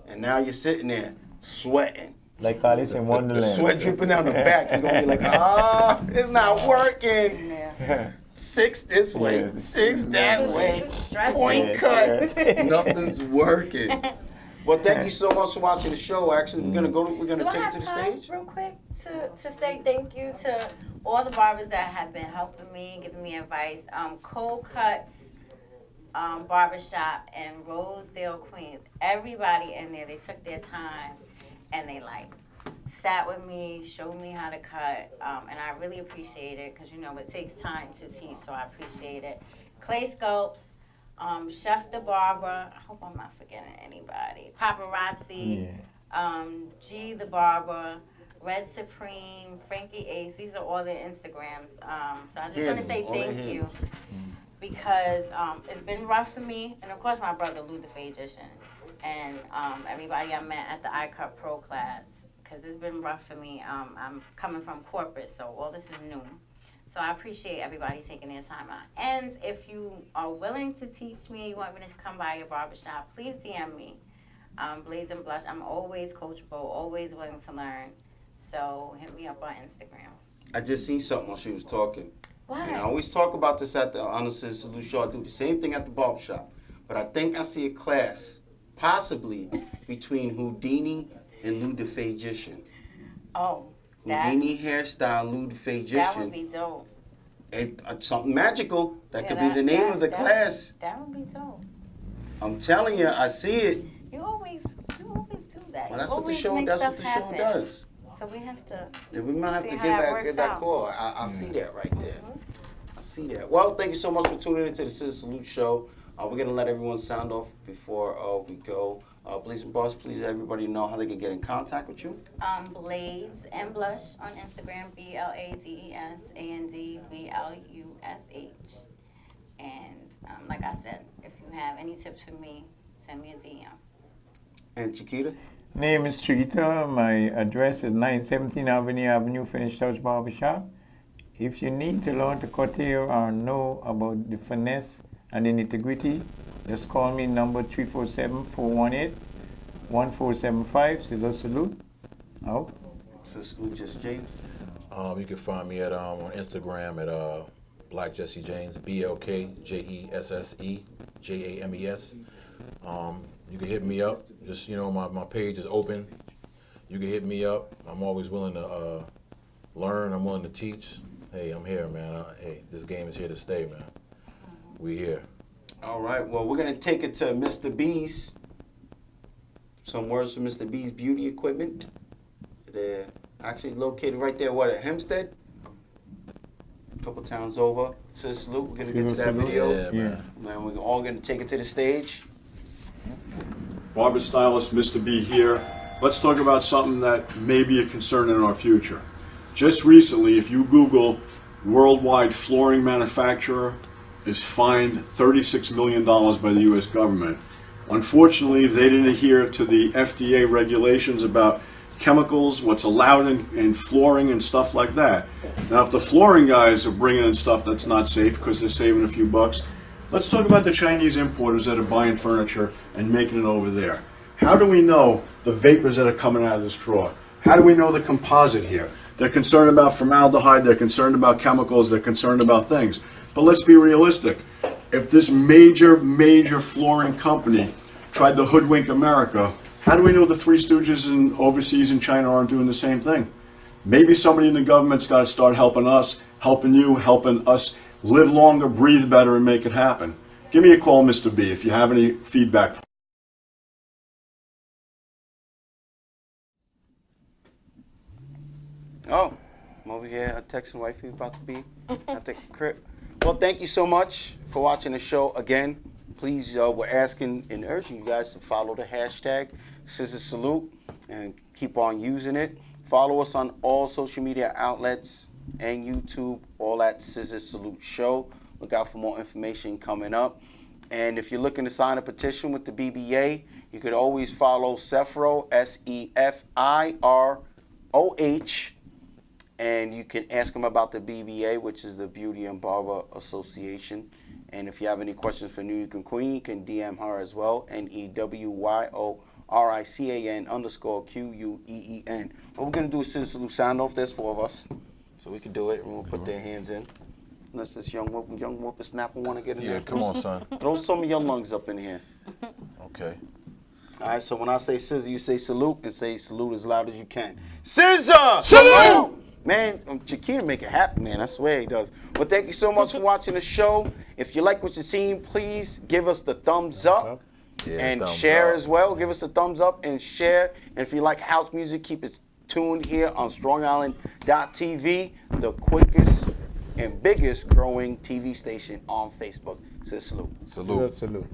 Speaker 3: and now you're sitting there sweating.
Speaker 10: Like Alice in Wonderland.
Speaker 3: The sweat dripping down the back. You're going to be like, it's not working. 6 this way, 6 that way, point cut. Nothing's working. Well, thank you so much for watching the show. Actually, we're gonna take it to the stage.
Speaker 5: Real quick to say thank you to all the barbers that have been helping me, giving me advice. Cold Cuts Barbershop in Rosedale, Queens. Everybody in there, they took their time and they like sat with me, showed me how to cut, and I really appreciate it because, you know, it takes time to teach, so I appreciate it. Clay Sculpts, Chef the Barber, I hope I'm not forgetting anybody, Paparazzi, G the Barber, Red Supreme, Frankie Ace, these are all their Instagrams. So I just want to say thank you because it's been rough for me, and of course my brother Lou the Magician, and everybody I met at the iCut Pro class, because it's been rough for me. I'm coming from corporate, so all this is new. So I appreciate everybody taking their time out. And if you are willing to teach me, you want me to come by your barbershop, please DM me. Blaze and Blush. I'm always coachable, always willing to learn. So hit me up on Instagram.
Speaker 3: I just seen something while she was talking.
Speaker 5: What?
Speaker 3: And I always talk about this at the ScissorSalute show. I do the same thing at the barbershop. But I think I see a class, possibly, between Houdini and Lou the Magician.
Speaker 5: Oh,
Speaker 3: Houdini hairstyle, Lou the Magician.
Speaker 5: That would be dope.
Speaker 3: Something magical. That could be the name of the class.
Speaker 5: That would be dope.
Speaker 3: I'm telling you, I see it.
Speaker 5: You always do that.
Speaker 3: Well, that's what the show does.
Speaker 5: So we have to.
Speaker 3: Yeah, we might have to give that call. I see that right there. I see that. Well, thank you so much for tuning into the ScissorSalute show. We're gonna let everyone sound off before we go. Blaze and Blush, please let everybody know how they can get in contact with you.
Speaker 5: Blaze and Blush on Instagram, BLADESANDBLUSH. And like I said, if you have any tips for me, send me a DM.
Speaker 3: And Chiquita?
Speaker 10: Name is Chiquita. My address is 917 Avenue, Finished House Barbershop. If you need to learn to cut hair or know about the finesse and the nitty-gritty, just call me number 347-418-1475, ScissorSalute. Out.
Speaker 3: ScissorSalute, just James.
Speaker 8: You can find me at on Instagram at Black Jesse James, BLKJESSEJAMES. You can hit me up. Just, you know, my page is open. You can hit me up. I'm always willing to learn. I'm willing to teach. Hey, I'm here, man. Hey, this game is here to stay, man. We here.
Speaker 3: All right. Well, we're going to take it to Mr. B's. Some words from Mr. B's Beauty Equipment. They're actually located right there, at Hempstead? A couple towns over. ScissorSalute, we're going to get to that video.
Speaker 8: Yeah, man.
Speaker 3: Man, we're all going to take it to the stage.
Speaker 12: Barber stylist Mr. B here. Let's talk about something that may be a concern in our future. Just recently, if you Google worldwide flooring manufacturer is fined $36 million by the U.S. government. Unfortunately, they didn't adhere to the FDA regulations about chemicals, what's allowed in flooring and stuff like that. Now, if the flooring guys are bringing in stuff that's not safe because they're saving a few bucks, let's talk about the Chinese importers that are buying furniture and making it over there. How do we know the vapors that are coming out of this drawer? How do we know the composite here? They're concerned about formaldehyde, they're concerned about chemicals, they're concerned about things. But let's be realistic. If this major flooring company tried to hoodwink America, how do we know the Three Stooges in overseas in China aren't doing the same thing? Maybe somebody in the government's got to start helping us, helping you, helping us live longer, breathe better, and make it happen. Give me a call, Mr. B, if you have any feedback.
Speaker 3: Oh, I'm over here texting wifey about to be at the crib. Well, thank you so much for watching the show again. Please, we're asking and urging you guys to follow the hashtag ScissorSalute and keep on using it. Follow us on all social media outlets and YouTube, all at ScissorSalute Show. Look out for more information coming up. And if you're looking to sign a petition with the BBA, you could always follow Sefiro, SEFIROH, and you can ask them about the BBA, which is the Beauty and Barber Association. And if you have any questions for New York and Queen, you can DM her as well, NEWYORICAN_QUEEN. What we're going to do is ScissorSalute sound off. There's 4 of us, so we can do it, and we'll put their hands in. Unless this young whippersnapper want to get in there.
Speaker 8: Yeah, come on, son.
Speaker 3: Throw some of your lungs up in here.
Speaker 8: Okay.
Speaker 3: All right, so when I say scissor, you say salute, and say salute as loud as you can. Scissor! Salute! Man, Chiquita make it happen, man. I swear he does. Well, thank you so much for watching the show. If you like what you're seeing, please give us the thumbs up and share as well. Give us a thumbs up and share. And if you like house music, keep it tuned here on StrongIsland.tv, the quickest and biggest growing TV station on Facebook. Says salute.
Speaker 8: Salute.
Speaker 10: Salute.